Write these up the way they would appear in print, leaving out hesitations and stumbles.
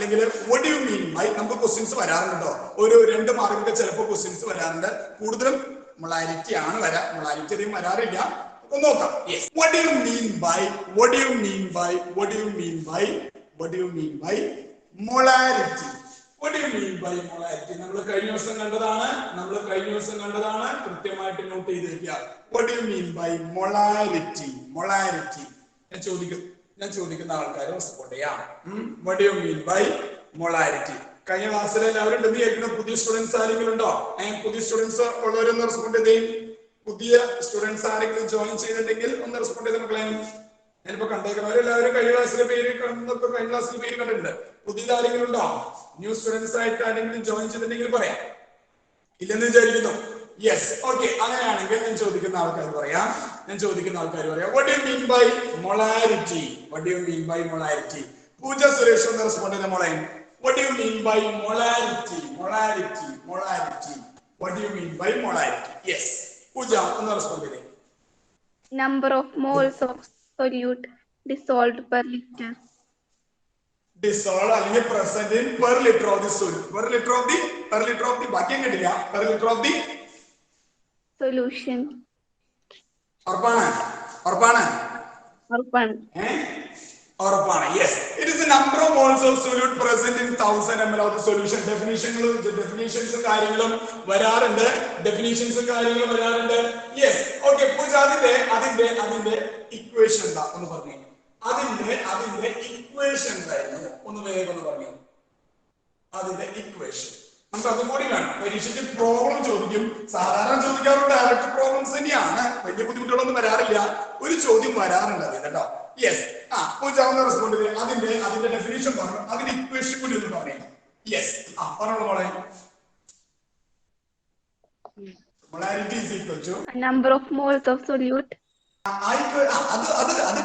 അല്ലെങ്കിൽ what do you mean by നമുക്ക് questions വരാറുണ്ടോ ഒരു 2 മാർക്കിന്റെ ചിലപ്പോൾ ക്വസ്റ്റ്യൻസ് വരാറുണ്ട് കൂടുതലും മൊളാരിറ്റി ആണ് മൊളാരിറ്റി അധികം വരാറില്ല ഒന്ന് നോക്കാം yes what do you mean by molarity what do you mean by molarity നമ്മൾ കഴിഞ്ഞ ദിവസം കണ്ടതാണ് കൃത്യമായിട്ട് നോട്ട് ചെയ്ത് വെക്കുക what do you mean by molarity ഞാൻ ചോദിക്കുന്ന ആൾക്കാർ റെസ്പോണ്ട് ചെയ്യാം what do you mean by molarity കഴിഞ്ഞ ക്ലാസ്സിൽ എല്ലാവരും ഉണ്ടെന്ന് കേൾക്കുന്ന പുതിയ സ്റ്റുഡൻസ് ആരെങ്കിലും ഉണ്ടോ പുതിയ സ്റ്റുഡൻസ് ഉള്ളവരൊന്ന് റെസ്പോണ്ട് ചെയ്തേ പുതിയ സ്റ്റുഡൻസ് ആരെങ്കിലും ജോയിൻ ചെയ്തിട്ടുണ്ടെങ്കിൽ ഒന്ന് റെസ്പോണ്ട് ചെയ്ത് മക്കളെ ഞാനിപ്പോ കണ്ടേക്കുന്നവരെല്ലാവരും കഴിഞ്ഞ ക്ലാസ്സിലെ പേര് കണ്ടിട്ടുണ്ട് പുതിയതാരെങ്കിലും ഉണ്ടോ ന്യൂ സ്റ്റുഡൻസ് ആയിട്ട് ആരെങ്കിലും ജോയിൻ ചെയ്തിട്ടുണ്ടെങ്കിൽ പറയാം ഇല്ലെന്ന് വിചാരിക്കുന്നു യെസ് ഓക്കെ അങ്ങനെയാണെങ്കിൽ ഞാൻ ചോദിക്കുന്ന ആൾക്കാർ പറയാം what do you mean by molarity പൂജ സുരേഷ് ഒന്ന് റെസ്പോണ്ട് ചെയ്ത മോളെ what do you mean by molarity what do you mean by molarity yes പൂജ ഒന്ന് റെസ്പോണ്ട് ചെയ്തേ number of moles of solute dissolved per liter dissolved അല്ലെങ്കിൽ present in per liter of the solute per liter of the ബാക്കി കേട്ടില്ല per liter of the solution ഉറപ്പാണ് yes it is the number of moles of solute present in 1000 ml of the solution definitions കാര്യങ്ങളും വരാറുണ്ട് yes okay പൂജ അതിന്റെ equation എന്താ ഒന്ന് പറഞ്ഞു അതിന്റെ ഇക്വേഷൻ എന്തായിരുന്നു ഒന്ന് വേഗം ഒന്ന് പറഞ്ഞു അതിന്റെ ഇക്വേഷൻ നമുക്ക് അതും കൂടി വേണം പരീക്ഷയ്ക്ക് പ്രോബ്ലം ചോദിക്കും സാധാരണ ചോദിക്കാറുള്ള ഡയറക്റ്റ് പ്രോബ്ലംസ് തന്നെയാണ് വലിയ ബുദ്ധിമുട്ടുകളൊന്നും വരാറില്ല ഒരു ചോദ്യം വരാറുണ്ട് അതിൽ കേട്ടോ യെസ് പൂജ ഒന്ന് റെസ്പോണ്ട് ചെയ്ത് അതിന്റെ ഡെഫിനിഷൻ പറഞ്ഞു അതിന്റെ ഇക്വേഷൻ കൂടി ഒന്ന് പറയാം യെസ് പറഞ്ഞോളൂ മോളെ molarity is equal to number of moles of solute അത്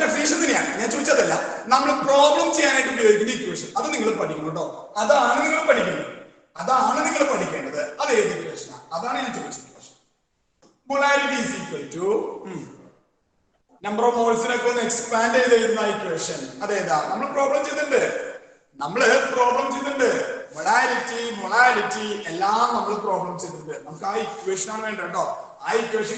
ഡെഫിനേഷൻ തന്നെയാണ് ഞാൻ ചോദിച്ചതല്ല നമ്മൾ പ്രോബ്ലം ചെയ്യാനായിട്ട് ഉപയോഗിക്കുന്ന ഇക്വേഷൻ അത് നിങ്ങൾ പഠിക്കണം കേട്ടോ അതാണ് നിങ്ങൾ പഠിക്കേണ്ടത് അത് ഏത് ഇക്വേഷനാണ് അതാണ് ഞാൻ ചോദിച്ചത് equation molarity is equal to number of മോൾസിനൊക്കെ ഒന്ന് എക്സ്പാൻഡ് ചെയ്ത് എഴുതുന്ന ഇക്വേഷൻ അതേതാ നമ്മൾ പ്രോബ്ലം ചെയ്തിട്ടുണ്ട് മൊളാരിറ്റി എല്ലാം നമ്മൾ പ്രോബ്ലം ചെയ്തിട്ടുണ്ട് നമുക്ക് ആ ഇക്വേഷൻ ആണ് വേണ്ടത് കേട്ടോ ആ ഇക്വേഷൻ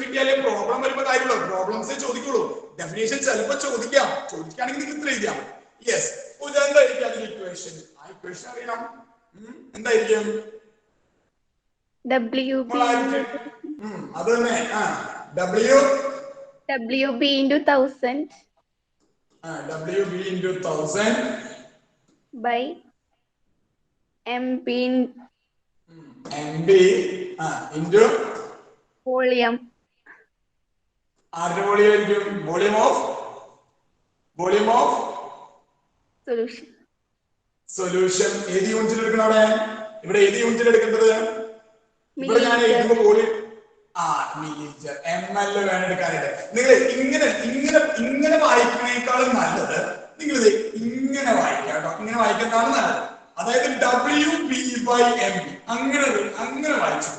കിട്ടിയാലേ പ്രോബ്ലം വരുമ്പോ കാര്യമുള്ളൂ പ്രോബ്ലംസേ ചോദിക്കുള്ളൂ ഡെഫിനേഷൻ ചിലപ്പോ ചോദിക്കുകയാണെങ്കിൽ നിങ്ങൾ ഇത്ര എഴുതിയാൽ യെസ് പൂജ എന്തായിരിക്കും അതിന്റെ ഇക്വേഷൻ ആ ഇക്വേഷൻ അറിയണം എന്തായിരിക്കും അത് തന്നെ WB into 1000 WB into 1000 by MB into volume volume of solution ഏത് യൂണിറ്റിൽ എടുക്കണം ഇവിടെ ഏത് യൂണിറ്റിൽ എടുക്കേണ്ടത് ഇവിടെ ഞാൻ എഴുതുമ്പോൾ വോളിയം മില്ലിലിറ്റർ ml വേണം എടുക്കാനായിട്ട് നിങ്ങൾ ഇങ്ങനെ വായിക്കുന്നതിനേക്കാളും നല്ലത് നിങ്ങൾ ഇങ്ങനെ വായിക്കാം കേട്ടോ ഇങ്ങനെ വായിക്കുന്നതാണ് നല്ലത് അതായത് WB/MB അങ്ങനെ വായിച്ചു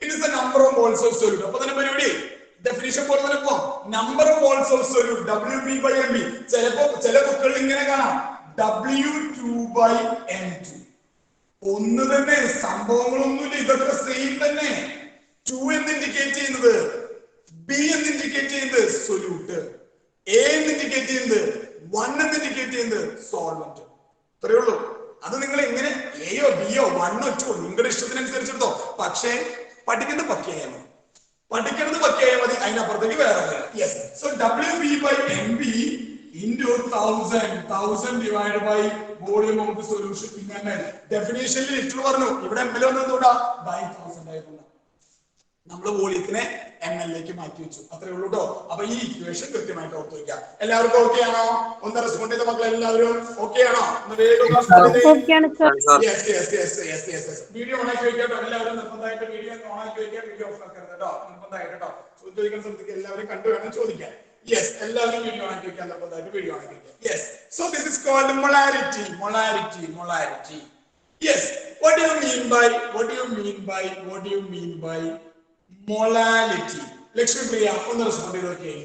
it is the number of moles of solute അപ്പൊ തന്നെ പരിപാടി ഡെഫിനിഷൻ പോലെ തന്നെ പോവാം number of moles of solute WB/MB ചില ബുക്കുകളിൽ ഇങ്ങനെ കാണാം W2/M2 ഒന്ന് തന്നെ സംഭവങ്ങളൊന്നുമില്ല ഇതൊക്കെ സെയിം തന്നെ 2 എന്ന് ഇൻഡിക്കേറ്റ് ചെയ്യുന്നത് B എന്ന് ഇൻഡിക്കേറ്റ് ചെയ്യുന്നത് സൊല്യൂട്ട് A എന്ന് ഇൻഡിക്കേറ്റ് ചെയ്യുന്നത് 1 എന്ന് ഇൻഡിക്കേറ്റ് ചെയ്യുന്നത് സോൾവെന്റ് അത്രയേ ഉള്ളൂ അത് നിങ്ങൾ എങ്ങനെ എയോ ബിയോ 1 2 നിങ്ങളുടെ ഇഷ്ടത്തിനനുസരിച്ചെടുത്തോ പക്ഷേ പഠിക്കേണ്ടത് പക്കയായാൽ മതി അതിനപ്പുറത്തേക്ക് വേറെ yes so WB/MB into 1000 divided by volume of the solution in ml definition litre പറഞ്ഞു ഇവിടെ ml വന്നതുകൊണ്ടാ by 1000 ആയതുകൊണ്ട് നമ്മൾ വോളിയത്തിനെ ml ലേക്ക് മാറ്റി വെച്ചു അത്രേ ഉള്ളൂ കേട്ടോ അപ്പൊ ഈ ഇക്വേഷൻ കൃത്യമായിട്ട് ഓർത്ത് വെക്കാം എല്ലാവർക്കും ഓക്കെ ആണോ ഒന്ന് റെസ്പോണ്ട് ചെയ്ത മക്കൾ എല്ലാവരും ഓക്കെ ആണോ വീഡിയോ ഓൺ ആക്കി വെക്കാം എല്ലാവരും നിർബന്ധമായിട്ട് വീഡിയോ ഓൺ ആക്കി വെക്കാം വീഡിയോ ഓഫ് ആക്കരുത് കേട്ടോ നിർബന്ധമായിട്ട് കേട്ടോ ചോദിക്കുന്ന സ്ഥലത്തേക്ക് എല്ലാവരും കണ്ടു വേണം ചോദിക്കാം yes എല്ലാവരും വീഡിയോ ഓൺ ആക്കി വെക്കാം നിർബന്ധമായിട്ട് വീഡിയോ ഓൺ ആക്കി വെക്കാം yes so this is called molarity yes what do you mean by molality Lakshmi Priya ഒന്ന് റെസ്പോണ്ട് ചെയ്ത് നോക്കിയേ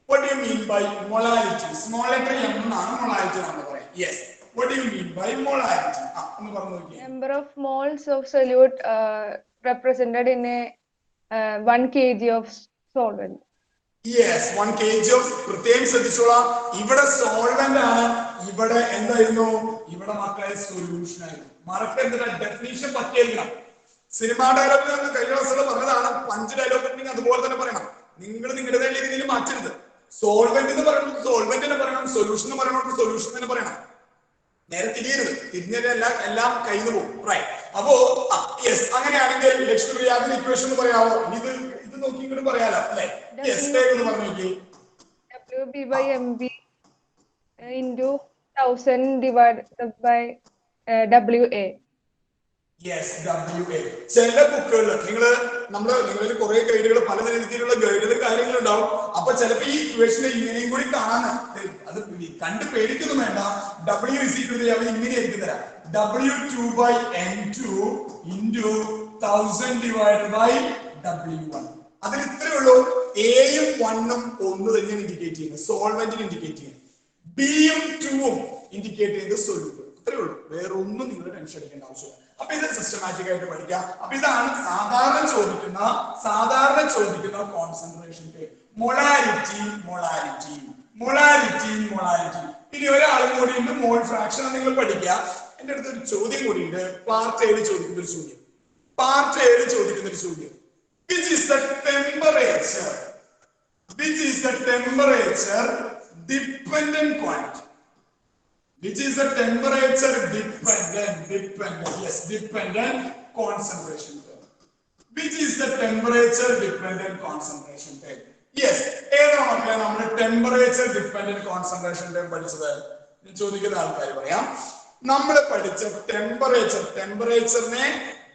what do you mean by molality small letter m എന്നാണ് molality നമ്മൾ പറയാം yes What do you mean by molarity? ഒന്ന് പറഞ്ഞു നോക്കിയേ. Number of moles of solute represented in a 1 kg of solvent. Yes, 1 kg of പ്രത്യേകം ശ്രദ്ധിച്ചോളാം. ഇവിടെ solvent ആണ്, ഇവിടെ എന്തായിരുന്നു? ഇവിടെ മക്കളെ സൊല്യൂഷൻ ആയിരുന്നു. മറക്കരുത്, ഡെഫിനിഷൻ പറ്റിയിരിക്കണം. സിനിമ ഡയലോഗിൽ നിന്ന് കഴിഞ്ഞ ദിവസം പറഞ്ഞതാണ്, പഞ്ച് ഡയലോഗ് അതുപോലെ തന്നെ പറയണം. നിങ്ങൾ നിങ്ങളുടേതായ രീതിയിൽ മാറ്റരുത്. സോൾവെന്റ് എന്ന് പറയുന്നത് സോൾവെന്റ് തന്നെ പറയണം, സൊല്യൂഷൻ എന്ന് പറയുന്നത് സൊല്യൂഷൻ തന്നെ പറയണം. നേരെ തിരിയരുത്, തിരിഞ്ഞെല്ലാം എല്ലാം കയ്യിൽ പോകും. റൈറ്റ്. അപ്പോ യെസ്, അങ്ങനെയാണെങ്കിൽ ലക്ഷ്മി യാതൊരു ഇക്വേഷൻ എന്ന് പറയാമോ? ഇത് നോക്കി ഇങ്ങോട്ട് പറയാലോ അല്ലെ? യെസ്, എന്ന് പറഞ്ഞു നോക്കി. WB by MB into 1000 divided by WA. Yes, WA. ചില ബുക്കുകളിൽ നിങ്ങളിൽ കുറെ ഗൈഡുകൾ, പല രീതിയിലുള്ള ഗൈഡുകളും കാര്യങ്ങളുണ്ടാവും. അപ്പൊ ചിലപ്പോ ഈ ഇക്വേഷനെ ഇങ്ങനെയും കൂടി കാണാൻ അത് കണ്ട് പേടിക്കൊന്നും വേണ്ട. W is equal to ഇങ്ങനെയായിരിക്കും തരാം. W2 by N2 into 1000 divided by W1. അതിൽ ഇത്രേ ഉള്ളൂ. എയും 1ഉം ഒന്ന് തന്നെയാണ് ഇൻഡിക്കേറ്റ് ചെയ്യുന്നത്, സോൾവെന്റിന് ഇൻഡിക്കേറ്റ് ചെയ്യുന്നത്. ബിയും 2ഉം ഇൻഡിക്കേറ്റ് ചെയ്യുന്നത് സൊല്യൂട്ട്. ഇത്രേ ഉള്ളൂ, വേറെ ഒന്നും നിങ്ങൾ ടെൻഷൻ അടിക്കേണ്ട ആവശ്യമില്ല. അപ്പൊ ഇത് സിസ്റ്റമാറ്റിക് ആയിട്ട് പഠിക്കാം. അപ്പൊ ഇതാണ് സാധാരണ ചോദിക്കുന്ന കോൺസെൻട്രേഷൻ ടൈപ്പ്. മൊളാരിറ്റി. ഇനി ഒരാളും കൂടി ഉണ്ട്, മോൾ ഫ്രാക്ഷൻ നിങ്ങൾ പഠിക്കുക. എന്റെ അടുത്ത് ഒരു ചോദ്യം കൂടിയുണ്ട്, പാർട്ട് എയിൽ ചോദിക്കുന്ന ഒരു ചോദ്യം. Which is the temperature dependent quantity? Which is the temperature dependent? Yes, dependent concentration term. Which is the temperature dependent concentration term? Yes, ഏതാണ് മക്കളെ നമ്മൾ temperature dependent concentration term പഠിച്ചത്? ഞാൻ ചോദിക്കുന്ന ആൾക്കാർ പറയാം. നമ്മൾ പഠിച്ച ടെമ്പറേച്ചറിനെ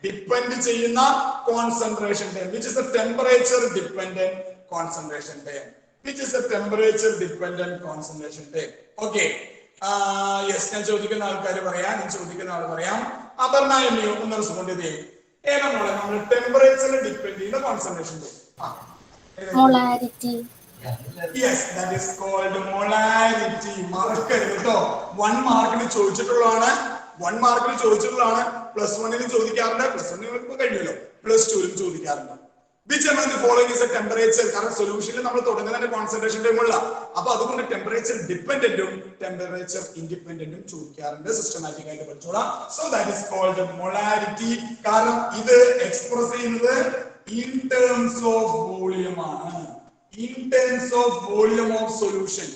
ഡിപ്പെൻഡ് ചെയ്യുന്ന concentration time. Which is the temperature dependent concentration time? Okay. Yes, ഞാൻ ചോദിക്കുന്ന ആൾക്കാർ പറയാം. അപർണ എമ്മിയോ ഒന്ന് റെസ്പോണ്ട് ചെയ്തേ. ഏതാണ് നമ്മൾ ടെമ്പറേച്ചറിനെ ഡിപ്പെൻഡ് ചെയ്യുന്ന concentration time? Molarity. Yes, that is called molarity. മറക്കരുത് കേട്ടോ. 1 മാർക്കിന് ചോദിച്ചിട്ടുള്ളതാണ്. +1 ചോദിക്കാറുണ്ട്. +1 ഇപ്പൊ കഴിഞ്ഞല്ലോ. +2 ചോദിക്കാറുണ്ട്. Which among the following is a temperature? കാരണം സൊല്യൂഷനിൽ നമ്മൾ തുടങ്ങുന്ന കോൺസെൻട്രേഷൻ ടൈം ഉള്ള. അപ്പൊ അതുകൊണ്ട് ടെമ്പറേച്ചർ ഡിപ്പെൻഡന്റും ടെമ്പറേച്ചർ ഇൻഡിപെൻഡന്റും ചോദിക്കാറുണ്ട്. സിസ്റ്റമാറ്റിക് ആയിട്ട് പഠിച്ചോളാം. So that is called molarity. കാരണം ഇത് എക്സ്പ്രസ് ചെയ്യുന്നത് in terms of volume ആണ്. In terms of volume of solution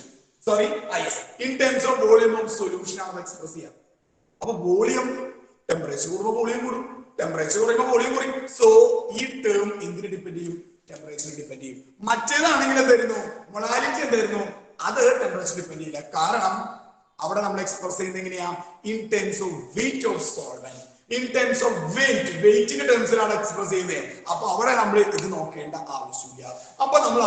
ആണ് എക്സ്പ്രസ് ചെയ്യുക. അപ്പൊ വോളിയം, ടെമ്പറേച്ചർ കൂടുമ്പോൾ വോളിയം കൂടും, ടെമ്പറേച്ചർ കുറയുമ്പോൾ വോളിയം കുറയും. സോ ഈ ടേം എന്തിന് ഡിപ്പെൻഡ് ചെയ്യും? ടെമ്പറേച്ചർ ഡിപ്പെൻഡ് ചെയ്യും. മറ്റേതാണെങ്കിൽ എന്തായിരുന്നു? മൊളാരിറ്റി എന്തായിരുന്നു? അത് ടെമ്പറേച്ചർ ഡിപ്പെൻഡ് ചെയ്യില്ല. കാരണം അവിടെ നമ്മൾ എക്സ്പ്രസ് ചെയ്യുന്നത് എങ്ങനെയാ? In terms of weight of solvent. In terms of വെയിറ്റിന്റെ ടേംസിലാണ് എക്സ്പ്രസ് ചെയ്യുന്നത്. അപ്പൊ അവിടെ നമ്മൾ ഇത് നോക്കേണ്ട ആവശ്യമില്ല. അപ്പൊ നമ്മൾ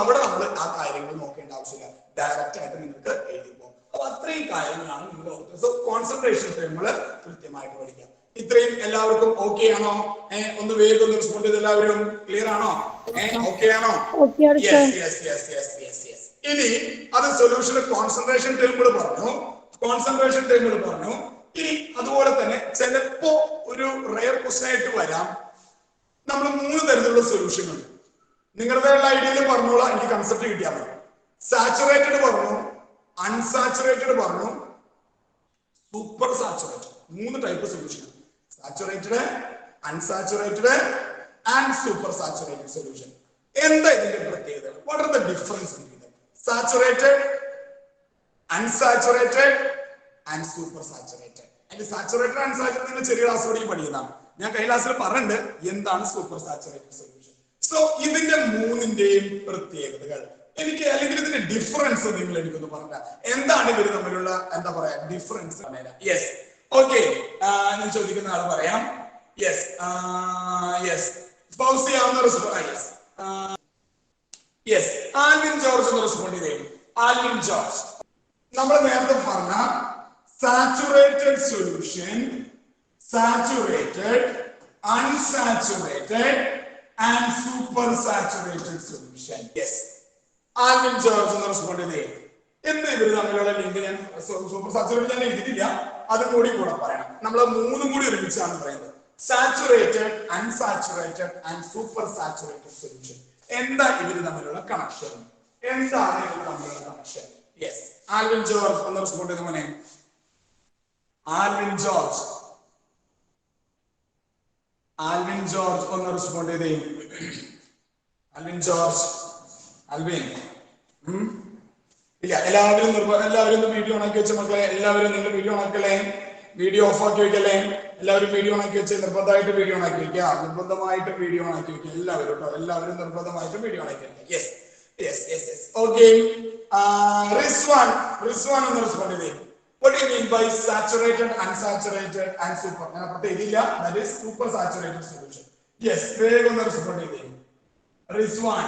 ആ കാര്യങ്ങൾ നോക്കേണ്ട ആവശ്യമില്ല. ഡയറക്റ്റ് ആയിട്ട് നിങ്ങൾക്ക് എഴുതി പോകും. അപ്പൊ അത്രയും കാര്യങ്ങളാണ് നിങ്ങൾ ഓർത്തത്. സോ കോൺസെൻട്രേഷൻ ടൈമുകൾ കൃത്യമായിട്ട് പഠിക്കാം. ഇത്രയും എല്ലാവർക്കും ഓക്കെ ആണോ? ഒന്ന് വേഗം ഒന്ന് റെസ്പോണ്ട് ചെയ്ത് എല്ലാവരും ക്ലിയർ ആണോ? ഓക്കെ ആണോ? ഇനി അത് സൊല്യൂഷന് കോൺസെൻട്രേഷൻ ടൈമുകൾ പറഞ്ഞു. ഇനി അതുപോലെ തന്നെ ചിലപ്പോ ഒരു റെയർ ക്വസ്റ്റൻ ആയിട്ട് വരാം. നമ്മൾ 3 തരത്തിലുള്ള സൊല്യൂഷൻ ഉണ്ട്. നിങ്ങളുടെ ഐഡിയയിൽ പറഞ്ഞോളാം, എനിക്ക് കൺസെപ്റ്റ് കിട്ടിയാൽ മതി. സാച്ചുറേറ്റഡ് പറഞ്ഞു, അൺസാച്ചുറേറ്റഡ് പറഞ്ഞു, super saturated. 3 type solution. Saturated, unsaturated and super saturated solution. എന്താ ഇതിന്റെ പ്രത്യേകത? What are the difference between them? Saturated, unsaturated and super saturated. അതിന്റെ സാച്ചുറേറ്റഡ് അൺസാച്ചുറേറ്റഡ് ചെറിയ ക്ലാസ് വഴി പഠിക്കുന്നതാണ്. ഞാൻ കഴിഞ്ഞ ക്ലാസ്സിൽ പറഞ്ഞിട്ടുണ്ട് എന്താണ് സൂപ്പർ സാച്ചുറേറ്റഡ് സൊല്യൂഷൻ. സോ ഇതിന്റെ 3ന്റെയും പ്രത്യേകതകൾ എനിക്ക്, അല്ലെങ്കിൽ ഇതിന്റെ ഡിഫറൻസ് നിങ്ങൾ എനിക്കൊന്ന് പറഞ്ഞാൽ എന്താണ് ഇവർ തമ്മിലുള്ള എന്താ പറയാ ഡിഫറൻസ്? യെസ്, ഓക്കെ, ഞാൻ ചോദിക്കുന്ന ആൾ പറയാം. യെസ്, ആൽവിൻ ജോർജ് ഒന്ന് റെസ്പോണ്ട് ചെയ്തേ. ആൽവിൻ ജോർജ്, നമ്മൾ നേരത്തെ പറഞ്ഞ saturated solution, saturated, unsaturated and super saturated solution. Yes, Alvin George ഒന്ന് റെസ്പോണ്ട് ചെയ്തേ. എന്താ ഇവര് തമ്മിലുള്ള ലിങ്ക്? ഞാൻ സൂപ്പർ സാച്ചുറേറ്റഡ് ഞാൻ എഴുതിയിട്ടില്ല. അതും കൂടി പറയണം. നമ്മൾ മൂന്നും കൂടി ഒരുമിച്ചാണ് പറയുന്നത്. Saturated, unsaturated and super saturated solution. എന്താ ഇവര് തമ്മിലുള്ള കണക്ഷൻ? എന്താണ് ഇവർ തമ്മിലുള്ള കണക്ഷൻ? യെസ്, ആൽവിൻ ജോർജ് ഒന്ന് റെസ്പോണ്ട് ചെയ്ത മോനെ. ആൽവിൻ ജോർജ് ഒന്ന് റെസ്പോണ്ട് ചെയ്തേ. ആൽവിൻ ജോർജ്, ആൽവിൻ ഇല്ല. എല്ലാവരും വീഡിയോ ഓണാക്കി വെച്ച മക്കളെ, എല്ലാവരും നിങ്ങൾ വീഡിയോ ഓണാക്കല്ലേ, വീഡിയോ ഓഫ് ആക്കി വെക്കല്ലേ. എല്ലാവരും വീഡിയോ ഓണാക്കി വെച്ച് നിർബന്ധമായിട്ട് വീഡിയോ ഓണാക്കി വെക്കുക. നിർബന്ധമായിട്ട് വീഡിയോ ഓണാക്കി വെക്കുക എല്ലാവരും കേട്ടോ. എല്ലാവരും നിർബന്ധമായിട്ട് വീഡിയോ ഓണാക്കി വെക്കുക. Yes yes yes yes okay. Rizwan ഒന്ന് റെസ്പോണ്ട് ചെയ്തേ. What do you mean by saturated, unsaturated and super? ഞാൻ അപ്പുറത്ത് എഴുതില്ല. That is super saturated solution. Yes, വേഗം ഒന്ന് റെസ്പോണ്ട് ചെയ്തേ. Rizwan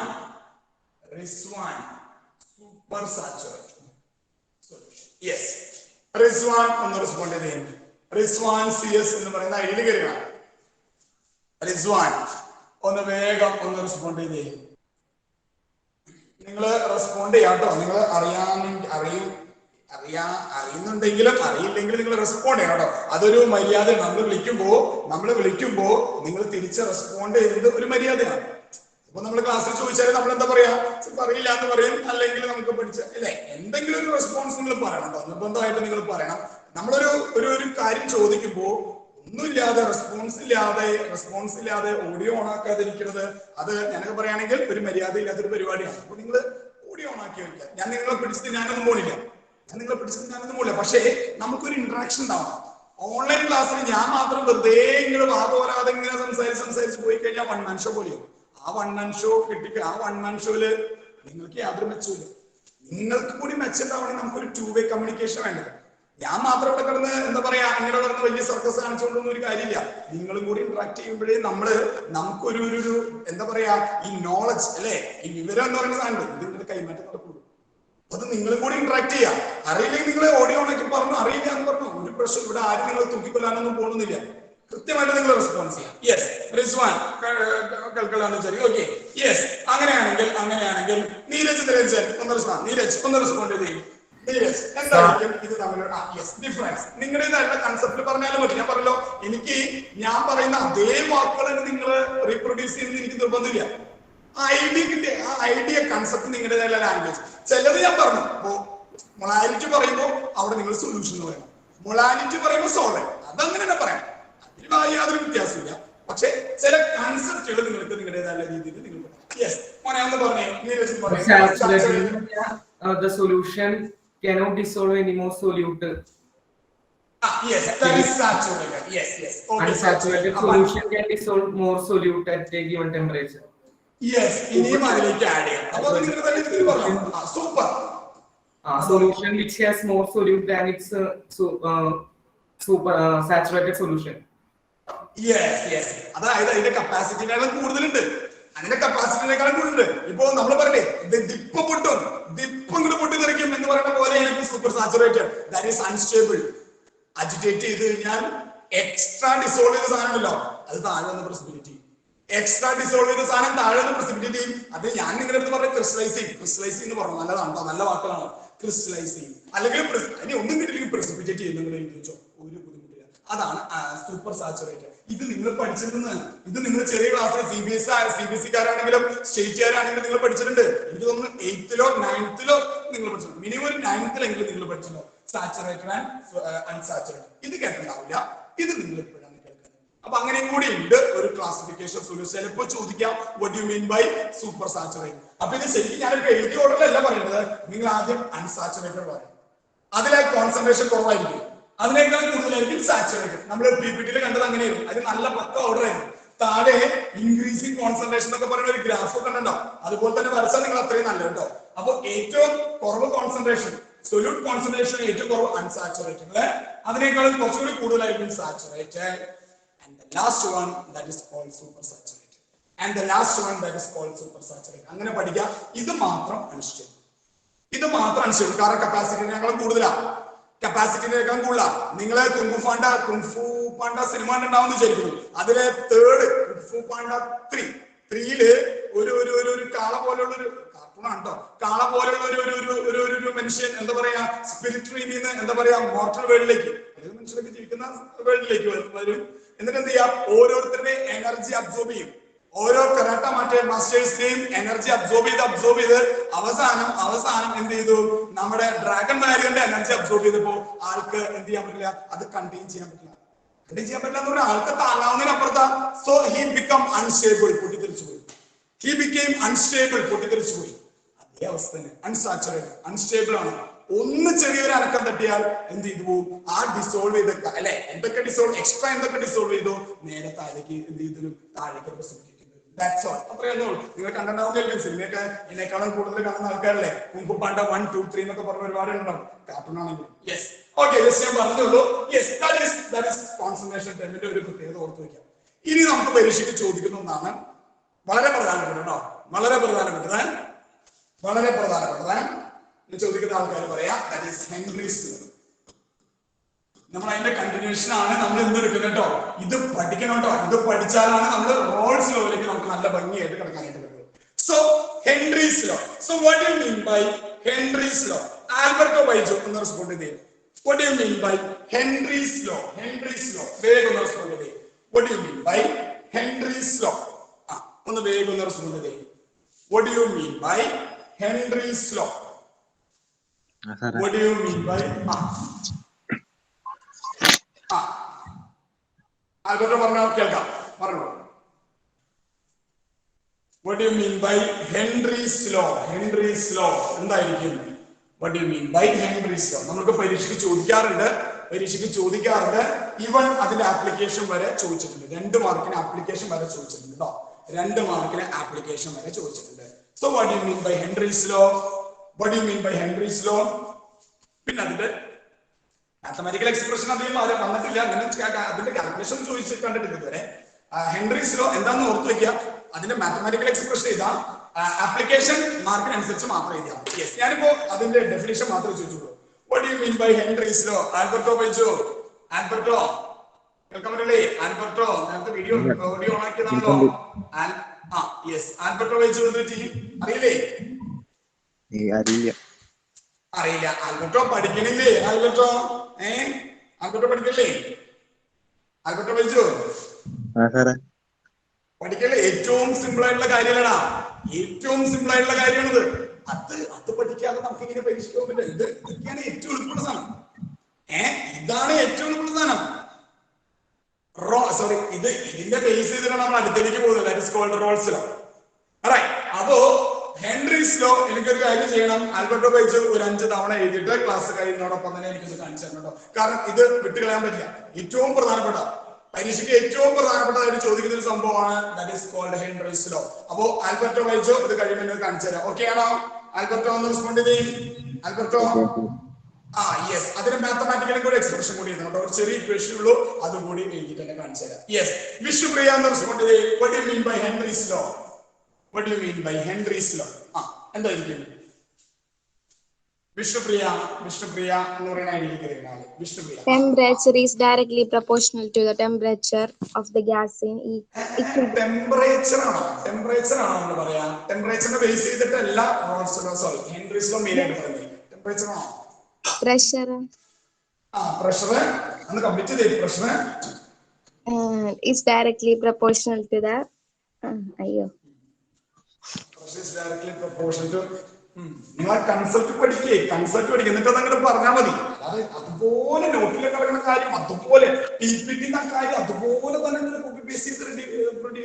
super saturated solution. Yes, Rizwan ഒന്ന് റെസ്പോണ്ട് ചെയ്തേ. റിസ്വാൻ CS എന്ന് പറയുന്ന ഐഡിയിൽ കയറുക. റിസ്വാൻ ഒന്ന് വേഗം ഒന്ന് റെസ്പോണ്ട് ചെയ്തേ. നിങ്ങൾ റെസ്പോണ്ട് ചെയ്യാട്ടോ. നിങ്ങൾ അറിയുന്നുണ്ടെങ്കിലും അറിയില്ലെങ്കിലും നിങ്ങൾ റെസ്പോണ്ട് ചെയ്യണം കേട്ടോ. അതൊരു മര്യാദയാണ്. നമ്മൾ വിളിക്കുമ്പോ നിങ്ങൾ തിരിച്ച് റെസ്പോണ്ട് ചെയ്യുന്നത് ഒരു മര്യാദയാണ്. അപ്പൊ നമ്മൾ ക്ലാസ്സിൽ ചോദിച്ചാൽ നമ്മൾ എന്താ പറയാ? അറിയില്ല എന്ന് പറയും, അല്ലെങ്കിൽ നമുക്ക് പഠിച്ച അല്ലെ എന്തെങ്കിലും ഒരു റെസ്പോൺസ് നിങ്ങൾ പറയണം കേട്ടോ. നിർബന്ധമായിട്ട് നിങ്ങൾ പറയണം. നമ്മളൊരു കാര്യം ചോദിക്കുമ്പോ ഒന്നുമില്ലാതെ റെസ്പോൺസ് ഇല്ലാതെ ഓഡിയോ ഓൺ ആക്കാതിരിക്കുന്നത്, അത് ഞാനൊക്കെ പറയുകയാണെങ്കിൽ ഒരു മര്യാദ ഇല്ലാത്തൊരു പരിപാടിയാണ്. അപ്പൊ നിങ്ങൾ ഓഡിയോ ഓൺ ആക്കി വെക്കുക. ഞാൻ നിങ്ങളെ പിടിച്ചിട്ട് ഞാനൊന്നും പോണില്ല. പക്ഷേ നമുക്കൊരു ഇന്ററാക്ഷൻ ഉണ്ടാവണം. ഓൺലൈൻ ക്ലാസ്സിൽ ഞാൻ മാത്രം വെറുതെ ഇങ്ങനെ വാദോരാതെ ഇങ്ങനെ സംസാരിച്ച് പോയി കഴിഞ്ഞാൽ വൺ മാൻ ഷോ പോലെയോ. ആ വൺ മാൻ ഷോയില് നിങ്ങൾക്ക് യാതൊരു മെച്ചമില്ല. നിങ്ങൾക്ക് കൂടി മെച്ചുണ്ടാവണമെങ്കിൽ നമുക്കൊരു 2-way കമ്മ്യൂണിക്കേഷൻ വേണ്ടത്. ഞാൻ മാത്രം ഇവിടെ കിടന്ന് എന്താ പറയാ ഇങ്ങനെ കിടന്ന് വലിയ സർക്കസ് കാണിച്ചുകൊണ്ടൊന്നും ഒരു കാര്യമില്ല. നിങ്ങളും കൂടി ഇന്ററാക്ട് ചെയ്യുമ്പോഴേ നമുക്കൊരു എന്താ പറയാ ഈ നോളജ് അല്ലെ, ഈ വിവരം എന്ന് പറയുന്ന സാധനം ഇത് നിങ്ങളുടെ കൈമാറ്റം നടക്കുള്ളൂ. അത് നിങ്ങളും കൂടി ഇന്ററാക്ട് ചെയ്യാം. അറിയില്ലെങ്കിൽ നിങ്ങൾ ഓഡിയോ ഓണാക്കി പറഞ്ഞു, അറിയില്ല എന്ന് പറഞ്ഞു, ഒരു പ്രശ്നം. ഇവിടെ ആരും നിങ്ങൾ തൂക്കിക്കൊല്ലാനൊന്നും പോകുന്നില്ല. കൃത്യമായിട്ട് നിങ്ങൾ റെസ്പോൺസ് ചെയ്യാം. യെസ്, റിസ്വാൻ കേൾക്കലാന്ന് വെച്ചാൽ ഓക്കെ. യെസ്, അങ്ങനെയാണെങ്കിൽ നീരജ് ഒന്ന് റെസ്പോണ്ട് ചെയ്യും. നീരജ് എന്തായിരിക്കും ഇത് തമ്മിലുള്ള ഡിഫറൻസ്? നിങ്ങളുടേതായിട്ടുള്ള കൺസെപ്റ്റ് പറഞ്ഞാലും മതി. ഞാൻ പറഞ്ഞല്ലോ, ഞാൻ പറയുന്ന അതേ വാക്കുകൾ നിങ്ങൾ റീപ്രൊഡ്യൂസ് ചെയ്യുന്നത് എനിക്ക് നിർബന്ധമില്ല. ഐഡിയ കൺസെപ്റ്റ് നിങ്ങളുടേതായ ലാംഗ്വേജ്. ചിലത് ഞാൻ പറഞ്ഞു. അപ്പോ മൊളാലിറ്റി പറയുമ്പോൾ അവിടെ നിങ്ങൾ സൊല്യൂഷൻ എന്ന് പറയണം, മൊളാലിറ്റി പറയുമ്പോൾ സോൾവ്. അതങ്ങനെ തന്നെ പറയാം, അതിന് യാതൊരു വ്യത്യാസമില്ല. പക്ഷെ ചില കൺസെപ്റ്റുകൾ നിങ്ങൾക്ക് നിങ്ങളുടേതായ രീതിയിൽ നിങ്ങൾ യെസ് മോനെ പറഞ്ഞേ. The solution cannot dissolve any more solute. Yes, that is saturated. Yes. Okay. Unsaturated solution can dissolve more solute at a given temperature. Yes, ഇനിയും അതിലേക്ക് ആഡ് ചെയ്യാം. അപ്പോൾ നിങ്ങൾ തന്നെ ഇതിൽ പറഞ്ഞു. Super. Solution which has more solute than its super saturated solution. Yes. അതായത് അതിന്റെ കപ്പാസിറ്റിനേക്കാളും കൂടുതലുണ്ട്. ഇപ്പോ നമ്മൾ പറയേ ദിപ്പ് ഇങ്ങോട്ട് പൊട്ടിത്തെറിക്കും എന്ന് പറയുന്ന പോലെ super saturated, that is unstable. Agitate ചെയ്ത് കഴിഞ്ഞാൽ എക്സ്ട്രാ ഡിസോൾവ് ചെയ്ത സാധനമല്ലോ, അത് താഴെ വന്ന പ്രസിബിലിറ്റി. എക്സ്ട്രാ ഡിസോൾവ് ചെയ്ത സാധനം താഴെ വന്ന പ്രസിബിലിറ്റി. അത് ഞാൻ നിങ്ങളുടെ അടുത്ത് പറഞ്ഞ ക്രിസ്റ്റലൈസിംഗ് എന്ന് പറഞ്ഞു. നല്ലതാണ്, നല്ല വാക്കുകളാണ്. ക്രിസ്റ്റലൈസിംഗ് അല്ലെങ്കിൽ അതിന് ഒന്നും കിട്ടില്ലെങ്കിൽ പ്രസിപ്പിറ്റേറ്റ് ചെയ്യുന്ന ചോദിച്ചോ, ഒരു ബുദ്ധിമുട്ടില്ല. അതാണ് സൂപ്പർ സാച്ചുറേറ്റഡ്. ഇത് നിങ്ങൾ പഠിച്ചിരുന്നത്. ഇത് നിങ്ങൾ ചെറിയ ക്ലാസ്സിൽ CBSE-കാരാണെങ്കിലും സ്റ്റേറ്റുകാരാണെങ്കിലും നിങ്ങൾ പഠിച്ചിട്ടുണ്ട്. എനിക്ക് തോന്നുന്നു 8th-ലോ 9th-ലോ നിങ്ങൾ പഠിച്ചിട്ടുണ്ട്. മിനിമം ഒരു 9th-ലെങ്കിലും നിങ്ങൾ പഠിച്ചിട്ടുണ്ടോ സാച്ചുറേറ്റഡ് ആൻഡ് അൺസാച്ചുറേറ്റഡ്. ഇത് കേട്ടിട്ടുണ്ടാവില്ല, ഇത് നിങ്ങൾ ഇപ്പോഴാണ് കേൾക്കുന്നത്. അപ്പൊ അങ്ങനെയും കൂടി ഉണ്ട് ഒരു ക്ലാസിഫിക്കേഷൻ സൊല്യൂഷൻ. ചിലപ്പോൾ ചോദിക്കാം what do you mean by super saturated. അപ്പൊ ഇത് ശരിക്കും ഞാനിപ്പോ എഴുതിയ ഓർഡറിലല്ല പറയുന്നത്. നിങ്ങൾ ആദ്യം അൺസാച്ചുറേറ്റഡ് പറയും, അതിലെ കോൺസെൻട്രേഷൻ കുറവായിരിക്കും, അതിനേക്കാൾ കൂടുതലായിരിക്കും സാച്ചുറേറ്റഡ്. നമ്മൾ PPT-യിൽ കണ്ടത് അങ്ങനെയായിരുന്നു. അത് നല്ല പക്ക ഓർഡർ ആയിരുന്നു. താഴെ ഇൻക്രീസിംഗ് കോൺസെൻട്രേഷൻ എന്നൊക്കെ പറയുന്ന ഒരു ഗ്രാഫ് കണ്ടോ, അതുപോലെ തന്നെ വരച്ചാൽ നിങ്ങൾ അത്രയും നല്ല കേട്ടോ. അപ്പൊ ഏറ്റവും കുറവ് കോൺസെൻട്രേഷൻ, സൊല്യൂട്ട് കോൺസെൻട്രേഷൻ ഏറ്റവും കുറവ് അൺസാച്ചുറേറ്റഡ്, അതിനേക്കാളും കുറച്ചുകൂടി കൂടുതലായിരിക്കും saturated. And the last one that is called super saturated. അങ്ങനെ പഠിക്കുക. ഇത് മാത്രം അൺസ്റ്റേബിൾ. കാരണം കപ്പാസിറ്റിനേക്കാളും കൂടുതലാണ്. നിങ്ങളെ കുങ്ഫു പാണ്ട സിനിമ ഉണ്ടാവുമെന്ന് വിചാരിക്കുന്നു. അതിലെ തേർഡ് കുങ്ഫു പാണ്ട 3 ഒരു കാള പോലെയുള്ള ഒരു കാർട്ടൂണാണ് കേട്ടോ. കാള പോലുള്ള ഒരു മനുഷ്യൻ എന്താ പറയാ സ്പിരിറ്റ് നിന്ന് എന്താ പറയാ മോർട്ടൽ വേൾഡിലേക്ക് മനുഷ്യരൊക്കെ ജീവിക്കുന്ന വേൾഡിലേക്ക് വരും. എന്നിട്ട് എന്ത് ചെയ്യാം, ഓരോരുത്തരുടെ എനർജി അബ്സോർബ് ചെയ്യും. ഓരോ കരാട്ട മാസ്റ്റേഴ്സിനെയും എനർജി അബ്സോർബ് ചെയ്ത് അവസാനം എന്ത് ചെയ്തു, നമ്മുടെ ഡ്രാഗൺ വാരിയറിന്റെ എനർജി അബ്സോർബ് ചെയ്തപ്പോ ആൾക്ക് എന്ത് ചെയ്യാൻ പറ്റില്ല, അത് കണ്ടെയ്ൻ ചെയ്യാൻ പറ്റില്ല എന്ന് പറഞ്ഞാൽ ആൾക്ക് താങ്ങാവുന്നതിനപ്പുറത്താ. സോ ഹി ബിക്കം അൺസ്റ്റേബിൾ, പൊട്ടിത്തെറിച്ചു പോയി. ഹി ബിക്കെയിം അൺസ്റ്റേബിൾ, പൊട്ടിത്തെറിച്ചു പോയി. അതേ അവസ്ഥ തന്നെ, അൺസാച്ചുറേറ്റഡ്, അൺസ്റ്റേബിൾ ആണ്. ഒന്ന് ചെറിയൊരു അനക്കം തട്ടിയാൽ എന്ത് ചെയ്തു പോകും, ആ ഡിസോൾവ് ചെയ്ത അല്ലെ എന്തൊക്കെ ഡിസോൾവ് എക്സ്ട്രാ എന്തൊക്കെ ഡിസോൾവ് ചെയ്തു നേരെ താഴേക്ക് എന്ത് ചെയ്തു, താഴേക്ക് പ്രസംഗിക്കുന്നു. അത്രയല്ലേ ഉള്ളൂ. നിങ്ങൾ കണ്ടിട്ടുണ്ടാവും സിനിമയൊക്കെ എന്നെക്കാളും കൂടുതൽ കാണുന്ന ആൾക്കാരല്ലേ. മുമ്പ് പണ്ട 1, 2, 3 എന്നൊക്കെ പറഞ്ഞ ഒരുപാട് ഉണ്ടാവും കാർട്ടൂൺ ആണെങ്കിൽ. യെസ്, ഓക്കെ, ഞാൻ പറഞ്ഞുള്ളൂ. യെസ്, ദാറ്റ് ഈസ് കോൺസെൻട്രേഷൻ ടൈമിന്റെ ഒരു പ്രത്യേകത ഓർത്ത് വയ്ക്കാം. ഇനി നമുക്ക് പരീക്ഷയ്ക്ക് ചോദിക്കുന്ന ഒന്നാണ്, വളരെ പ്രധാനപ്പെട്ട കേട്ടോ, വളരെ പ്രധാനപ്പെട്ടത് ചോദിക്കുന്ന ആൾക്കാർ പറയാം, ദാറ്റ് ഈസ് ഹെൻറീസ് ലോ. നമ്മൾ അതിന്റെ കണ്ടിന്യൂഷൻ ആണ് നമ്മൾ ഇന്ന് എടുക്കുന്നത് കേട്ടോ. ഇത് പഠിക്കണം കേട്ടോ. ഇത് പഠിച്ചാലാണ് നമ്മൾ റോൾസ് ലോയിലേക്ക് നമുക്ക് നല്ല ഭംഗിയായിട്ട് കിടക്കാനായിട്ട് പറ്റും. So Henry's law. So what do you mean by Henry's law? Alberto Baijo ഒന്ന് റെസ്പോണ്ട് ചെയ്തേ. What do you mean by Henry's law? Henry's law വേഗം ഒന്ന് റെസ്പോണ്ട് ചെയ്തേ. What do you mean by Henry's law? ഒന്ന് വേഗം ഒന്ന് റെസ്പോണ്ട് ചെയ്തേ. What do you mean by Henry's law? What do you mean by Alberto പറഞ്ഞാൽ കേൾക്കാം, പറഞ്ഞോ. What do you mean by Henry's law? Henry's law എന്തായിരിക്കും? What do you mean by Henry's law? നമുക്ക് പരീക്ഷയ്ക്ക് ചോദിക്കാറുണ്ട്. ഈവൻ അതിന്റെ application വരെ ചോദിച്ചിട്ടുണ്ട്. 2 മാർക്കിന് ആപ്ലിക്കേഷൻ വരെ ചോദിച്ചിട്ടുണ്ട് കേട്ടോ. 2 മാർക്കിന് ആപ്ലിക്കേഷൻ വരെ ചോദിച്ചിട്ടുണ്ട്. So what do you mean by Henry's law? What do you mean by Henry's law? പിന്നെ അതിന്റെ മാത്തമാറ്റിക്കൽ എക്സ്പ്രഷൻ അധികം വന്നിട്ടില്ല. അങ്ങനെ അതിന്റെ കാൽക്കുലേഷൻ ചോദിച്ചിട്ട് കണ്ടിട്ടില്ല ഇതുവരെ. ഹെൻറീസ് ലോ എന്താണെന്ന് ഓർത്ത് വെക്കുക. അതിന്റെ മാത്തമാറ്റിക്കൽ എക്സ്പ്രഷൻ എഴുതാ, ആപ്ലിക്കേഷൻ മാർക്കിനനുസരിച്ച് മാത്രം എഴുതാം. യെസ്, ഞാനിപ്പോ അതിന്റെ ഡെഫിനിഷൻ മാത്രമേ ചോദിച്ചുള്ളൂ. What you mean by Henry's law? Alberto Baijo, Alberto കേൾക്കാൻ പറ്റില്ലേ? ആൽബർട്ടോ നേരത്തെ വീഡിയോ ഓൺ ആക്കിയതാണല്ലോ. യെസ്, ആൽബർട്ടോ ബൈജോ അറിയില്ലേ? അറിയില്ല. ആൽബർട്ടോ പഠിക്കണില്ലേ? ആൽബർട്ടോ പഠിക്കല്ലേ? ആൽബർട്ടോ ബൈജോ പഠിക്കല്ലേ? ഏറ്റവും സിമ്പിൾ ആയിട്ടുള്ള കാര്യങ്ങളാണ്. ഏറ്റവും സിമ്പിൾ ആയിട്ടുള്ള കാര്യമാണിത്. അത് പഠിക്കാതെ നമുക്ക് ഇങ്ങനെ പരീക്ഷിക്കാൻ പറ്റില്ല. ഇതൊക്കെയാണ് ഏറ്റവും എളുപ്പമുള്ള സാധനം. ഇതാണ് ഏറ്റവും എളുപ്പമുള്ള സാധനം. സോറി, ഇതിന്റെ ബേസ് ചെയ്തിട്ടാണ് നമ്മൾ അടുത്തേക്ക് പോകുന്നത്. That is called Raoult's law. അപ്പോ ഹെൻറീസ് ലോ എനിക്കൊരു കാര്യം ചെയ്യണം. ആൽബർട്ടോ ബൈജോ ഒരു 5 തവണ എഴുതിയിട്ട് ക്ലാസ് കഴിയുന്നതോടൊപ്പം തന്നെ എനിക്കൊന്ന് കാണിച്ചു തരണം കേട്ടോ. കാരണം ഇത് വിട്ടുകളയാൻ പറ്റില്ല. ഏറ്റവും പ്രധാനപ്പെട്ട പരീക്ഷയ്ക്ക് ഏറ്റവും പ്രധാനപ്പെട്ടതായിട്ട് ചോദിക്കുന്ന ഒരു സംഭവമാണ്. That is called Henry's law. അപ്പോ ആൽബർട്ടോ ബൈജോ ഇത് കഴിയുമ്പോൾ കാണിച്ചു തരാം. ഓക്കെ ആണോ? ആൽബർട്ടോ ഒന്ന് റെസ്പോണ്ട് ചെയ്തേ. ആൽബർട്ടോ യെസ്, അതിന് മാത്തമാറ്റിക്കലും കൂടി എക്സ്പ്രഷൻ കൂടി കേട്ടോ. ഒരു ചെറിയ ഇക്വേഷൻ ഉള്ളൂ, അതും കൂടി എഴുതിയിട്ട് തന്നെ കാണിച്ചു തരാം. യെസ്, വിഷ്ണുപ്രിയ എന്ന് റെസ്പോണ്ട് ചെയ്തേ. What you mean by Henry's law? What do you mean by Henry's law? എന്തായിരിക്കും? വിഷ്ണുപ്രിയ എന്ന് പറയുന്ന ഐഡിയയിലേക്ക് Vishnupriya. Temperature is directly proportional to the temperature of the gas in temperature ആണോ നമ്മൾ പറയാ? ടെമ്പറേച്ചറിനെ ബേസ് ചെയ്തിട്ടല്ല Raoult's law, sorry, Henry's law main ആയിട്ട് പറയുന്നത്. ടെമ്പറേച്ചർ ആണോ? pressure പ്രഷർ ഒന്ന് കംപ്ലീറ്റ് ചെയ്തേ. Pressure is directly proportional to the നിങ്ങൾ കൺസെപ്റ്റ് പഠിക്കേ, എന്നിട്ട് അതങ്ങനെ പറഞ്ഞാൽ മതി. അതായത് അതുപോലെ നോട്ടിലൊക്കെ കിടക്കുന്ന കാര്യം അതുപോലെ PPT കാര്യം അതുപോലെ തന്നെ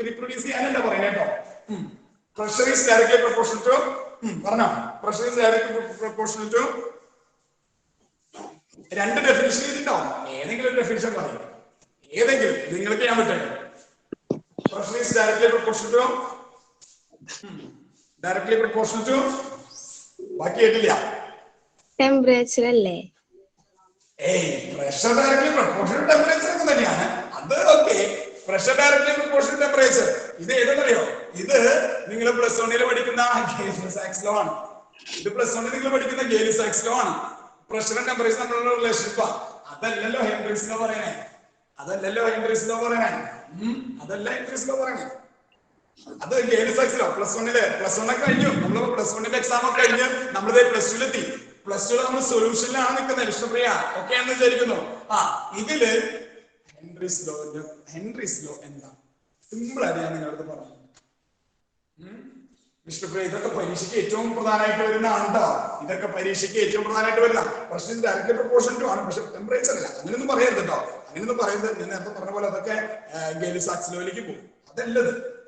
റീപ്രൊഡ്യൂസ് ചെയ്യാനല്ല പറയുന്നത് കേട്ടോ. Pressure is directly proportional to പറഞ്ഞോ. Pressure is directly proportional to 2 definition ചെയ്തിട്ടുണ്ടാവും. ഏതെങ്കിലും ഒരു ഡെഫിനിഷൻ പറയും. ഏതെങ്കിലും നിങ്ങൾക്ക് ചെയ്യാൻ പറ്റേ. Pressure is directly proportional to ബാക്കി കേട്ടില്ല. temperature അല്ലേ? പ്രഷർ ഡയറക്ട്ലി പ്രൊപ്പോർഷണൽ ടെമ്പറേച്ചർ ഒക്കെ തന്നെയാണ് അത്. Okay, pressure directly proportional temperature ഇത് ഏതെന്നറിയോ? ഇത് നിങ്ങൾ പ്ലസ് 1 പഠിക്കുന്ന ഗേലി-സാക്സ് ലോ ആണ്. ഇത് പ്ലസ് 1 നിങ്ങൾ പഠിക്കുന്ന ഗേലി-സാക്സ് ലോ ആണ്. പ്രഷറും ടെമ്പറേച്ചർ തമ്മിലുള്ള റിലേഷൻഷിപ്പ്. അതല്ലല്ലോ ഹെൻറീസ് ലോ പറയണേ. അതല്ല ഹെൻറീസ് ലോ പറയണേ. അത് ഗേലി സാക്സിലോ +1 കഴിഞ്ഞു. നമ്മൾ +1 എക്സാം ഒക്കെ കഴിഞ്ഞ് നമ്മളിത് +2 +2 നമ്മൾ സൊല്യൂഷനിലാണ് നിൽക്കുന്നത് വിഷ്ണുപ്രിയ. ഓക്കെ എന്ന് വിചാരിക്കുന്നു. ഇതില് ഹെൻറീസ് ലോ എന്താ സിമ്പിൾ ആയിട്ട് ഞാൻ നിങ്ങളടുത്ത് പറഞ്ഞു. വിഷ്ണുപ്രിയ ഇതൊക്കെ പരീക്ഷയ്ക്ക് ഏറ്റവും പ്രധാനമായിട്ട് വരുന്നതാണ് കേട്ടോ. ഇതൊക്കെ പരീക്ഷയ്ക്ക് ഏറ്റവും പ്രധാനമായിട്ട് വരുന്ന പ്രശ്നം ഡയറക്റ്റ് പ്രൊപ്പോർഷൻ ടു ആണ്. പക്ഷെ ടെമ്പറേച്ചർ അല്ല. അങ്ങനെയൊന്നും പറയരുത് കേട്ടോ. അങ്ങനെയൊന്നും പറയുന്നത് ഞാൻ നേരത്തെ പറഞ്ഞ പോലെ അതൊക്കെ ഗേലി സാക്സ് ലോയിലേക്ക് പോകും.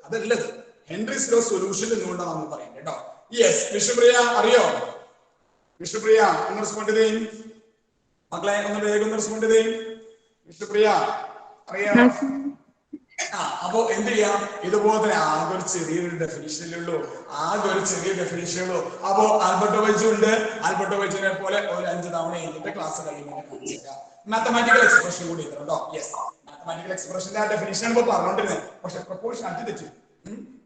അതല്ലത് ഹെൻറീസ് ലോ സൊല്യൂഷൻ എന്നുകൊണ്ടാണ് നമ്മൾ പറയുന്നത് കേട്ടോ. യെസ് വിഷ്ണുപ്രിയ അറിയോ? വിഷ്ണുപ്രിയ ഒന്ന് റെസ്പോണ്ട് ചെയ്തേ മക്കളെ, ഒന്ന് വേഗം ഒന്ന് റെസ്പോണ്ട് ചെയ്തേ. വിഷ്ണുപ്രിയ അറിയാമോ? അപ്പൊ എന്ത് ചെയ്യാം? ഇതുപോലെ തന്നെ ആകെ ഒരു ചെറിയൊരു ഡെഫിനിഷനിലുള്ളൂ. അപ്പൊ ആൽബർട്ടോവൈച്ചിനെ പോലെ ഒരു 5 തവണ എഴുതിട്ട് ക്ലാസ് കഴിയുമ്പോൾ കാണിച്ചു തരാം. മാത്തമാറ്റിക്കൽ എക്സ്പ്രഷൻ കൂടി കേട്ടോ. യെസ്, മാത്തമാറ്റിക്കൽ എക്സ്പ്രഷന്റെ ആ ഡെഫിനിഷൻ ഇപ്പൊ പറഞ്ഞോണ്ടിരുന്നത്. പക്ഷെ പ്രൊപ്പോർഷൻ അത് തെറ്റി.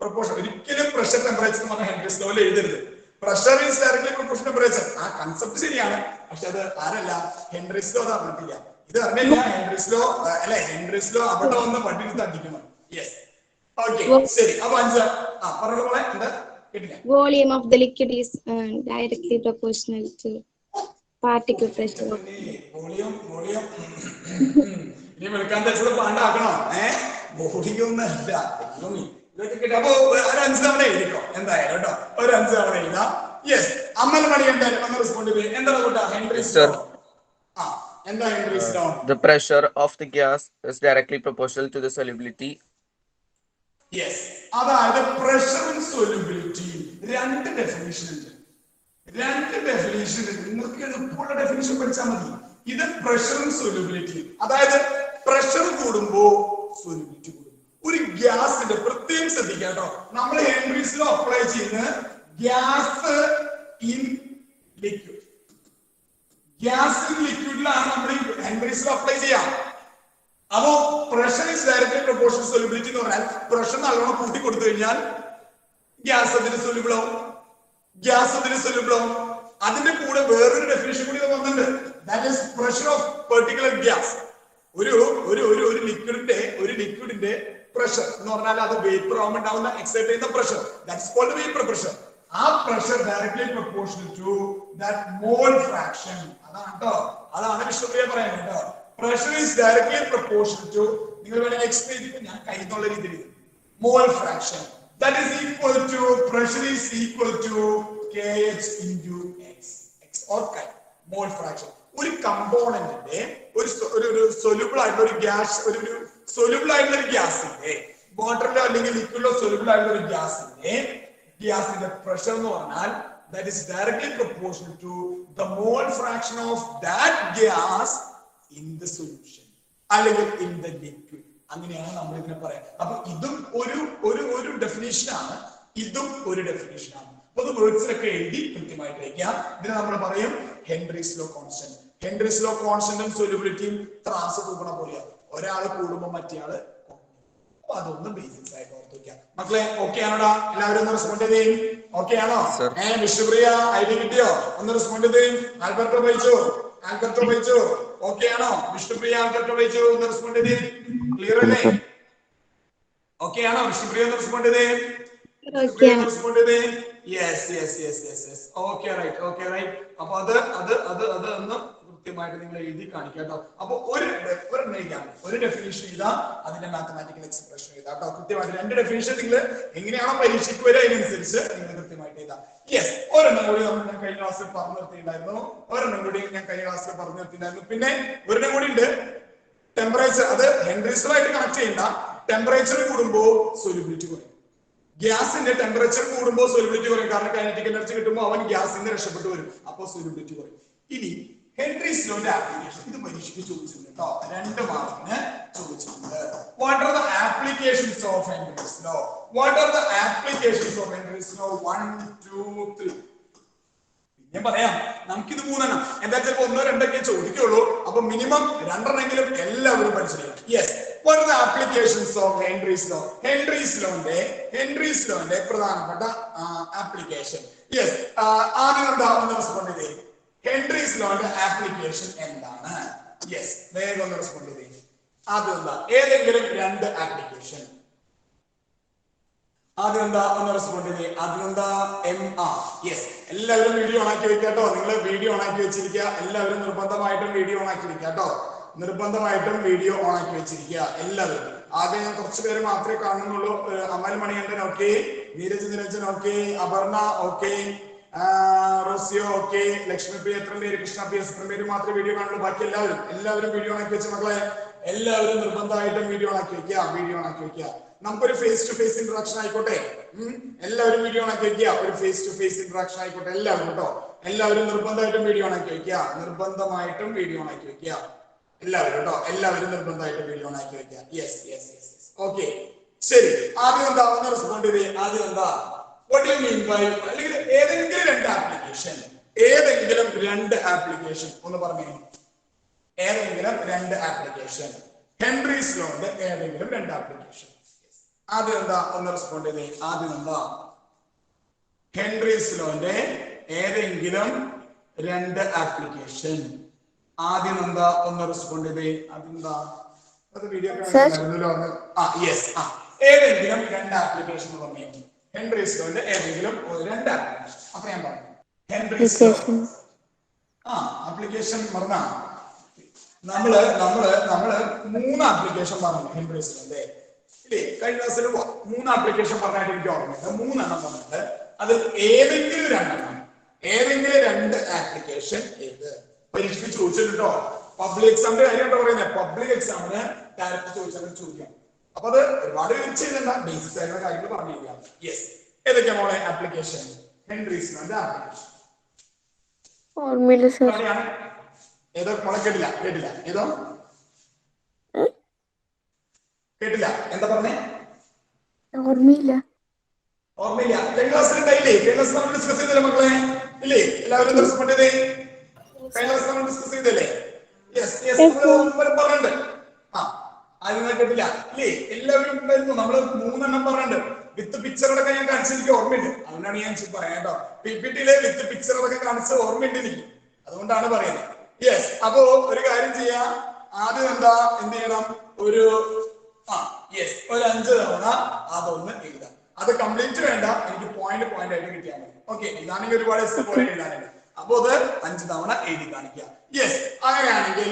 പ്രൊപ്പോർഷൻ ഒരിക്കലും പ്രഷർ ടെമ്പറേച്ചർ എന്ന് പറഞ്ഞ ഹെൻറീസ് ലോയിൽ എഴുതരുത്. Pressure is directly proportion temperature. ആ കൺസെപ്റ്റ് ശരിയാണ്. പക്ഷെ അത് ആരല്ല ഹെൻറീസ് ലോ അത് അറിഞ്ഞിട്ടില്ല. ഇത് അറിഞ്ഞില്ല. ഹെൻറീസ് ലോ അവിടെ വന്ന് പഠിച്ച് അടിക്കണം. യെസ്, ഓക്കെ, ശരി. അപ്പൊ 5 പറഞ്ഞോളെ എന്താ കേട്ടില്ല? Volume of the liquid is directly proportional to particle pressure. Volume ഇനി വെളുക്കാൻ തച്ചത് പാണ്ടാക്കണോ? വോളിയം ഒന്നല്ല. ഇതൊക്കെ കിട്ടും. അപ്പൊ ഒരു 5 തവണ എഴുതിക്കോ എന്തായാലും കേട്ടോ. ഒരു 5 തവണ എഴുതാം. യെസ്, അമ്മൽ മണി എന്തായാലും ഒന്ന് റെസ്പോണ്ട് ചെയ്ത്. എന്താണ് കൂട്ടാ ഹെൻറീസ് ലോ? എന്താ Henry's law? The pressure of the gas is directly proportional to the solubility. Yes, അതായത് പ്രഷറും സൊല്യൂബിലിറ്റിയും 2 ഡെഫിനിഷൻ ഉണ്ട്. നിങ്ങൾക്ക് എളുപ്പമുള്ള ഡെഫിനിഷൻ പഠിച്ചാൽ മതി. ഇത് പ്രഷറും സൊല്യൂബിലിറ്റിയും, അതായത് പ്രഷർ കൂടുമ്പോ സൊല്യൂബിലിറ്റി കൂടും. ഒരു ഗ്യാസിന്റെ പ്രത്യേകം ശ്രദ്ധിക്കുക കേട്ടോ. നമ്മൾ ഹെൻറീസ് ലോ അപ്ലൈ ചെയ്യുന്ന ഗ്യാസ് ഇൻ ലിക്വിഡ്, ലിക്വിഡിലാണ് നമ്മൾ ഹെൻറീസ് ലോ അപ്ലൈ ചെയ്യാം. അപ്പോ pressure is directly proportional solubility എന്ന് പറഞ്ഞാൽ പ്രഷർ നല്ലോണം കൂട്ടി കൊടുത്തു കഴിഞ്ഞാൽ ഗ്യാസ് അതിന് സൊല്യൂബിൾ ആവും. അതിന്റെ കൂടെ വേറൊരു ഡെഫിനിഷൻ കൂടി വന്നിട്ടുണ്ട്. That is pressure of particular gas. ഒരു ലിക്വിഡിന്റെ പ്രഷർ എന്ന് പറഞ്ഞാൽ അത് വേപ്പർ ആവുമ്പോൾ ഉണ്ടാവുന്ന എക്സൈറ്റ് ചെയ്യുന്ന pressure, that is called vapour pressure. ആ pressure directly proportional to that mole fraction. അതാണ് വിഷ്ണുപ്രിയ പറയുന്നത് കേട്ടോ. Pressure is directly proportional to, നിങ്ങൾ വേണമെങ്കിൽ എക്സ്പ്ലെയിൻ ചെയ്യും, ഞാൻ കൈന്നുള്ള രീതിയിൽ mole fraction. That is equal to, pressure is equal to kH into x or chi, mall fraction. ഒരു കമ്പോണന്റിന്റെ ഒരു സൊല്യൂബിൾ ആയിട്ടുള്ള ഒരു ഗ്യാസ്, ഒരു സൊല്യൂബിൾ ആയിട്ടുള്ള ഒരു ഗ്യാസിന്റെ, വാട്ടറിലോ അല്ലെങ്കിൽ ലിക്വിഡിലോ സൊല്യൂബിൾ ആയിട്ടുള്ള ഒരു ഗ്യാസിന്റെ പ്രഷർ എന്ന് പറഞ്ഞാൽ that is directly proportional to the mole fraction of that gas in the solution അല്ലെങ്കിൽ in the liquid. അങ്ങനെയാണ് നമ്മൾ ഇതിനെ പറയാം. അപ്പൊ ഇതും ഒരു ഡെഫിനിഷനാണ്, ഇതും ഒരു ഡെഫിനിഷനാണ്. അപ്പൊ അത് വേർഡ്സിലൊക്കെ എഴുതി കൃത്യമായിട്ട് വയ്ക്കാം. ഇതിനെ നമ്മൾ പറയും Henry's law constant. Henry's law കോൺസ്റ്റന്റും സൊല്യൂബിലിറ്റിയും ത്രാസ് തൂക്കണ പോലെയാണ്. ഒരാള് കൂടുമ്പോൾ മറ്റേയാള്. അപ്പൊ അതൊന്ന് ബേസിക്സ് ആയിട്ട് ഓർത്ത് വയ്ക്കാം. മക്കളെ ഓക്കെ ആണോടാ? എല്ലാവരും ഒന്ന് റെസ്പോണ്ട് ചെയ്തേ. ഓക്കെ ആണോ? വിഷ്ണുപ്രിയ ഐഡി കിട്ടിയോ? ഒന്ന് റെസ്പോണ്ട് ചെയ്തേ. ആൽബർട്ടോ ബൈജു ഓക്കെ ആണോ? വിഷ്ണുപ്രിയ ആൽബർട്ടോ ബൈജു ഒന്ന് റെസ്പോണ്ട് ചെയ്തേ. ക്ലിയർ അല്ലേ? ഓക്കെ ആണോ? വിഷ്ണുപ്രിയ ഒന്ന് റെസ്പോണ്ട് ചെയ്തേ. റെസ്പോണ്ട് ചെയ്തേ. യെസ്. Okay right. അപ്പൊ അത് ഒന്ന് കൃത്യമായിട്ട് നിങ്ങൾ എഴുതി കാണിക്കാം കേട്ടോ. അപ്പൊ ഒരു ഡെഫിനിഷൻ എഴുതാ, അതിന്റെ മാത്തമാറ്റിക്കൽ എക്സ്പ്രഷൻ എഴുതാം കേട്ടോ. കൃത്യമായിട്ട് 2 ഡെഫിനിഷൻ നിങ്ങൾ എങ്ങനെയാണോ പരീക്ഷയ്ക്ക് വരെ അതിനനുസരിച്ച് നിങ്ങൾ കൃത്യമായിട്ട് എഴുതാം. യെസ്, ഒരെണ്ണം കൂടി ഞാൻ കഴിഞ്ഞ ക്ലാസ്സിൽ പറഞ്ഞു നിർത്തിയിട്ടുണ്ടായിരുന്നു. പിന്നെ ഒരെണ്ണം കൂടി ഉണ്ട്, ടെമ്പറേച്ചർ. അത് ഹെൻറീസ് ലോ ആയിട്ട് കണക്ട് ചെയ്യണ്ട. ടെമ്പറേച്ചർ കൂടുമ്പോ സൊല്യൂബിലിറ്റി കുറയും. ഗ്യാസിന്റെ ടെമ്പറേച്ചർ കൂടുമ്പോൾ സൊല്യൂബിലിറ്റി കുറയും. കാരണം കൈനറ്റിക് എനർജി കിട്ടുമ്പോൾ അവൻ ഗ്യാസിന്റെ രക്ഷപ്പെട്ടു വരും. അപ്പോൾ സൊല്യൂബിലിറ്റി കുറയും. ഇനി ഹെൻറീസ് ലോന്റെ ആപ്ലിക്കേഷൻ ഇത് പരീക്ഷയ്ക്ക് ചോദിച്ചിട്ടുണ്ട് കേട്ടോ. 2 മാർക്കിന് ചോദിച്ചിട്ടുണ്ട്. What are the applications of Henry's law? 1, 2, 3. ഞാൻ പറയാം, നമുക്കിത് 3 എന്താ ചിലപ്പോ 1 or 2 ചോദിക്കുള്ളൂ. അപ്പൊ മിനിമം 2 എല്ലാവരും പഠിച്ചിരിക്കണം. Yes, what are the applications of Henry's law? Henry's ലോന്റെ പ്രധാനപ്പെട്ട ആപ്ലിക്കേഷൻ. യെസ്, ആദ്യം ഒന്ന് റെസ്പോണ്ട് ചെയ്തേ. ഹെൻറീസ് ലോന്റെ ആപ്ലിക്കേഷൻ എന്താണ്? യെസ്, വേഗം ഒന്ന് റെസ്പോണ്ട് ചെയ്തേ. ആദ്യം എന്താ? ഏതെങ്കിലും 2 ആപ്ലിക്കേഷൻ. ആദ്യം എന്താ ഒന്ന് റെസ്പോണ്ട് ചെയ്തേ. ആദ്യം എന്താ എം ആ യെസ്. എല്ലാവരും വീഡിയോ ഓൺ ആക്കി വെക്കുക കേട്ടോ. നിങ്ങൾ വീഡിയോ ഓൺ ആക്കി വെച്ചിരിക്കുക. എല്ലാവരും നിർബന്ധമായിട്ടും വീഡിയോ ഓൺ ആക്കി വെക്കുക കേട്ടോ. നിർബന്ധമായിട്ടും വീഡിയോ ഓൺ ആക്കി വെച്ചിരിക്കുക എല്ലാവരും. ആദ്യം ഞാൻ കുറച്ച് പേര് മാത്രമേ കാണുന്നുള്ളൂ. Amal Manikandan okay, Neeraj Niranjan okay, Aparna okay, Rocio okay, Lakshmi Priya എത്ര പേര്, കൃഷ്ണ പി എസ് എത്ര പേര് മാത്രമേ വീഡിയോ കാണുള്ളൂ. ബാക്കി എല്ലാവരും വീഡിയോ ഓൺ ആക്കി വെച്ച മക്കളെ. എല്ലാവരും നിർബന്ധമായിട്ടും വീഡിയോ ഓൺ ആക്കി വെക്കുക. വീഡിയോ ഓൺ ആക്കി വെക്കുക. നമുക്കൊരു ഫേസ് ടു ഫേസ് ഇന്ററാക്ഷൻ ആയിക്കോട്ടെ. എല്ലാവരും വീഡിയോ ഓൺ ആക്കി വെക്കുക. ഒരു ഫേസ് ടു ഫേസ് ഇന്ററാക്ഷൻ ആയിക്കോട്ടെ എല്ലാവരും കേട്ടോ. എല്ലാവരും നിർബന്ധമായിട്ടും വീഡിയോ ഓൺ ആക്കി വെക്കുക. നിർബന്ധമായിട്ടും വീഡിയോ ഓൺ ആക്കി വെക്കുക എല്ലാവരും കേട്ടോ. എല്ലാവരും നിർബന്ധമായിട്ടും വീഡിയോ ഓൺ ആക്കി വെക്കുക. യെസ് യെസ് യെസ് ഓക്കെ ശരി. ആദ്യം എന്താ ഒന്ന് റെസ്പോണ്ട് ചെയ്തേ. ആദ്യം എന്താ വാട്ട് യു മീൻ ബൈ, അല്ലെങ്കിൽ ഏതെങ്കിലും രണ്ട് ആപ്ലിക്കേഷൻ, ഏതെങ്കിലും രണ്ട് ആപ്ലിക്കേഷൻ ഒന്ന് പറഞ്ഞേ. ഏതെങ്കിലും രണ്ട് ആപ്ലിക്കേഷൻ, ഹെൻറീസ് ലോന്റെ ഏതെങ്കിലും രണ്ട് ആപ്ലിക്കേഷൻ. ആദ്യം എന്താ ഒന്ന് റെസ്പോണ്ട് ചെയ്തേ. ആദ്യം എന്താ ഹെൻറീസ് ലോന്റെ ഏതെങ്കിലും രണ്ട് ആപ്ലിക്കേഷൻ. ആദ്യം എന്താ ഒന്ന് റെസ്പോണ്ട് ചെയ്തേ. അതെന്താ അത് വീഡിയോ ഏതെങ്കിലും രണ്ട് ആപ്ലിക്കേഷൻ പറഞ്ഞു. ഹെൻറീസ് ലോന്റെ ഏതെങ്കിലും രണ്ട് ആപ്ലിക്കേഷൻ. അപ്പൊ ഞാൻ പറഞ്ഞു ഹെൻറീസ് ലോ ആപ്ലിക്കേഷൻ പറഞ്ഞ നമ്മള് മൂന്ന് ആപ്ലിക്കേഷൻ പറഞ്ഞു ഹെൻറീസ് ലോന്റെ ഇല്ലേ. കഴിഞ്ഞ ക്ലാസ്സിൽ 3 ആപ്ലിക്കേഷൻ പറഞ്ഞായിട്ട് എനിക്ക് ഓർമ്മയുണ്ട്. 3 എണ്ണം പറഞ്ഞിട്ട് അത് ഏതെങ്കിലും രണ്ടെണ്ണം, ഏതെങ്കിലും രണ്ട് ആപ്ലിക്കേഷൻ ഏത് പരീക്ഷയ്ക്ക് ചോദിച്ചിട്ടോ. പബ്ലിക് എക്സാമിന്റെ കാര്യമായിട്ട് പറയുന്നത്. പബ്ലിക് എക്സാമിന് ഡയറക്റ്റ് ചോദിച്ചാൽ ചോദിക്കാം. അപ്പൊ അത് ഒരുപാട് ചെയ്യണ്ട, ബേസിക് ആയിട്ടുള്ള കാര്യങ്ങൾ പറഞ്ഞിരിക്കാം. യെസ്, ഏതൊക്കെയാ മോളെ ആപ്ലിക്കേഷൻ? ഹെൻറീസ് ലോന്റെ ആപ്ലിക്കേഷൻ ഏതോ മോളെ കേട്ടില്ല ഏതോ കേട്ടില്ല. എന്താ പറഞ്ഞേ? ഓർമ്മയില്ല. കഴിഞ്ഞ ക്ലാസ്സിൽ ഉണ്ടായില്ലേ? കഴിഞ്ഞ ക്ലാസ് നമ്മൾ ഡിസ്കസ് ചെയ്തല്ലേ മക്കളെ? ഇല്ലേ? എല്ലാവരും റെസ്പോണ്ട് ചെയ്തേ. കഴിഞ്ഞ ക്ലാസ് നമ്മൾ ഡിസ്കസ് ചെയ്തല്ലേ? യെസ് യെസ് നമ്മൾ പറഞ്ഞിട്ടുണ്ട്. ആരും കേട്ടില്ല ഇല്ലേ? എല്ലാവരും ഉണ്ടായിരുന്നു. നമ്മള് 3 എണ്ണം പറഞ്ഞിട്ടുണ്ട്. വിത്ത് പിക്ചറൊക്കെ ഞാൻ കാണിച്ചെനിക്ക് ഓർമ്മയുണ്ട്. അതുകൊണ്ടാണ് ഞാൻ പറയാം കേട്ടോ. PPT-യിലെ വിത്ത് പിക്ചറൊക്കെ കാണിച്ച ഓർമ്മയുണ്ട് എനിക്ക്. അതുകൊണ്ടാണ് പറയുന്നത്. യെസ്, അപ്പോ ഒരു കാര്യം ചെയ്യാം. ആദ്യം എന്താ എന്ത് ചെയ്യണം? ഒരു 5 തവണ അതൊന്ന് എഴുതാം. അത് കംപ്ലീറ്റ് വേണ്ട, എനിക്ക് പോയിന്റ് ആയിട്ട് കിട്ടിയാൽ മതി. ഓക്കെ, ഇതാണെങ്കിൽ ഒരുപാട് പോലെ എഴുതാനുണ്ട്. അപ്പൊ അത് 5 തവണ എഴുതി കാണിക്കുക. യെസ്, അങ്ങനെയാണെങ്കിൽ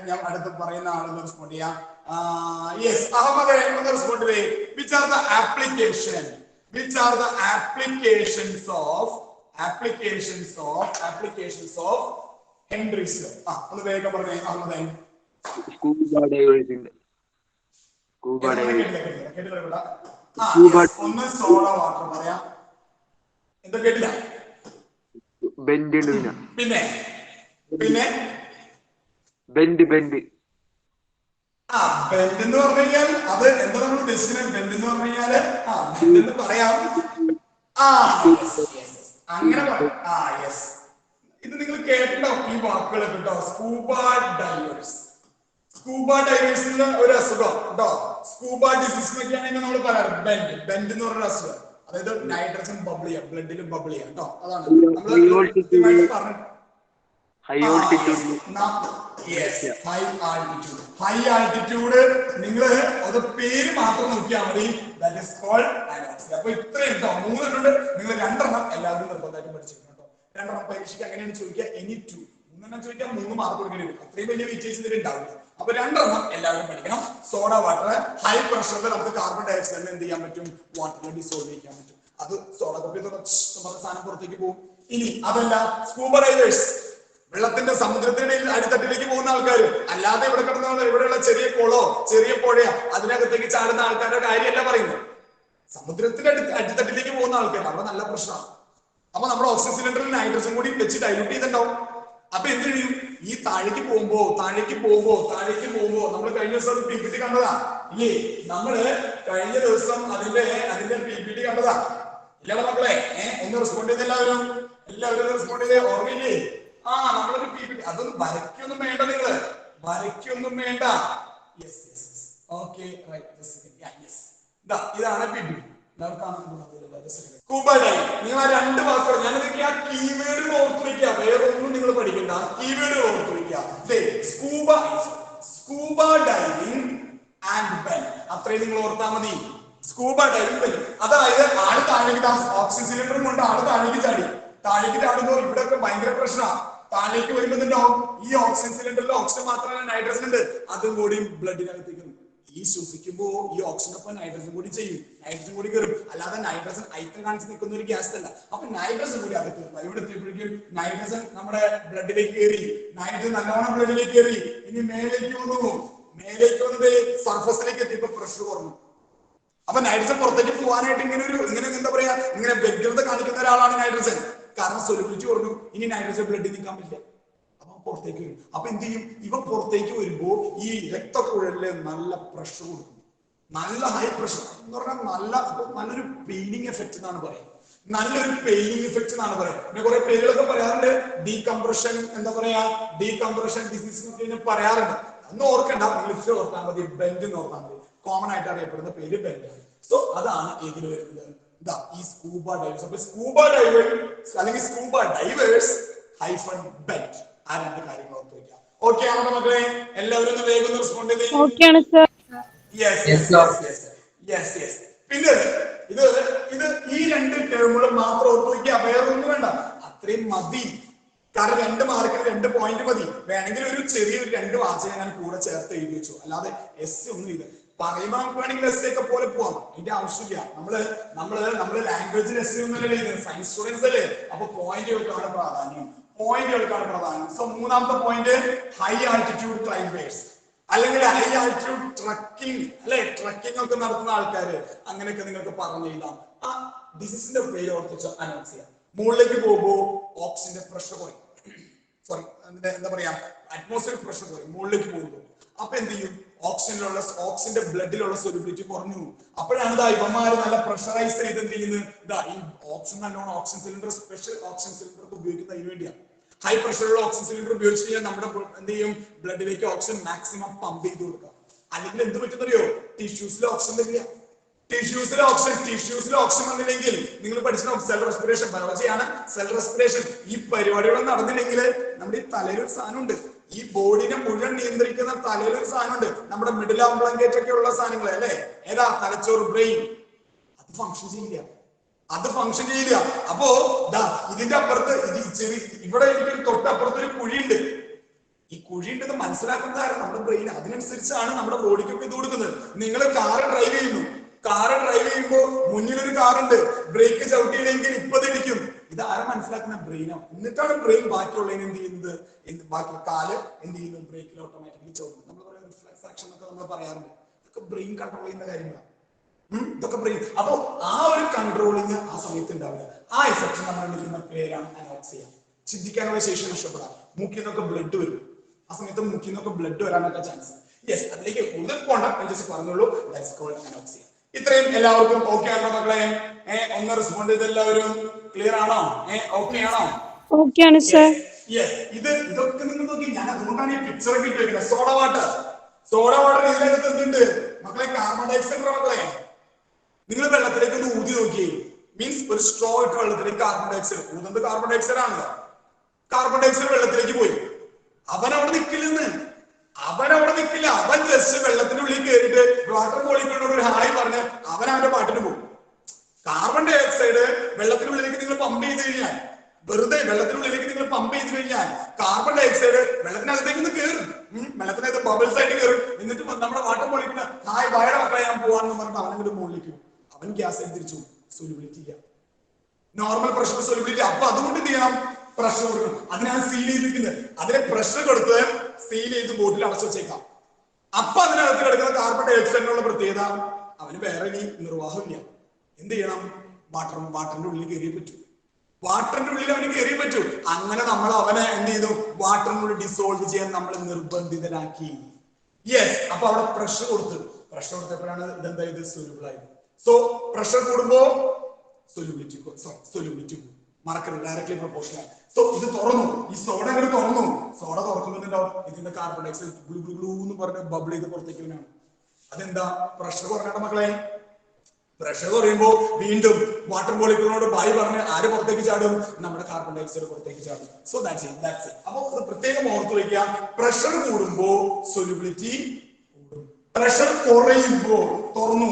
ഞാൻ അടുത്ത് പറയുന്ന ആളൊന്ന് റെസ്പോണ്ട് ചെയ്യാം. യെസ്, അഹമ്മദ് ഒന്ന് റെസ്പോണ്ട് ചെയ്യേ. Which are the application, which are the applications of Henry's law? ഒന്ന് വേഗം പറഞ്ഞേ അഹമ്മദ്. ഒന്ന് സോഡ വാട്ടർ പറയാം. എന്താ കേട്ടില്ല? ബെൻഡ് പിന്നെ ബെൻഡ് ബെൻഡ് എന്ന് പറഞ്ഞു കഴിഞ്ഞാൽ അത് എന്താ നമ്മൾ ഉദ്ദേശിക്കുന്നത്? ബെൻഡ് എന്ന് പറഞ്ഞു കഴിഞ്ഞാല് ബെൻഡ് എന്ന് പറയാം. അങ്ങനെ പറയാം. യെസ്, ഇത് നിങ്ങൾ കേട്ടോ ഈ വാക്കുകൾ കേട്ടോ. സ്കൂബ ഡൈവേഴ്സിന് ഒരു അസുഖം കേട്ടോ. സ്കൂബ ഡിസീസ് എന്നൊക്കെയാണ് നമ്മൾ പറയാറ്. ബെൻഡ് എന്ന് പറഞ്ഞ അസുഖം, അതായത് നൈട്രജൻ ബബിൾ ചെയ്യാം, ബ്ലഡിൽ ബബിൾ ചെയ്യാം കേട്ടോ. അതാണ് ഹൈ ആൾട്ടിറ്റ്യൂഡ്. നിങ്ങൾ അത് പേര് മാത്രം നോക്കിയാൽ മതി. That is called anoxia. അപ്പൊ ഇത്രയും കേട്ടോ, 3 എണ്ണം. നിങ്ങൾ 2 എണ്ണം എല്ലാവരും നിർബന്ധമായിട്ട് പഠിച്ചിരിക്കണം കേട്ടോ. 2 എണ്ണം പരീക്ഷയ്ക്ക് അങ്ങനെയാണ് ചോദിക്കുക. എനി 2 3 എണ്ണം ചോദിക്കാൻ 3 മാർക്ക് കൊടുക്കേണ്ടി വരും. അത്രയും വലിയ വെയിറ്റേജ് ഇതിൽ ഉണ്ടാവില്ല. അപ്പൊ 2 എണ്ണം എല്ലാവരും പഠിക്കണം. സോഡ വാട്ടർ ഹൈ പ്രഷറിൽ നമുക്ക് കാർബൺ ഡൈ ഓക്സൈഡിനെ എന്ത് ചെയ്യാൻ പറ്റും? വാട്ടറിൽ ഡിസോൾവ് ചെയ്യാൻ പറ്റും. അത് സോഡ കപ്പി സാധനം പുറത്തേക്ക് പോകും. ഇനി അതല്ല, സ്കൂബ ഡൈവേഴ്സ് വെള്ളത്തിന്റെ സമുദ്രത്തിന്റെ അടിത്തട്ടിലേക്ക് പോകുന്ന ആൾക്കാർ, അല്ലാതെ ഇവിടെ കിടന്ന ഇവിടെയുള്ള ചെറിയ കുളോ ചെറിയ പുഴയോ അതിനകത്തേക്ക് ചാടുന്ന ആൾക്കാരുടെ കാര്യമല്ല പറയുന്നത്. സമുദ്രത്തിന്റെ അടിത്തട്ടിലേക്ക് പോകുന്ന ആൾക്കാർ, അവിടെ നല്ല പ്രശ്നമാണ്. അപ്പൊ നമ്മുടെ ഓക്സിജൻ സിലിണ്ടറിൽ നൈട്രജൻ കൂടി വെച്ച് ഡൈലൂട്ട് ചെയ്തിട്ടുണ്ടാവും. അപ്പൊ എന്ത് ചെയ്യും? ഈ താഴേക്ക് പോകുമ്പോ നമ്മൾ കഴിഞ്ഞ ദിവസം PPT കണ്ടതാ ഇല്ലേ? നമ്മള് കഴിഞ്ഞ ദിവസം അതിന്റെ PPT കണ്ടതാ ഇല്ല മക്കളെ? ഒന്ന് റെസ്പോണ്ട് ചെയ്ത് എല്ലാവരും റെസ്പോണ്ട് ചെയ്തേ. ഓർമ്മയില്ലേ? നമ്മളൊരു PPT അതൊന്നും വരയ്ക്കൊന്നും വേണ്ട, നിങ്ങള് വരയ്ക്കൊന്നും വേണ്ട. ഓക്കെ, ഇതാണ് PPT. Scuba dive. നിങ്ങൾ ആ 2 വാക്കുകൾ ഞാനിതൊക്കെ ആ കീവേഡ് ഓർത്ത് വയ്ക്കുക. വേറെ ഒന്നും നിങ്ങൾ പഠിക്കണ്ട, കീവേഡ് ഓർത്ത് വയ്ക്കുക. സ്കൂബ ഡൈവിംഗ് ആൻഡ് ബെൻഡ്, അത്രയും നിങ്ങൾ ഓർത്താൽ മതി. Scuba diving. അതായത് ആള് താഴേക്ക് ഓക്സിജൻ സിലിണ്ടറും കൊണ്ട് ആള് താഴേക്ക് ചാടുമ്പോൾ ഇവിടെ ഒക്കെ ഭയങ്കര പ്രശ്നമാണ്. താഴേക്ക് വരുമ്പോണ്ടാവും ഈ ഓക്സിജൻ സിലിണ്ടറിൽ ഓക്സിജൻ മാത്രമല്ല നൈട്രജൻ ഉണ്ട്, അതും കൂടി ബ്ലഡിനകത്തേക്ക് ഈ ശ്വസിക്കുമ്പോ ഈ ഓക്സിജനൊപ്പം നൈട്രജൻ കൂടി ചെയ്യും, നൈട്രജൻ കൂടി കയറും. അല്ലാതെ നൈട്രജൻ ഐക്യം കാണിച്ച് നിൽക്കുന്ന ഒരു ഗ്യാസ് അല്ല. അപ്പൊ നൈട്രജൻ കൂടി അകത്ത് ഇവിടെ എത്തിയപ്പോഴേക്കും നൈട്രജൻ നമ്മുടെ ബ്ലഡിലേക്ക് കയറി, നൈട്രജൻ നല്ലോണം ബ്ലഡിലേക്ക് കയറി. ഇനി മേലേക്ക് വന്നത് സർഫസിലേക്ക് എത്തിയപ്പോ പ്രഷർ കുറഞ്ഞു. അപ്പൊ നൈട്രജൻ പുറത്തേക്ക് പോകാനായിട്ട് ഇങ്ങനെ എന്താ പറയാ, ഇങ്ങനെ വ്യഗ്രത കാണിക്കുന്ന ഒരാളാണ് നൈട്രജൻ. കാരണം സൊല്യൂബിലിറ്റി കുറഞ്ഞു, ഇനി നൈട്രജൻ ബ്ലഡിൽ നിൽക്കാൻ പറ്റില്ല, അപ്പൊ പുറത്തേക്ക് വരും. അപ്പൊ എന്ത് ചെയ്യും, ഇവ പുറത്തേക്ക് വരുമ്പോ ഈ രക്തക്കുഴലില് നല്ല പ്രഷർ കൊടുക്കും, നല്ല ഹൈ പ്രഷർ എന്ന് പറഞ്ഞാൽ നല്ലൊരു പെയിനിങ് എഫക്ട് എന്നാണ് പറയുന്നത്, നല്ലൊരു പെയിനിങ് എഫക്ട് എന്നാണ് പറയുന്നത്. പിന്നെ കുറെ പേരുകളൊക്കെ പറയാറുണ്ട് ഡീകംപ്രഷൻ, എന്താ പറയാ ഡീകംപ്രഷൻ ഡിസീസ് പറയാറുണ്ട്. അന്ന് ഓർക്കണ്ട, ഇംഗ്ലീഷിൽ ഓർത്താൽ മതി, ബെൻഡ് എന്ന് ഓർത്താൽ മതി. കോമൺ ആയിട്ട് അറിയപ്പെടുന്ന പേര് ബെൻഡ്. സോ അതാണ് ഇതിൽ വരുന്നത് ഈ സ്കൂബ ഡൈവേഴ്സ്. അപ്പൊ സ്കൂബ ഡൈവേഴ്സ് അല്ലെങ്കിൽ സ്കൂബ ഡൈവേഴ്സ് ഹൈഫൺ ബെൻഡ്, ആ രണ്ട് കാര്യങ്ങൾ ഓർത്ത് വയ്ക്കാം. ഓക്കെ ആണോ മക്കളെ? എല്ലാവരും ഒന്ന് വേഗം റെസ്പോണ്ട് ചെയ്ത്. പിന്നെ ഇത് ഈ രണ്ട് ടേമുകൾ മാത്രം ഓർത്ത് വയ്ക്കുക, വേറൊന്നും വേണ്ട, അത്രയും മതി. കാരണം 2 മാർക്കിന് 2 പോയിന്റ് മതി. വേണമെങ്കിൽ ഒരു ചെറിയൊരു 2 വാചകം ഞാൻ കൂടെ ചേർത്ത് എഴുതി വെച്ചു, അല്ലാതെ എസ് ഒന്നും ഇത് പറയുമ്പോൾ നമുക്ക് വേണമെങ്കിൽ എസ് ഒക്കെ പോലെ പോവാം, അതിന്റെ ആവശ്യമില്ല. നമ്മള് ലാംഗ്വേജിൽ എസ് ഒന്നല്ലേ എഴുതുന്നത്, സയൻസ് സ്റ്റുഡൻസ് അല്ലേ. അപ്പൊ പോയിന്റുകൾക്കാണ് പ്രാധാന്യം. സോ മൂന്നാമത്തെ പോയിന്റ് ഹൈ ആൾട്ടിറ്റ്യൂഡ് ക്ലൈംബേഴ്സ് അല്ലെങ്കിൽ ഹൈ ആൾട്ടിറ്റ്യൂഡ് ട്രക്കിംഗ് അല്ലെ, ട്രക്കിംഗ് ഒക്കെ നടത്തുന്ന ആൾക്കാര് അങ്ങനെയൊക്കെ നിങ്ങൾക്ക് പറഞ്ഞു എഴുതാം. ആ ഡിസീസിന്റെ പേര് ഓർത്തിച്ച് അനൗൺസ് ചെയ്യാം. മുകളിലേക്ക് പോകുമ്പോ ഓക്സിജന്റെ പ്രഷർ കുറയും, സോറി എന്താ പറയാ അറ്റ്മോസ്ഫിയർ പ്രഷർ കുറയും മുകളിലേക്ക് പോകുമ്പോൾ. അപ്പൊ എന്ത് ചെയ്യും, ഓക്സിജന്റെ ബ്ലഡിലുള്ള സൊല്യൂബിലിറ്റി കുറഞ്ഞു. അപ്പോഴാണ് ഇവന്മാര് നല്ല പ്രഷറൈസ് ചെയ്ത് എന്ത് ചെയ്യുന്നത്, ഈ ഓക്സിജൻ നല്ലോണം oxygen cylinder, special oxygen cylinder ഉപയോഗിക്കുന്നത് അതിന് വേണ്ടിയാണ്. ഹൈ പ്രഷറുള്ള ഓക്സിജൻ സിലിണ്ടർ ഉപയോഗിച്ച് കഴിഞ്ഞാൽ നമ്മുടെ എന്ത് ചെയ്യും, ബ്ലഡിലേക്ക് ഓക്സിജൻ മാക്സിമം പമ്പ് ചെയ്ത് കൊടുക്കുക. അല്ലെങ്കിൽ എന്ത് പറ്റുന്നറിയോ, ടിഷ്യൂസിലെ ഓക്സിജൻ തരില്ല. ടിഷ്യൂസിലെ ഓക്സിജൻ വന്നില്ലെങ്കിൽ നിങ്ങൾ പഠിച്ച സെൽ റെസ്പിറേഷൻ ബയോളജിയാണ്, സെൽ റെസ്പിറേഷൻ. ഈ പരിപാടികൾ നടന്നില്ലെങ്കിൽ നമ്മുടെ ഈ തലയിലൊരു സാധനമുണ്ട്, ഈ ബോഡിനെ മുഴുവൻ നിയന്ത്രിക്കുന്ന തലയിലൊരു സാധനമുണ്ട്, നമ്മുടെ മിഡിൽ ആംബ്ലങ്കേറ്റ് ഒക്കെ ഉള്ള സാധനങ്ങൾ അല്ലെ, ഏതാ തലച്ചോറ്, ബ്രെയിൻ. അത് ഫംഗ്ഷൻ ചെയ്യില്ല. അപ്പോ ഇതിന്റെ അപ്പുറത്ത് ഇവിടെ എനിക്കൊരു തൊട്ടപ്പുറത്ത് ഒരു കുഴിയുണ്ട്. ഈ കുഴിയുണ്ടെന്ന് മനസ്സിലാക്കുന്നതാണ് നമ്മുടെ ബ്രെയിൻ. അതിനനുസരിച്ചാണ് നമ്മുടെ ബോഡിക്കൊക്കെ ഇത് കൊടുക്കുന്നത്. നിങ്ങൾ കാറ് ഡ്രൈവ് ചെയ്യുമ്പോ മുന്നിലൊരു കാറുണ്ട്, ബ്രേക്ക് ചവിട്ടിയില്ലെങ്കിൽ ഇപ്പൊ ഇടിക്കും. ഇത് ആരും മനസ്സിലാക്കുന്ന ബ്രെയിനാണ്. എന്നിട്ടാണ് ബ്രെയിൻ ബാക്കിയുള്ളതിന് എന്ത് ചെയ്യുന്നത്, ബാക്കി കാല് എന്ത് ചെയ്യുന്നു, ബ്രേക്കിൽ ഓട്ടോമാറ്റിക്കലി ചവിട്ടും. നമ്മൾ പറയുന്ന റിഫ്ലെക്സ് ആക്ഷൻ എന്നൊക്കെ നമ്മൾ പറയാറുണ്ട്. ഇതൊക്കെ ബ്രെയിൻ കൺട്രോൾ ചെയ്യുന്ന കാര്യങ്ങളാണ്. ഇതൊക്കെ ബ്രെയിൻ. അപ്പൊ ആ ഒരു കൺട്രോളിങ് ആ സമയത്ത് ഉണ്ടാവില്ല. ആ എഫക്ട് നമ്മൾ വിളിക്കുന്ന പേരാണ് അനോക്സിയ. ചിന്തിക്കാനുള്ള ശേഷി നഷ്ടപ്പെടാം. മൂക്കിൽ നിന്നൊക്കെ ബ്ലഡ് വരും, ആ സമയത്ത് മൂക്കിൽ നിന്നൊക്കെ ബ്ലഡ് വരാനൊക്കെ ചാൻസ്. യെസ്, അതിലേക്ക് കൂടുതൽ പോകണ്ട, പറഞ്ഞോളൂ. അനോക്സിയ. ഇത്രയും എല്ലാവർക്കും ഓക്കെ ആണോ മക്കളെ? ഒന്ന് റെസ്പോണ്ട് ചെയ്ത് എല്ലാവരും ക്ലിയർ ആണോ? ഓക്കെ ആണോ? ഇതൊക്കെ നിങ്ങൾ നോക്കി, ഞാൻ അതുകൊണ്ടാണ് ഈ പിക്ചർ ഒക്കെ ഇട്ടിരിക്കുന്നത്. സോഡ വാട്ടർ ഇതിനകത്ത് എന്തുണ്ട് മക്കളെ? Carbon dioxide. മക്കളെ നിങ്ങൾ വെള്ളത്തിലേക്ക് ഒന്ന് ഊതി നോക്കി, മീൻസ് ഒരു സ്ട്രോ ഇട്ട് വെള്ളത്തിലേക്ക് കാർബൺ ഡയോക്സൈഡ് ഊതുന്നത് കാർബൺ ഡയോക്സൈഡ് ആണല്ലോ. കാർബൺ ഡയോക്സൈഡ് വെള്ളത്തിലേക്ക് പോയി, അവൻ അവിടെ നിൽക്കില്ല. അവൻ ജസ്റ്റ് വെള്ളത്തിന്റെ ഉള്ളിൽ കയറിയിട്ട് വാട്ടർ മോളിക്യൂളിനോട് ഒരു ഹായ് പറഞ്ഞ് അവന്റെ പാട്ടിന് പോകും. കാർബൺ ഡയോക്സൈഡ് വെള്ളത്തിനുള്ളിലേക്ക് നിങ്ങൾ പമ്പ് ചെയ്ത് കഴിഞ്ഞാൽ, വെറുതെ വെള്ളത്തിനുള്ളിലേക്ക് നിങ്ങൾ പമ്പ് ചെയ്ത് കഴിഞ്ഞാൽ കാർബൺ ഡയോക്സൈഡ് വെള്ളത്തിനകത്തേക്ക് കയറും, വെള്ളത്തിനകത്ത് ബബിൾസ് ആയിട്ട് കയറും. എന്നിട്ട് നമ്മുടെ വാട്ടർ മോളിക്യൂൾ ഹായ് വയറ മക്കളെ ഞാൻ പോവാന്ന് പറഞ്ഞിട്ട് അവനങ്ങോട്ട് മുകളിലേക്ക് പോകും. അവൻ ഗ്യാസ് ആയി തിരിച്ചു, സൊല്യൂബിലിറ്റി ഇല്ല, നോർമൽ പ്രഷർ സൊല്യൂബിലിറ്റി. അപ്പൊ അതുകൊണ്ട് എന്ത് ചെയ്യണം, പ്രഷർ കൊടുക്കണം. അതിനാണ് സീൽ ചെയ്തിരിക്കുന്നത്. അതിനെ പ്രഷർ കൊടുത്ത് സീൽ ചെയ്ത് ബോട്ടിൽ അടച്ചു വെച്ചേക്കാം. അപ്പൊ അതിനകത്ത് കിടക്കുന്ന കാർബൺ ഡയോക്സൈഡിനുള്ള പ്രത്യേകത, അവന് വേറെ ഇനി നിർവാഹമില്ല. എന്ത് ചെയ്യണം, വാട്ടറിന്റെ ഉള്ളിൽ കയറിയേ പറ്റൂ. അവന് കയറിയേ പറ്റൂ. അങ്ങനെ നമ്മൾ അവനെ എന്ത് ചെയ്തു, വാട്ടറിനുള്ളിൽ ഡിസോൾവ് ചെയ്യാൻ നമ്മൾ നിർബന്ധിതനാക്കി. യെസ്, അപ്പൊ അവിടെ പ്രഷർ കൊടുത്തപ്പോഴാണ് ഇതെന്തായത്, സൊല്യൂബിൾ ആയത്. സോ പ്രഷർ കൂടുമ്പോ സൊല്യൂബിലിറ്റി മറക്കരുത്, ഡയറക്ട്ലി പ്രൊപ്പോർഷണൽ. സോ ഇത് തുറന്നു, ഈ സോഡ തുറന്നു. സോഡ തുറക്കുന്നുണ്ടാവും, ഇതിന്റെ കാർബൺ ഡയോക്സൈഡ് ഗ്ലൂ എന്ന് പറഞ്ഞ് ബബിൾ ചെയ്ത് പുറത്തേക്ക് വരാണ്. അതെന്താ, പ്രഷർ കുറഞ്ഞ മക്കളെ. പ്രഷർ കുറയുമ്പോ വീണ്ടും വാട്ടർ മോളിക്യൂളിനോട് ബായ് പറഞ്ഞ് ആര് പുറത്തേക്ക് ചാടും, നമ്മുടെ കാർബൺ ഡയോക്സൈഡ് പുറത്തേക്ക് ചാടും. So that's it. അപ്പൊ പ്രത്യേകം ഓർത്ത് വയ്ക്കുക, പ്രഷർ കൂടുമ്പോ സൊല്യൂബിലിറ്റി കൂടും, പ്രഷർ കുറയുമ്പോ തുറന്നു,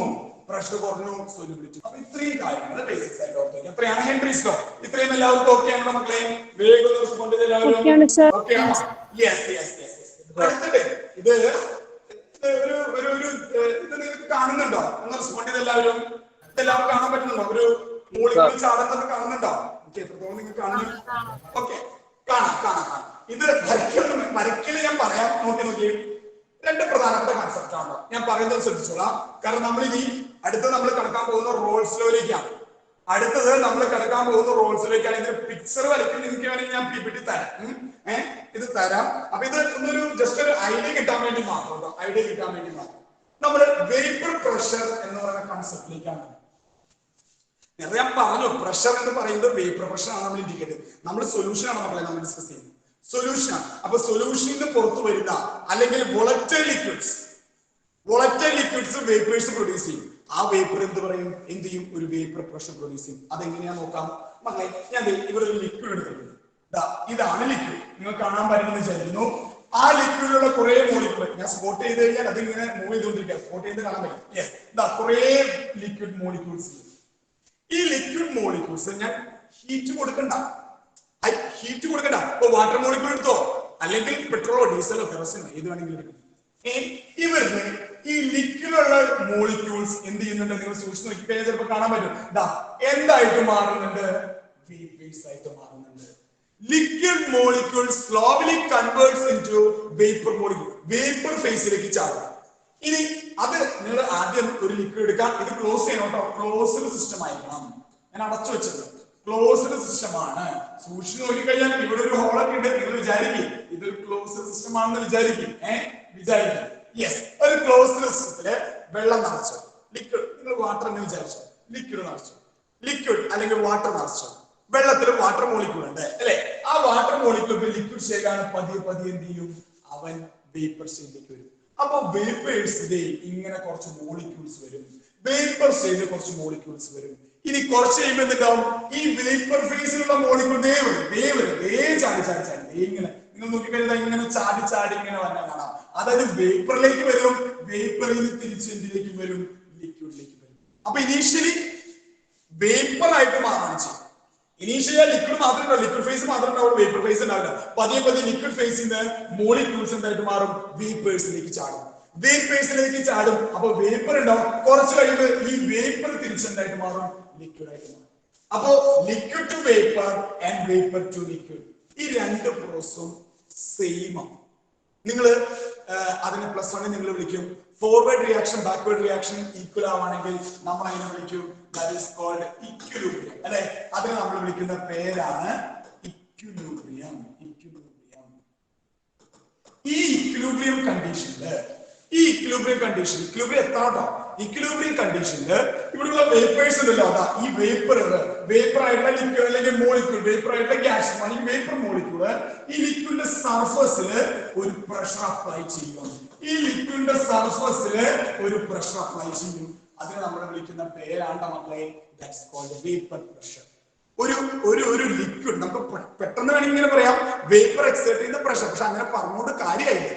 പ്രഷർ കുറഞ്ഞു, സൊല്യൂബിലിറ്റി. അപ്പൊ ഇത്രയും കാര്യങ്ങൾ ബേസിക്സ് ആയിട്ട് ഓർത്ത് വെക്കാം. എത്രയാണ് ഹെൻറിസ് ലോ? ഇത്രയും എല്ലാവർക്കും ഓക്കെ ആണോ മക്കളെ? വേഗം റെസ്പോണ്ട് ചെയ്ത് എല്ലാവരും ഓക്കെ ആണോ? Yes yes yes. അടുത്തത് ഇത് ഇത് നിങ്ങൾക്ക് കാണുന്നുണ്ടോ? ഒന്ന് റെസ്പോണ്ട് ചെയ്ത് എല്ലാവരും. ഇതെല്ലാവരും കാണാൻ പറ്റുന്നുണ്ടോ? ഒരു മോളിക്യൂൾ ചാടുന്നത് കാണുന്നുണ്ടോ? എത്രത്തോളം നിങ്ങൾ കാണുന്നു? ഓക്കെ, കാണാം കാണാം കാണാം. ഇത് വരയ്ക്കല് ഞാൻ പറയാം, നോക്കി. രണ്ട് പ്രധാനപ്പെട്ട കൺസെപ്റ്റ് ആണ് ഞാൻ പറയുന്നത്, ശ്രദ്ധിച്ചോളാം. കാരണം നമ്മൾ ഇനി അടുത്തത് നമ്മൾ കിടക്കാൻ പോകുന്ന റോൾസ് ലോയിലേക്കാണ്. അടുത്തത് നമ്മൾ കിടക്കാൻ പോകുന്ന റോൾസിലേക്കാണ്. ഇതിന്റെ പിക്ചർ വരയ്ക്കാൻ നിങ്ങൾക്ക് വേണമെങ്കിൽ ഞാൻ പിപിടി തരാം. ഇത് തരാം. അപ്പൊ ഇത് ഒന്നൊരു ജസ്റ്റ് ഒരു ഐഡിയ കിട്ടാൻ വേണ്ടി മാത്രം കേട്ടോ, ഐഡിയ കിട്ടാൻ വേണ്ടി മാത്രം. നമ്മൾ വേപ്പർ പ്രഷർ എന്ന് പറയുന്ന കൺസെപ്റ്റിലേക്കാണ്. ഞാൻ പറഞ്ഞു, പ്രഷർ എന്ന് പറയുന്നത് വേപ്പർ പ്രഷർ ആണ് നമ്മൾ ഇൻഡിക്കേറ്റ്. നമ്മൾ സൊല്യൂഷൻ ആണ് നമ്മൾ ഡിസ്കസ് ചെയ്യുന്നത്. സൊല്യൂഷൻ ആണ്. അപ്പൊ സൊല്യൂഷനിൽ പുറത്തു വരുന്ന അല്ലെങ്കിൽ വോളറ്റൈൽ ലിക്വിഡ്സ് വേപ്പേഴ്സ് പ്രൊഡ്യൂസ് ചെയ്യും. ആ വേപ്പർ എന്ത് പറയും? എന്ത് ചെയ്യും? ഒരു വേപ്പർ പ്രഷർ പ്രൊഡ്യൂസ് ചെയ്യും. അതെങ്ങനെയാ നോക്കാം മക്കളെ. ഞാൻ ഇവിടെ ഒരു ലിക്വിഡ് എടുത്തിട്ടുണ്ട്. ഇതാണ് ലിക്വിഡ്, നിങ്ങൾ കാണാൻ പറ്റുമെന്ന് വിചാരിക്കുന്നു. ആ ലിക്വിഡിലുള്ള കുറെ മോളിക്യൂൾ ഞാൻ സ്പോട്ട് ചെയ്ത് കഴിഞ്ഞാൽ അതിങ്ങനെ മൂവ് ചെയ്തുകൊണ്ടിരിക്കുക. സ്പോട്ട് ചെയ്ത് കാണാൻ പറ്റും. യെസ്, കുറെ ലിക്വിഡ് മോളിക്യൂൾസ്. ഈ ലിക്വിഡ് മോളിക്യൂൾസ് ഞാൻ ഹീറ്റ് കൊടുക്കണ്ട. ഇപ്പൊ വാട്ടർ മോളിക്യൂൾ എടുത്തോ, അല്ലെങ്കിൽ പെട്രോളോ ഡീസലോ കെറോസിനോ ഏത് വേണമെങ്കിലും എടുക്കും. ഇവർക്ക് ഈ ലിക്വിഡുള്ള മോളിക്യൂൾസ് എന്ത് ചെയ്യുന്നുണ്ട്? നിങ്ങൾ സൂക്ഷിച്ച് നോക്കിക്കഴിഞ്ഞാൽ ചിലപ്പോൾ കാണാൻ പറ്റും. എന്തായിട്ട് മാറുന്നുണ്ട്? വേപ്പേഴ്സ് ആയിട്ട് മാറുന്നുണ്ട്. Liquid molecule slowly converts into vapour molecule. Vapour ഫേസിലേക്ക് ചാടും. ഇനി അത് നിങ്ങൾ ആദ്യം ഒരു ലിക്വിഡ് എടുക്കാം. ഇത് ക്ലോസ് ചെയ്യണം കേട്ടോ. ക്ലോസ്ഡ് സിസ്റ്റം ആയിരിക്കണം. ഞാൻ അടച്ചു വെച്ചത് ക്ലോസ്ഡ് സിസ്റ്റം ആണ്. സൂക്ഷിച്ച് നോക്കിക്കഴിഞ്ഞാൽ ഇവിടെ ഒരു ഹോളൊക്കെ ഉണ്ട്. നിങ്ങൾ വിചാരിക്കും ഇതൊരു ക്ലോസ്ഡ് സിസ്റ്റം ആണെന്ന് വിചാരിക്കും. യെസ്, ഒരു ക്ലോസ്ഡ് സിസ്റ്റത്തില് വെള്ളം നിറച്ചു, ലിക്വിഡ്, നിങ്ങൾ വാട്ടർ എന്ന് വിചാരിച്ചു, ലിക്വിഡ് നിറച്ചു, ലിക്വിഡ് അല്ലെങ്കിൽ വാട്ടർ നിറച്ചു. വെള്ളത്തിൽ വാട്ടർ മോളിക്യൂൾ ഉണ്ട് അല്ലെ? ആ വാട്ടർ മോളിക്യൂൾ ലിക്വിഡ് സ്റ്റേജാണ്. പതിയെ പതിയെ എന്ത് ചെയ്യും? അവൻ വേപ്പർ സ്റ്റേജിലേക്ക് വരും. അപ്പൊ വേപ്പേഴ്സിന്റെ ഇങ്ങനെ കുറച്ച് മോളിക്യൂൾസ് വരും. വേപ്പർ സ്റ്റേജിൽ കുറച്ച് മോളിക്യൂൾസ് വരും. ഇനി കുറച്ച് കഴിയുമ്പോൾ എന്തുണ്ടാവും? ഈ വേപ്പർ ഫേസിലുള്ള മോളിക്യൂൾ ചാടി ഇങ്ങനെ നിങ്ങൾ നോക്കിക്കഴിഞ്ഞാൽ ഇങ്ങനെ ചാടി ഇങ്ങനെ വന്നാൽ കാണാം. അതായത് വേപ്പറിലേക്ക് വരും, വേപ്പറിൽ നിന്ന് തിരിച്ച് എന്തിലേക്ക് വരും? ലിക്വിഡിലേക്ക് വരും. അപ്പൊ ഇനീഷ്യലി വേപ്പർ ആയിട്ട് മാറാൻ ചെയ്യും. ഇനീഷ്യലി ലിക്വിഡ് മാത്രമേ, ലിക്വിഡ് ഫേസ് മാത്രമേ ഉണ്ടാവുള്ളൂ, വേപ്പർ ഫേസ് ഉണ്ടാവില്ല. പതിയെ പതിയെ ലിക്വിഡ് ഫേസിൽ നിന്ന് മോളിക്യൂൾസ് എന്തായിട്ട് മാറും? വേപ്പേഴ്സിലേക്ക് ചാടും. വേപ്പേഴ്സിലേക്ക് ചാടും. അപ്പൊ വേപ്പർ ഉണ്ടാവും. കുറച്ച് കഴിയുമ്പോൾ ഈ വേപ്പർ തിരിച്ചെന്തായിട്ട് മാറും? ലിക്വിഡ് ആയിട്ട് മാറും. അപ്പോ liquid to vapour and vapour to liquid, ഈ രണ്ട് പ്രോസസ്സും സെയിം ആണ്. നിങ്ങൾ അതിനെ പ്ലസ് വണ്ണിൽ നിങ്ങൾ വിളിക്കും forward reaction, backward reaction equal ആവുകയാണെങ്കിൽ നമ്മൾ അതിനെ വിളിക്കും ദാറ്റ് ഈസ് കോൾഡ് ഇക്വിലിബ്രിയം അല്ലെ? അതിനെ നമ്മൾ വിളിക്കുന്ന പേരാണ് ഇക്വിലിബ്രിയം. ഈ ഇക്വിലിബ്രിയം കണ്ടീഷനില് ഇക്വിലിബ്രിയം എത്താട്ടോ. ഇക്വിലിബ്രിയം കണ്ടീഷനില് ഇവിടെയുള്ള വേപ്പേഴ്സ് ഉണ്ടല്ലോ, അതാ ഈ വേപ്പർ ആയിട്ടുള്ള ലിക്വിഡ് അല്ലെങ്കിൽ മോളിക്യൂൾ, വേപ്പർ ആയിട്ടുള്ള ഗ്യാസ് അല്ലെങ്കിൽ വേപ്പർ മോളിക്യൂള് ഈ ലിക്വിഡിന്റെ സർഫസിൽ ഒരു പ്രഷർ അപ്ലൈ ചെയ്യും. അതിനെ നമ്മൾ വിളിക്കുന്ന പേരാണ് മക്കളെ ദാറ്റ്സ് കോൾഡ് വേപ്പർ പ്രഷർ. ഒരു ലിക്വിഡ് നമുക്ക് പെട്ടെന്ന് വേണമെങ്കിൽ ഇങ്ങനെ പറയാം വേപ്പർ എക്സേർട്ട് ചെയ്യുന്ന പ്രഷർ. പക്ഷെ അങ്ങനെ പറഞ്ഞുകൊണ്ട് കാര്യമായില്ല.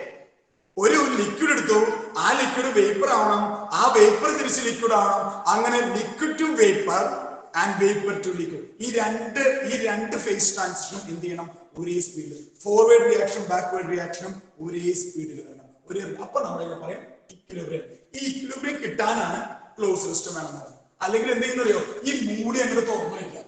ഒരു ലിക്വിഡ് എടുത്തു, ആ ലിക്വിഡ് വേപ്പർ ആവണം, ആ വേപ്പർ തിരിച്ച് ലിക്വിഡ് ആവണം. അങ്ങനെ liquid to vapour and vapour to liquid, ഈ രണ്ട് ഫേസ് ട്രാൻസിഷൻ എന്ത് ചെയ്യണം? ഒരേ സ്പീഡിൽ. ഫോർവേഡ് റിയാക്ഷൻ ബാക്ക്വേർഡ് റിയാക്ഷനും ഒരേ സ്പീഡിൽ വരണം. അപ്പൊ നമ്മൾ പറയാം ഇക്വിലിബ്രിയം. ഈ ഇക്വിലിബ്രിയം കിട്ടാനാണ് ക്ലോസ് സിസ്റ്റം വേണം. അല്ലെങ്കിൽ എന്ത് ചെയ്യുന്നറിയോ? ഈ മൂടി അങ്ങനെ തുറന്നു വയ്ക്കാം.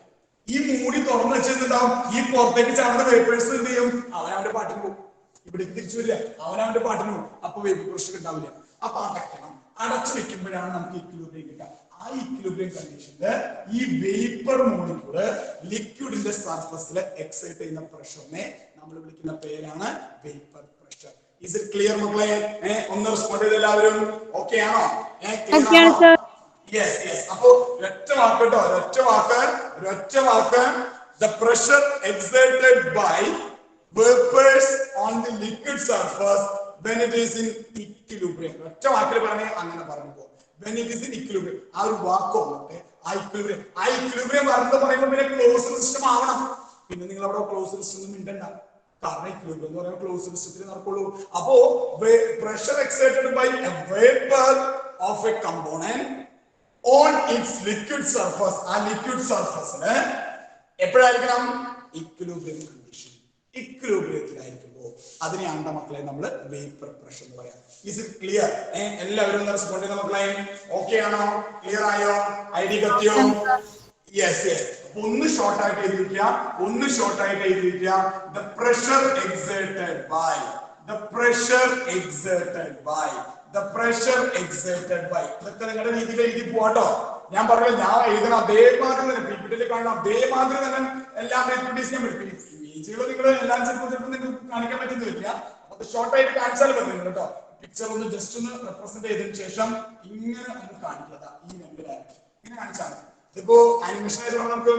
ഈ മൂടി തുറന്നു വെച്ചിട്ടുണ്ടാവും, ഈ പുറത്തേക്ക് ചാടുന്ന വേപ്പേഴ്സ് എന്ത് ചെയ്യും? അവനവന്റെ പാട്ടിന് പോകും. ഇവിടെ തിരിച്ചു വരില്ല, അവനവന്റെ പാട്ടിന് പോകും. അപ്പൊ വേപ്പർ പ്രഷർ ഉണ്ടാവില്ല. അപ്പൊ അടയ്ക്കണം. അടച്ചു വെക്കുമ്പോഴാണ് നമുക്ക് ഇക്വിലിബ്രിയം കിട്ടുക. ആ ഇക്വിലിബ്രിയം കണ്ടീഷനില് ഈ വേപ്പർ മോളിക്യൂള് ലിക്വിഡിന്റെ സർഫസിൽ എക്സൈറ്റ് ചെയ്യുന്ന പ്രഷറിനെ നമ്മൾ വിളിക്കുന്ന പേരാണ് vapour pressure. Is it clear മക്കളെ? ഒന്ന് റെസ്പോണ്ട് ചെയ്ത് എല്ലാവരും ഓക്കെ ആണോ? യെസ്. അപ്പോ ഒറ്റ വാക്ക് the pressure exerted by vapors on the liquid surface when it is in equilibrium. ഒറ്റ വാക്കിൽ പറഞ്ഞേ അങ്ങനെ പറഞ്ഞു. when it is in equilibrium, ആ ഒരു വാക്ക് വന്നിട്ട് ആ ഇക്വിലിബ്രിയം പറയുമ്പോൾ പിന്നെ ക്ലോസ് സിസ്റ്റം ആവണം. പിന്നെ നിങ്ങൾ അവിടെ ക്ലോസ് സിസ്റ്റം ഒന്നും മിണ്ടണ്ട. കാരണം ഇക്വിലിബ്രിയം എന്ന് പറയുമ്പോൾ ക്ലോസ് സിസ്റ്റത്തിൽ നടക്കുള്ളൂ. അപ്പോ pressure exerted by a vapor of a component on its liquid surface, ആ ലിക്വിഡ് സർഫസിന് എപ്പോഴായിരിക്കണം? ഇക്വിലിബ്രിയം കണ്ടീഷൻ, ഇക്വിലിബ്രിയത്തിലായിരിക്കുമ്പോൾ അതിനെയാണ് മക്കളെ നമ്മൾ വേപ്പർ പ്രഷർ എന്ന് പറയാം. Is it clear? എല്ലാവരും റെസ്പോണ്ട് ചെയ്യുന്ന മക്കളെ ഓക്കെ ആണോ? ക്ലിയർ ആയോ? ഐഡി കത്തിയോ? Yes yes. ഒന്ന് ഷോർട്ട് ആയിട്ട് എഴുതിയിരിക്കുക, ഒന്ന് ഷോർട്ട് ആയിട്ട് എഴുതിയിരിക്കുക. The pressure exerted by, the pressure exerted by, the pressure exerted by. ഇതൊക്കെ നിങ്ങളുടെ രീതിയിൽ എഴുതി പോവാട്ടോ. ഞാൻ പറഞ്ഞു ഞാൻ എഴുതണം അതേമാതിരി തന്നെ, പിപിടിയിൽ കാണണം അതേമാതിരി തന്നെ എല്ലാം റെപ്രസെന്റ് ചെയ്യാൻ പറ്റും. ഇമേജുകൾ നിങ്ങൾ എല്ലാം ചിലപ്പോൾ നിങ്ങൾക്ക് കാണിക്കാൻ പറ്റുന്നില്ല. അപ്പൊ ഷോർട്ട് ആയിട്ട് കാണിച്ചാൽ മതി നിങ്ങൾ കേട്ടോ. പിക്ചർ ഒന്ന് ജസ്റ്റ് ഒന്ന് റെപ്രസെന്റ് ചെയ്തതിനു ശേഷം ഇങ്ങനെ ഒന്ന് കാണിക്കുക. ഈ നമ്പറായിട്ട് ഇങ്ങനെ കാണിച്ചാൽ മതി. ഇതിപ്പോ ആനിമേഷൻ ആയിട്ട് നമുക്ക്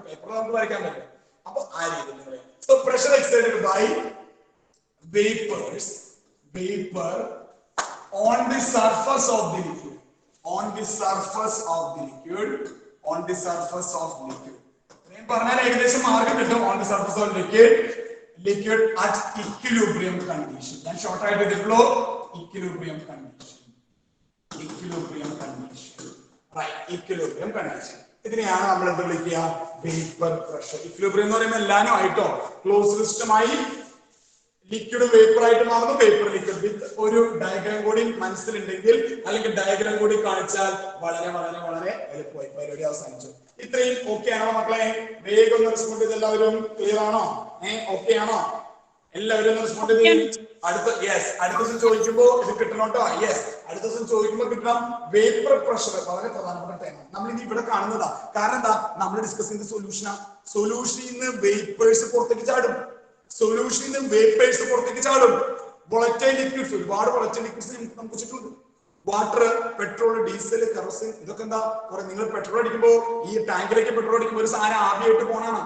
പേപ്പറിൽ നമുക്ക് വരയ്ക്കാൻ പറ്റും. അപ്പൊ ആ രീതിയിൽ നിങ്ങൾ so pressure exerted by vapours, vapour on the surface of the liquid, on the surface of the liquid, on the surface of liquid. ഞാൻ പറഞ്ഞാൽ ഏകദേശം മാർഗം കിട്ടും. on the surface of liquid, liquid at equilibrium condition. ഞാൻ short ആയിട്ട് ഇതിലോ equilibrium condition, equilibrium condition, right, equilibrium condition. ഇതിനെയാണ് നമ്മൾ എന്ത് വിളിക്കുക? Vapour pressure. equilibrium എന്ന് പറയുമ്പോൾ എല്ലാനും ആയിട്ടോ ക്ലോസ് സിസ്റ്റമായി ലിക്വിഡ് വേപ്പർ ആയിട്ട് മാറുന്നു, വേപ്പർ ലിക്വിഡ്. വിത്ത് ഒരു ഡയഗ്രാം കൂടി മനസ്സിലുണ്ടെങ്കിൽ അല്ലെങ്കിൽ ഡയഗ്രാം കൂടി കാണിച്ചാൽ വളരെ വളരെ വളരെ എളുപ്പമായി പരിപാടി അവസാനിച്ചു. ഇത്രയും ഓക്കെ ആണോ മക്കളെ? വേഗം ഒന്ന് റെസ്പോണ്ട് ചെയ്ത് എല്ലാവരും ക്ലിയർ ആണോ? ഓക്കെ ആണോ? എല്ലാവരും റെസ്പോണ്ട് ചെയ്ത് അടുത്ത യെസ്. അടുത്ത ദിവസം ചോദിക്കുമ്പോ ഇത് കിട്ടണം കേട്ടോ. യെസ്, അടുത്ത ദിവസം ചോദിക്കുമ്പോൾ കിട്ടണം. വേപ്പർ പ്രഷർ വളരെ പ്രധാനപ്പെട്ട ടൈമാണ്. നമ്മൾ ഇനി ഇവിടെ കാണുന്നതാ. കാരണം എന്താ? നമ്മൾ ഡിസ്കസ് ചെയ്യുന്ന സൊല്യൂഷനാ. സൊല്യൂഷനിൽ നിന്ന് വേപ്പേഴ്സ് പുറത്തേക്ക് ചാടും, സൊല്യൂഷനിൽ നിന്ന് വേപ്പേഴ്സ് പുറത്തേക്ക് ചാടും. വോളറ്റൈൽ ലിക്വിഡ്സ്, ഒരുപാട് വോളറ്റൈൽ ലിക്വിഡ്സ് നമുക്ക് ചുറ്റുമുണ്ട്. വാട്ടർ, പെട്രോൾ, ഡീസൽ, കറോസിൻ, ഇതൊക്കെ എന്താ പറയാ? നിങ്ങൾ പെട്രോൾ അടിക്കുമ്പോ ഈ ടാങ്കിലേക്ക് പെട്രോൾ അടിക്കുമ്പോൾ ഒരു സാധനം ആദ്യമായിട്ട് പോണാണ്.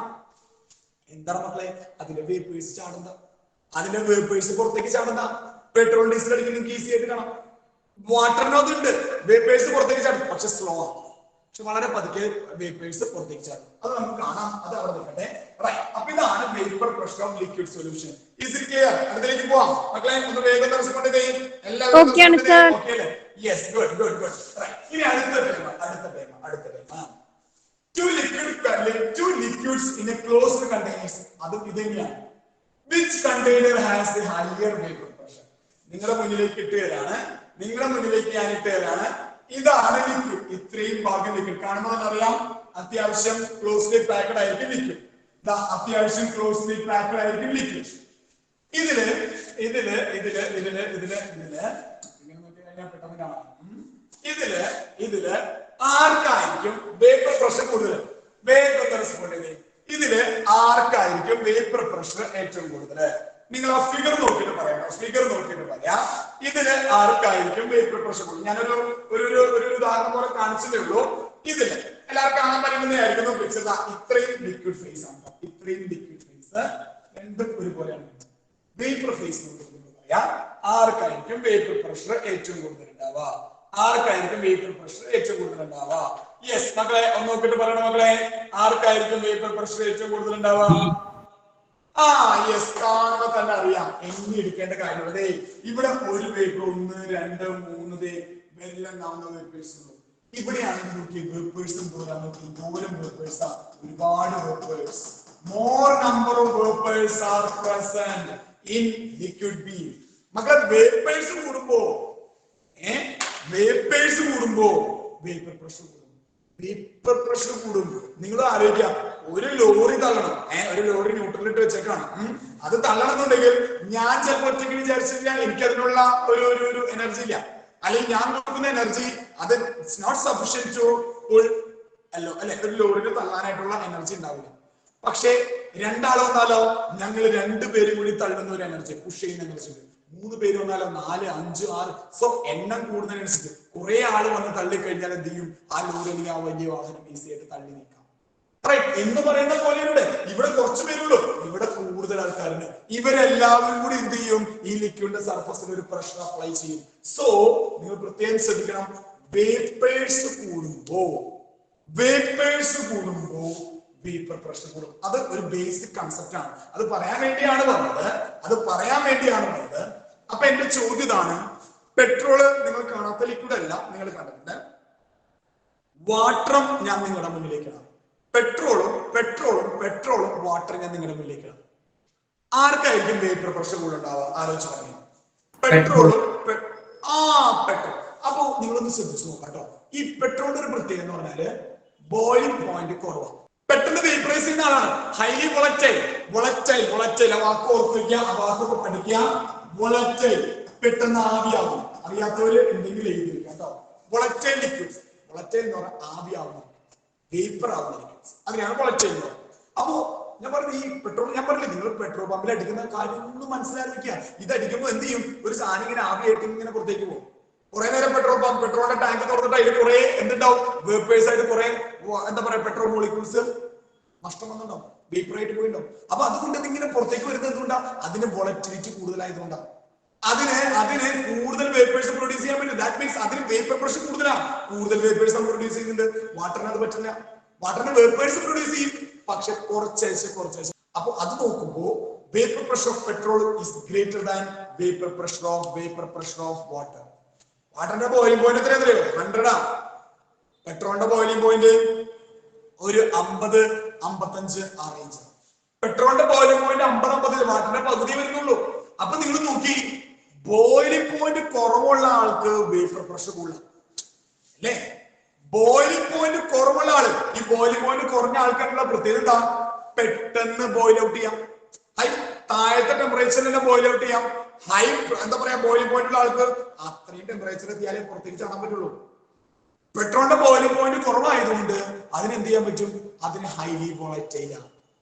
എന്താണ് മക്കളെ? അതിന്റെ വേപ്പേഴ്സ് ചാടുന്ന, അതിന്റെ വേപ്പേഴ്സ് പുറത്തേക്ക് ചാടുന്ന. പെട്രോൾ ഡീസൽ അടിക്കുന്ന ഈസി ആയിട്ട് കാണാം. വാട്ടറിനകത്തുണ്ട് വേപ്പേഴ്സ് പുറത്തേക്ക് ചാടും, പക്ഷെ സ്ലോ ആണ്. പക്ഷെ വളരെ പതുക്കെ വേപ്പേഴ്സ് പുറത്തേക്ക് ചാടും. അത് നമുക്ക് കാണാം. അത് അവിടെ നിൽക്കട്ടെ. അപ്പൊ ഇതാണ് vapour pressure of liquid solution. Is it clear? അടുത്തേക്ക് പോവാം മക്കളെ. ഒന്ന് വേഗം റെസ്പോണ്ട് ചെയ്യ് എല്ലാവരും. ഓക്കേ അല്ലേ? Yes, good good good. ഇനി അടുത്ത time two liquids in a closed container. അതും ഇതെങ്ങനെയാണ്? which container has the higher vapor pressure? നിങ്ങളുടെ മുന്നിലേക്ക് ഇട്ടുകയാണ്, നിങ്ങളുടെ മുന്നിലേക്ക് ഞാൻ ഇട്ടുകയാണ്. ഇതാണ് ലിക്വിഡ്. ഇത്രയും ഭാഗം ലിക്വിഡ് കാണുമ്പോൾ അറിയാം അത്യാവശ്യം ക്ലോസ്ലി പാക്ഡ് ആയിരിക്കും ലിക്വിഡ്. അത്യാവശ്യം ക്ലോസ്ലി പാക്ഡ് ആയിരിക്കും ലിക്വിഡ്. ഇതില് ഇതില് ഇതില് ഇതില് ഇതില് ഇതില് ഇങ്ങനെ നോക്കി കഴിഞ്ഞാൽ പെട്ടെന്ന് കാണാം. ഇതില് ആർക്കായിരിക്കും വേപ്പർ പ്രഷർ കൂടുതൽ? വേഗം റെസ്പോണ്ട് ചെയ്തേ. ഇതില് ആർക്കായിരിക്കും വേപ്പർ പ്രഷർ ഏറ്റവും കൂടുതൽ? നിങ്ങൾ ആ ഫിഗർ നോക്കിയിട്ട് പറയാം. ഫിഗർ നോക്കിയിട്ട് പറയാം. ഇതില് ആർക്കായിരിക്കും വേപ്പർ പ്രഷർ കൂടുതൽ? ഞാനൊരു ഒരു ഉദാഹരണം പോലെ കാണിച്ചതേ ഉള്ളൂ. ഇതില് എല്ലാവർക്കും കാണാൻ പറ്റുന്നതായിരിക്കുന്നു പിക്ചർ. ഇത്രയും ലിക്വിഡ് ഫേസ് ആണ്. ഇത്രയും ലിക്വിഡ് ഫേസ് രണ്ടും ഒരുപോലെയാണ്. വേപ്പർ ഫേസ് പറയാം. ആർക്കായിരിക്കും വേപ്പർ പ്രഷർ ഏറ്റവും കൂടുതൽ ഉണ്ടാവുക? ആർക്കായിരിക്കും വേപ്പർ പ്രഷർ ഏറ്റവും കൂടുതൽ ഉണ്ടാവുക? യെസ് മക്കളെ ഒന്ന് നോക്കിയിട്ട് പറയണം മക്കളെ. ആർക്കായിരിക്കും വേപ്പർ പ്രഷർ ഏറ്റവും കൂടുതൽ ഉണ്ടാവുക? യെസ്, കാണുമ്പോ തന്നെ അറിയാം. എണ്ണി എടുക്കേണ്ട കാര്യമുള്ളതേ. ഇവിടെ ഒരു വേപ്പർ 1, 2, 3 വെല്ലം നാവുന്ന വേപ്പേഴ്സ് ഉള്ളൂ. ഇവിടെയാണെങ്കിൽ നോക്കി വേപ്പേഴ്സും പോരാൻ നോക്കി. ദൂരം വേപ്പേഴ്സാ, ഒരുപാട് vapours. More number of vapours R present in liquid beam. മക്കളെ വേപ്പേഴ്സ് കൂടുമ്പോ വേപ്പർ പ്രഷർ കൂടും. വേപ്പർ പ്രഷർ കൂടും. നിങ്ങൾ ആലോചിക്കാം, ഒരു ലോറി തള്ളണം. ഒരു ലോറി ന്യൂട്രലിട്ട് വെച്ചേക്കാണ്. അത് തള്ളണമെന്നുണ്ടെങ്കിൽ ഞാൻ ചിലപ്പോൾ ഒറ്റയ്ക്ക് വിചാരിച്ചില്ല, എനിക്ക് അതിനുള്ള ഒരു എനർജി ഇല്ല. അല്ലെങ്കിൽ ഞാൻ നോക്കുന്ന എനർജി അത് നോട്ട് സഫിഷ്യന്റ് ടു പുൾ അല്ലോ അല്ലെ. ഒരു ലോറിന് തള്ളാനായിട്ടുള്ള എനർജി ഉണ്ടാവില്ല. പക്ഷെ രണ്ടാൾ വന്നാലോ, ഞങ്ങൾ രണ്ടുപേരും കൂടി തള്ളുന്ന ഒരു എനർജി, പുഷ് ചെയ്യുന്ന എനർജി. 3 പേര് വന്നാലോ 4, 5, 6. സോ എണ്ണം കൂടുന്നതിനനുസരിച്ച് കുറെ ആള് വന്ന് തള്ളിക്കഴിഞ്ഞാൽ എന്ത് ചെയ്യും? ആ ലോറി അല്ലെങ്കിൽ ആ വലിയ വാഹനം ഈസി ആയിട്ട് തള്ളി നീക്കാം. എന്ന് പറയുന്ന പോലെയുണ്ട്. ഇവിടെ കുറച്ച് പേരുള്ളൂ, ഇവിടെ കൂടുതൽ ആൾക്കാരുണ്ട്. ഇവരെല്ലാവരും കൂടി എന്ത് ചെയ്യും? ഈ ലിക്വിഡിന്റെ സർഫസിൽ ഒരു പ്രഷർ അപ്ലൈ ചെയ്യും. സോ നിങ്ങൾ പ്രത്യേകം ശ്രദ്ധിക്കണം. വേപ്പേഴ്സ് കൂടുമ്പോ വേപ്പർ പ്രഷർ കൂടും. അത് ഒരു ബേസിക് കൺസെപ്റ്റ് ആണ്. അത് പറയാൻ വേണ്ടിയാണ് പറഞ്ഞത്. അപ്പൊ എന്റെ ചോദ്യം ഇതാണ്. പെട്രോള് നിങ്ങൾ കാണാത്ത ലിക്വിഡ് അല്ല, നിങ്ങൾ കണ്ടിട്ടുണ്ട്. വാട്ടറും ഞാൻ നിങ്ങളുടെ മുന്നിലേക്കാണ്. പെട്രോളും വാട്ടർ ഞാൻ നിങ്ങളുടെ മുന്നിലേക്കാണ്. ആർക്കായിരിക്കും വേപ്പർ പ്രഷർ കൂടുതൽ ഉണ്ടാവുക? ആലോചിച്ച് പറഞ്ഞു. പെട്രോളും പെട്രോൾ. അപ്പൊ നിങ്ങളൊന്ന് ശ്രദ്ധിച്ചു നോക്കാം കേട്ടോ. ഈ പെട്രോളിന്റെ ഒരു പ്രത്യേകത എന്ന് പറഞ്ഞാല് ബോയിലിംഗ് പോയിന്റ് കുറവാണ്. പെട്ടെന്ന് വേപ്പറൈസ് ചെയ്യുന്ന ആളാണ്. ഹൈലി വൊളറ്റൈൽ ആ വാക്ക് ഓർത്തിരിക്കുക, ആ വാക്കൊക്കെ പഠിക്കുക. വൊളറ്റൈൽ പെട്ടെന്ന് ആവിയാവും. അറിയാത്തവര് എന്തെങ്കിലും എഴുതിയിരിക്കുക കേട്ടോ. വൊളറ്റൈൽ ലിക്വിഡ്സ്, വൊളറ്റൈൽ എന്ന് പറഞ്ഞാൽ ആവിയാവുന്നു, വേപ്പർ ആവുന്ന ലിക്വിഡ്സ്, അങ്ങനെയാണ് വൊളറ്റൈൽ എന്ന് പറയുന്നത്. അപ്പോ ഞാൻ പറഞ്ഞു ഈ പെട്രോൾ, ഞാൻ പറഞ്ഞില്ല നിങ്ങൾ പെട്രോൾ പമ്പിൽ അടിക്കുന്ന കാര്യം ഒന്ന് മനസ്സിലാക്കിക്കുക. ഇത് അടിക്കുമ്പോൾ എന്ത് ചെയ്യും? ഒരു സാധനം ഇങ്ങനെ ആവിയായിട്ട് ഇങ്ങനെ പുറത്തേക്ക് പോകും. കുറെ നേരം പെട്രോളിന്റെ ടാങ്ക് തുറന്നിട്ട് അതിൽ കുറെ എന്തുണ്ടാവും? വേപ്പേഴ്സ് ആയിട്ട് കുറെ എന്താ പറയാ പെട്രോൾ മോളിക്യൂൾസ് നഷ്ടം വന്നിട്ടുണ്ടാവും, വേപ്പറായിട്ട് പോയിട്ടുണ്ടാവും. അപ്പൊ അതുകൊണ്ട് ഇതിങ്ങനെ പുറത്തേക്ക് വരുന്നത് എന്തുകൊണ്ടാ? അതിന് വോളറ്റിലിറ്റി കൂടുതലായതുകൊണ്ടാണ്. അതിന് കൂടുതൽ വേപ്പേഴ്സ് പ്രൊഡ്യൂസ് ചെയ്യാൻ പറ്റും. ദാറ്റ് മീൻസ് അതിന് വേപ്പർ പ്രഷർ കൂടുതലാണ്. കൂടുതൽ വേപ്പേഴ്സ് നമ്മൾ പ്രൊഡ്യൂസ് ചെയ്യുന്നുണ്ട്. വാട്ടറിന് അത് പറ്റില്ല. വാട്ടറിന് വേപ്പേഴ്സ് പ്രൊഡ്യൂസ് ചെയ്യും, പക്ഷെ കുറച്ചേശ്ശെ. അപ്പൊ അത് നോക്കുമ്പോ vapour pressure of petrol is greater than vapour pressure of water. വാട്ടറിന്റെ ബോയിലിംഗ് പോയിന്റ് എത്രയാണെന്നറിയോ? 100 ആണ്. പെട്രോളിന്റെ ബോയിലിംഗ് പോയിന്റ് ഒരു 50-55 ആ റേഞ്ച്. പെട്രോളിന്റെ ബോയിലിംഗ് പോയിന്റ് 50-50, വാട്ടറിന്റെ പകുതി വരുന്നുള്ളൂ. അപ്പൊ നിങ്ങൾ നോക്കി, ബോയിലിംഗ് പോയിന്റ് കുറവുള്ള ആൾക്ക് വേപ്പർ പ്രഷർ കൂടുതൽ അല്ലേ? ബോയിലിംഗ് പോയിന്റ് കുറവുള്ള ആള്, ഈ ബോയിലിംഗ് പോയിന്റ് കുറഞ്ഞ ആൾക്കാരുള്ള പ്രത്യേകത എന്താ? പെട്ടെന്ന് ബോയിൽ ഔട്ട് ചെയ്യാം. താഴത്തെ ടെമ്പറേച്ചറിൽ തന്നെ ബോയിൽ ഔട്ട് ചെയ്യാം. ഹൈ എന്താ പറയാ ബോയിലിംഗ് പോയിന്റ് ഉള്ള ആൾക്ക് അത്രയും ടെമ്പറേച്ചർ എത്തിയാലേ പുറത്തേക്ക് ചാടാൻ പറ്റുള്ളൂ. പെട്രോളിന്റെ ബോയിലിംഗ് പോയിന്റ് കുറവായതുകൊണ്ട് അതിന് എന്ത് ചെയ്യാൻ പറ്റും? അതിന് ഹൈലി വോളറ്റൈൽ ആണ്.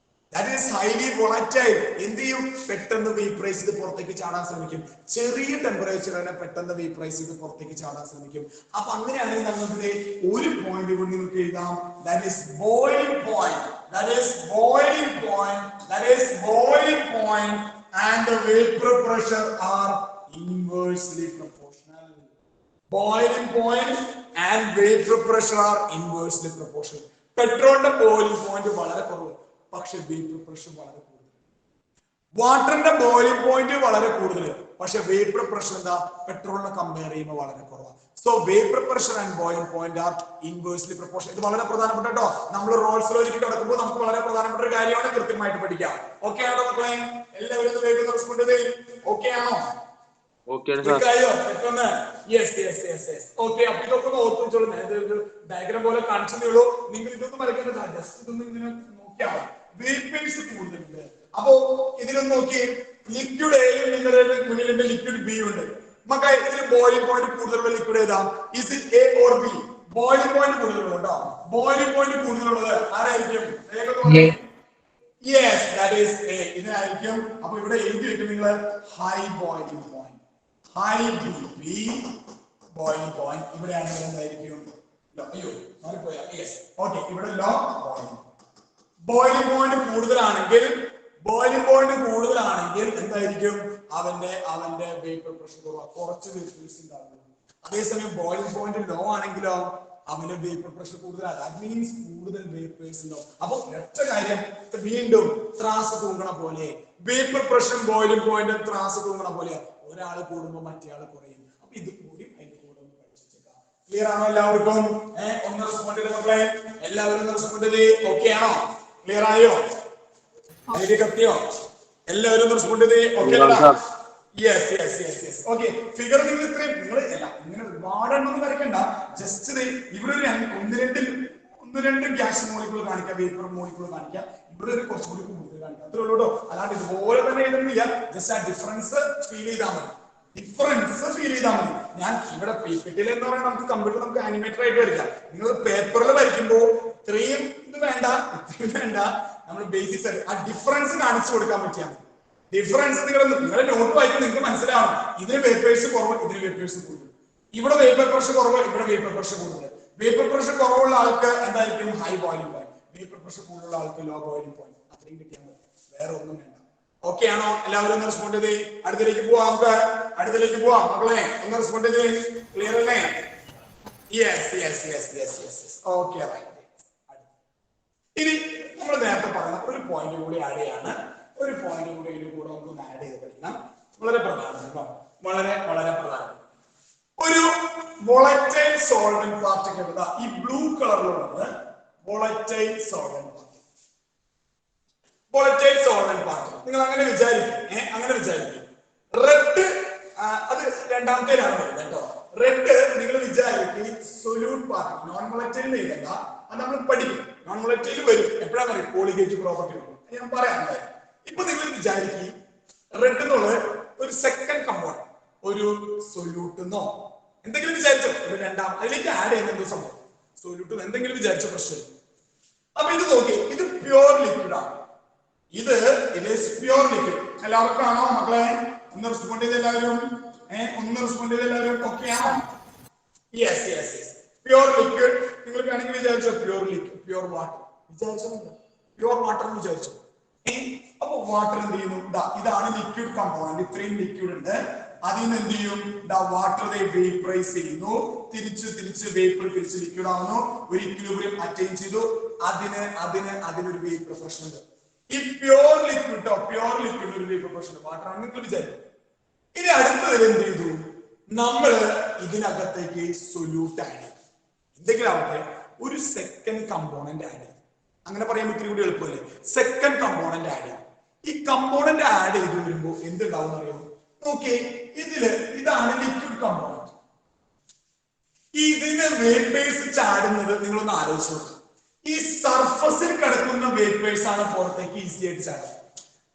That is highly volatile. എന്ത് ചെയ്യും? പെട്ടെന്ന് വേപ്പറൈസ് ചെയ്ത് പുറത്തേക്ക് ചാടാൻ ശ്രമിക്കും. ചെറിയ ടെമ്പറേച്ചർ തന്നെ പെട്ടെന്ന് വേപ്പറൈസ് ചെയ്ത് പുറത്തേക്ക് ചാടാൻ ശ്രമിക്കും. അപ്പൊ അങ്ങനെയാണെങ്കിൽ നമുക്ക് ഒരു പോയിന്റ് കൂടി നിങ്ങൾക്ക് എഴുതാം. That is boiling point. And the vapor pressure are inversely proportional. Boiling point and vapor pressure are inversely proportional. പെട്രോളിന്റെ ബോയിലിംഗ് പോയിന്റ് വളരെ കുറവ്, പക്ഷെ വേപ്പർ പ്രഷർ വളരെ കൂടുതൽ. വാട്ടറിന്റെ ബോയിലിംഗ് പോയിന്റ് വളരെ കൂടുതൽ, പക്ഷെ വേപ്പർ പ്രഷർ എന്താ? പെട്രോളിനെ കമ്പയർ ചെയ്യുമ്പോൾ വളരെ കുറവാണ്. So vapour pressure and boiling point are inversely proportional. ഇത് വളരെ പ്രധാനപ്പെട്ട കേട്ടോ. നമ്മൾ റോൾസ് ലോയിലേക്ക് കടക്കുമ്പോൾ നമുക്ക് വളരെ പ്രധാനപ്പെട്ട ഒരു കാര്യമാണ്, കൃത്യമായിട്ട് പഠിക്കാം. ഓക്കെ ആണോ മക്കളെ? എല്ലാവരും വേഗം റെസ്പോണ്ട് ചെയ്യും. ഓക്കെ ആണോ? ഡയഗ്രാം പോലെ കാണിച്ചതേ ഉള്ളൂ. നിങ്ങൾ ഇതൊന്നും വരയ്ക്കേണ്ടതാ, ജസ്റ്റ് ഇതൊന്നും ഇങ്ങനെ നോക്കിയാൽ വേപ്പേഴ്സ് കൂടുതലുണ്ട്. അപ്പോ ഇതിലൊന്ന് നോക്കി, ലിക്വിഡ് എയും നിങ്ങളുടെ മുന്നിലുണ്ട്, ലിക്വിഡ് ബി ഉണ്ട്. മക്കളെ ഇതിൽ ബോയിലിംഗ് പോയിന്റ് കൂടുതലുള്ള ലിക്വിഡ് ഏതാ? Is it A or B? Boiling point കൂടുതലുള്ളത് കേട്ടോ. ബോയിലിംഗ് പോയിന്റ് കൂടുതലുള്ളത് ആരായിരിക്കും? Yes, that is A. ഇതിനായിരിക്കും. അപ്പൊ ഇവിടെ എഴുതി വെക്കും നിങ്ങൾ high boiling point, high B boiling point. ഇവിടെയാണ് എന്തായിരിക്കും? അയ്യോ മാറിപ്പോയാ. Yes, okay. ഇവിടെ ലോ ബോയിലിംഗ് പോയിന്റ് കൂടുതലാണെങ്കിൽ എന്തായിരിക്കും? അവന്റെ വേപ്പർ പ്രഷർ കുറവാണ്, കുറച്ച് വേപ്പേഴ്സ് ഉണ്ടാവും. അതേസമയം ബോയിലിംഗ് പോയിന്റ് ലോ ആണെങ്കിലോ അവന്റെ വേപ്പർ പ്രഷർ കൂടുതലാണ്. ദാറ്റ് മീൻസ് കൂടുതൽ വേപ്പേഴ്സ് ഉണ്ടാവും. അപ്പൊ ഒറ്റ കാര്യം, വീണ്ടും ത്രാസ് തൂങ്ങണ പോലെ വേപ്പർ പ്രഷർ ബോയിലിംഗ് പോയിന്റ് ത്രാസ് തൂങ്ങണ പോലെ ഒരാൾ കൂടുമ്പോൾ മറ്റേ ആൾ കുറയും. അപ്പൊ ഇത് കൂടി അതിന്റെ കൂടെ ഒന്ന് പഠിച്ചേക്കാം. ക്ലിയർ ആണോ എല്ലാവർക്കും? ഒന്ന് റെസ്പോണ്ട് ചെയ്ത് മക്കളെ, എല്ലാവരും റെസ്പോണ്ട് ചെയ്ത്. ഓക്കെ ആണോ? ക്ലിയർ ആയോ? ഐഡിയ കത്തിയോ? എല്ലാവരും റെസ്പോണ്ട് ചെയ്ത്. ഓക്കെ ആണോ? യെസ്. ഓക്കെ. ഫിഗർ നിങ്ങൾ ഇത്രയും നിങ്ങൾ ഇങ്ങനെ ഒരുപാടെണ്ണം വരയ്ക്കണ്ട. ജസ്റ്റ് ഇവിടെ ഒരു ഒന്ന് രണ്ട് ഗ്യാസ് മോളിക്യൂൾ കാണിക്കാം, വേപ്പർ മോളിക്യൂൾ കാണിക്കാം. ഇവിടെ ഒരു കുറച്ചുകൂടി കൂടുതൽ കാണിക്കാം. അത്രേ ഉള്ളൂ കേട്ടോ. അല്ലാണ്ട് ഇതുപോലെ തന്നെ എഴുതുന്നില്ല. ജസ്റ്റ് ആ ഡിഫറൻസ് ഫീൽ ചെയ്താൽ മതി. ഞാൻ ഇവിടെ PPT എന്ന് പറയുന്നത് നമുക്ക് കമ്പ്യൂട്ടർ നമുക്ക് ആനിമേറ്റർ ആയിട്ട് വരയ്ക്കാം. നിങ്ങൾ പേപ്പറിൽ വരയ്ക്കുമ്പോൾ ഇത്രയും ഇത് വേണ്ട, നമ്മൾ ബേസിക്സ് ആ ഡിഫറൻസ് കാണിച്ചു കൊടുക്കാൻ പറ്റിയാൽ മതി. ഡിഫറൻസ് നിങ്ങളുടെ നോട്ട് വായിക്കുമ്പോൾ നിങ്ങൾക്ക് മനസ്സിലാവണം. ഇതിന് വേപ്പേഴ്സ് കുറവ്, ഇതിന് വേപ്പേഴ്സ് കൂടുതൽ. ഇവിടെ വേപ്പർ പ്രഷർ കുറവ്, ഇവിടെ വേപ്പർ പ്രഷർ കൂടുതൽ. വേപ്പർ പ്രഷർ കുറവുള്ള ആൾക്ക് എന്തായിരിക്കും? High boiling point. Vapour pressure കൂടുതലുള്ള ആൾക്ക് ലോ ബോയിലിംഗ് പോയിന്റ്. അത്രയും കിട്ടിയാൽ മതി, വേറെ ഒന്നും വേണ്ട. ഓക്കെ ആണോ? എല്ലാവരും ഒന്ന് റെസ്പോണ്ട് ചെയ്ത്. അടുത്തേക്ക് പോവാം. മക്കളെ ഒന്ന് റെസ്പോണ്ട് ചെയ്ത്. ക്ലിയർ അല്ലേ? യെസ്. ഓക്കെ. ഇനി നമ്മൾ നേരത്തെ പറഞ്ഞ ഒരു പോയിന്റ് കൂടി ആഡ് ചെയ്യാണ്. ഒരു പോയിന്റ് കൂടി ഇതിൽ കൂടെ നമുക്ക് ആഡ് ചെയ്ത് പഠിക്കണം. വളരെ പ്രധാനമാണ്. ഒരു വോളറ്റൈൽ സോൾവെന്റ് പാർട്ടിക്കിൾ ഈ ബ്ലൂ കളറിലുള്ളത് volatile solvent particle. Volatile solvent particle നിങ്ങൾ അങ്ങനെ വിചാരിക്കും, അങ്ങനെ വിചാരിക്കും. റെഡ് അത് രണ്ടാമത്തേലാണ് വരുന്നത് കേട്ടോ. റെഡ് നിങ്ങൾ വിചാരിക്കും സൊല്യൂട്ട് പാർട്ടിക്കിൾ. നോൺ വോളറ്റൈൽ എഴുതണ്ട, അത് നമ്മൾ പഠിക്കും. നോൺ വോളറ്റൈൽ വരും എപ്പോഴാണ് പറയും കോളിഗേറ്റ് പ്രോപ്പർട്ടി ഞാൻ പറയാം. ഇപ്പൊ നിങ്ങൾ വിചാരിക്കും റെഡ് എന്നുള്ളത് ഒരു സെക്കൻഡ് കമ്പോണന്റ്, ഒരു സൊല്യൂട്ട് എന്നോ എന്തെങ്കിലും വിചാരിച്ചോ, ഒരു രണ്ടാം അതിലേക്ക് ആഡ് ചെയ്യുന്ന എന്തോ സംഭവം സൊല്യൂട്ട് എന്തെങ്കിലും വിചാരിച്ച പ്രശ്നം. അപ്പൊ ഇത് നോക്കി, ഇത് പ്യൂർ ലിക്വിഡ് ആണ്. ഇത് പ്യൂർ ലിക്വിഡ്. എല്ലാവർക്കും ആണോ മക്കളെ? ഒന്ന് റെസ്പോണ്ട് ചെയ്ത് എല്ലാവരും. ഒന്ന് റെസ്പോണ്ട് ചെയ്ത് എല്ലാവരും. ഓക്കെ ആണോ? Yes yes yes. Pure liquid. നിങ്ങൾ വേണമെങ്കിൽ വിചാരിച്ചോ പ്യൂർ ലിക്വിഡ്, പ്യൂർ വാട്ടർ വിചാരിച്ചോ, പ്യൂർ വാട്ടർ എന്ന് വിചാരിച്ചോ. അപ്പൊ വാട്ടർ എന്ത് ചെയ്യുന്നു? ഇതാണ് ലിക്വിഡ് കമ്പോണന്റ്. ഇത്രയും ലിക്വിഡ് ഉണ്ട്. അതിന് എന്ത് ചെയ്യും? വാട്ടർ വേപ്പറൈസ് ചെയ്യുന്നു, തിരിച്ച് വേപ്പർ തിരിച്ച് ലിക്വിഡ് ആവുന്നു, ഒരു ഇക്വിലിബ്രിയം അറ്റൈൻ ചെയ്തു. അതിനൊരു വേപ്പർ പ്രഷർ ഉണ്ട്. ഈ പ്യൂർ ലിക്വിഡ് ഒരു വേപ്പർ പ്രഷർ വാട്ടർ ആണ് നിങ്ങൾ വിചാരിക്കും. ഇനി അടുത്തതിൽ എന്ത് ചെയ്തു? നമ്മള് ഇതിനകത്തേക്ക് സൊല്യൂട്ട് ആഡ് ചെയ്യും. എന്തെങ്കിലും ആവട്ടെ, ഒരു സെക്കൻഡ് കമ്പോണന്റ് ആഡ് ചെയ്യും. അങ്ങനെ പറയാൻ ഇത്തിരി കൂടി എളുപ്പമല്ലേ? സെക്കൻഡ് കമ്പോണന്റ് ആഡ് ചെയ്യും. ഈ കമ്പോണന്റ് ആഡ് ചെയ്ത് വരുമ്പോ എന്തുണ്ടാവും അറിയോ? നോക്കി, ഇതാണ് ലിക്വിഡ് കമ്പോണന്റ്. ഇതിന് വേപ്പേഴ്സ് ചാടുന്നത് നിങ്ങളൊന്ന് ആലോചിച്ച് നോക്കുക. ഈ സർഫസിൽ കിടക്കുന്ന വേപ്പേഴ്സ് ആണ് പുറത്തേക്ക് ഈസി ആയിട്ട് ചാടുക.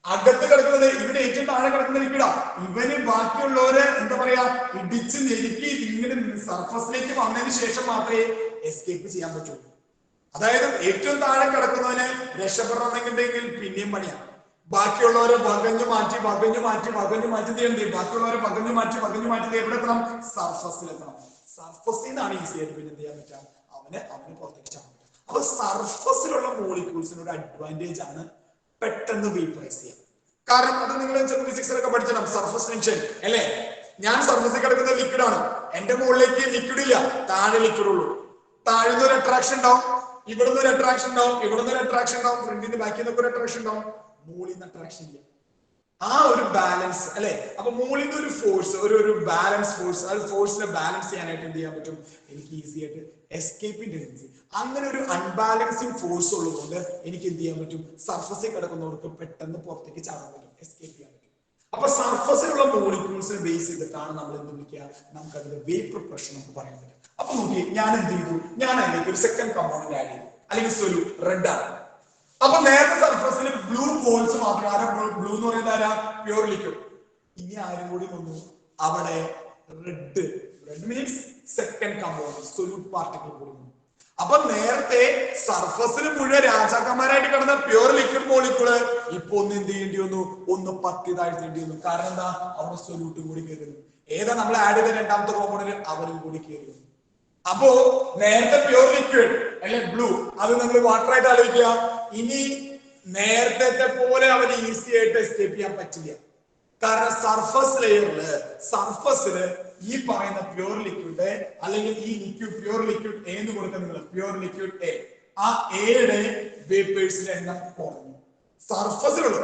അകത്ത് കിടക്കുന്നത് ഇവിടെ ഏറ്റവും താഴെ കിടക്കുന്ന ലിക്വിഡാ. ഇവന് ബാക്കിയുള്ളവര് എന്താ പറയാ ഇടിച്ച് ഞെരുക്കി ഇങ്ങനെ സർഫസിലേക്ക് വന്നതിന് ശേഷം മാത്രമേ എസ്കേപ്പ് ചെയ്യാൻ പറ്റുള്ളൂ. അതായത് ഏറ്റവും താഴെ കിടക്കുന്നവന് രക്ഷപ്പെടണമെന്നുണ്ടെങ്കിൽ പിന്നെയും പണിയാണ്. ബാക്കിയുള്ളവരെ വകഞ്ഞു മാറ്റി എന്ത് ചെയ്യും? ബാക്കിയുള്ളവരെ വകഞ്ഞു മാറ്റി എവിടെ എത്തണം? സർഫസിലെത്തണം. സർഫസിൽ നിന്നാണ് ഈസി ആയിട്ട് പിന്നെ എന്ത് ചെയ്യാൻ പറ്റാം? അവന് പുറത്തേക്ക് ചാടാൻ പറ്റും. അപ്പൊ സർഫസിലുള്ള മോളിക്യൂൾസിന് ഒരു അഡ്വാൻറ്റേജ് ആണ് പെട്ടെന്ന് വേപ്പറൈസ് ചെയ്യാം. കാരണം അത് നിങ്ങൾ ഫിസിക്സിലൊക്കെ പഠിച്ചിട്ടും സർഫസ് ടെൻഷൻ അല്ലേ? ഞാൻ സർഫസിൽ കിടക്കുന്ന ലിക്വിഡ് ആണ്, എന്റെ മുകളിലേക്ക് ലിക്വിഡ് ഇല്ല, താഴെ ലിക്വിഡ് ഉള്ളൂ. താഴ്ന്ന ഒരു അട്രാക്ഷൻ ഉണ്ടാവും, ഇവിടുന്ന് ഒരു അട്രാക്ഷൻ ഉണ്ടാവും, ഇവിടുന്ന് ഒരു അട്രാക്ഷൻ ഉണ്ടാവും, ഫ്രണ്ടിന് ബാക്കിൽ നിന്നൊക്കെ ഒരു അട്രാക്ഷൻ ഉണ്ടാവും, മുകളിൽ നിന്ന് അട്രാക്ഷൻ ഇല്ല. ആ ഒരു ബാലൻസ് അല്ലെ? അപ്പൊ മുകളിൽ നിന്ന് ഒരു ഫോഴ്സ്, ഒരു ബാലൻസ് ഫോഴ്സ്, ആ ഫോഴ്സിനെ ബാലൻസ് ചെയ്യാനായിട്ട് എന്ത് ചെയ്യാൻ പറ്റും? എനിക്ക് ഈസി ആയിട്ട് എസ്കേപ്പിംഗ് ടെൻഡൻസി. അങ്ങനെ ഒരു അൺബാലൻസിങ് ഫോഴ്സ് ഉള്ളതുകൊണ്ട് എനിക്ക് എന്ത് ചെയ്യാൻ പറ്റും? സർഫസിൽ കിടക്കുന്നവർക്ക് പെട്ടെന്ന് പുറത്തേക്ക് ചാടാൻ പറ്റും, എസ്കേപ്പ് ചെയ്യാൻ പറ്റും. അപ്പൊ സർഫസിലുള്ള മോളിക്യൂൾസിനെ ബേസ് ചെയ്തിട്ടാണ് നമ്മൾ എന്ത് വിളിക്കുക? നമുക്ക് അതിന്റെ വേപ്പർ പ്രഷർ നമുക്ക് പറയാൻ പറ്റും. അപ്പൊ നോക്കി, ഞാൻ എന്ത് ചെയ്തു? ഞാൻ അതിലേക്ക് ഒരു സെക്കൻഡ് കമ്പോണന്റ് ആഡ് ചെയ്തു, അല്ലെങ്കിൽ സൊല്യൂട്ട് റെഡ് ആണ്. അപ്പൊ നേരത്തെ സർഫസിൽ ബ്ലൂ ബോൾസ് മാത്രം. ആരാ ബ്ലൂ എന്ന് പറയുന്നത്? ആരാ? Pure liquid. ഇനി ആരും കൂടി വന്നു അവിടെ? Red means second component, solute particle കൂടി വന്നു. അപ്പൊ നേരത്തെ സർഫസിൽ മുഴുവൻ രാജാക്കന്മാരായിട്ട് കിടന്ന പ്യൂർ ലിക്വിഡ് മോളിക്യൂള് ഇപ്പൊ ഒന്ന് എന്ത് ചെയ്യേണ്ടി വന്നു? ഒന്ന് പത്തി താഴ്ത്തേണ്ടി വന്നു. കാരണം എന്താ? അവിടെ സൊല്യൂട്ടും കൂടി കയറുന്നു. ഏതാ നമ്മൾ ആഡ് ചെയ്ത രണ്ടാമത്തെ കോമ്പോണന്റ്? അവരും കൂടി കയറി വന്നു. അപ്പോ നേരത്തെ പ്യൂർ ലിക്വിഡ് അല്ലെ ബ്ലൂ, അത് നമ്മൾ വാട്ടർ ആയിട്ട് ആലോചിക്കുക. ഇനി നേരത്തെ പോലെ അവന് ഈസി ആയിട്ട് എസ്കേപ്പ് ചെയ്യാൻ പറ്റില്ല. കാരണം സർഫസില് ഈ പറയുന്ന പ്യൂർ ലിക്വിഡ് അല്ലെങ്കിൽ ഈ ലിക്വിഡ് പ്യൂർ ലിക്വിഡ് എ എന്ന് കൊടുക്കുന്നത് പ്യൂർ ലിക്വിഡ് എ, ആ എയുടെ വേപ്പേഴ്സിന്റെ എണ്ണം കുറഞ്ഞു. സർഫസിലുള്ള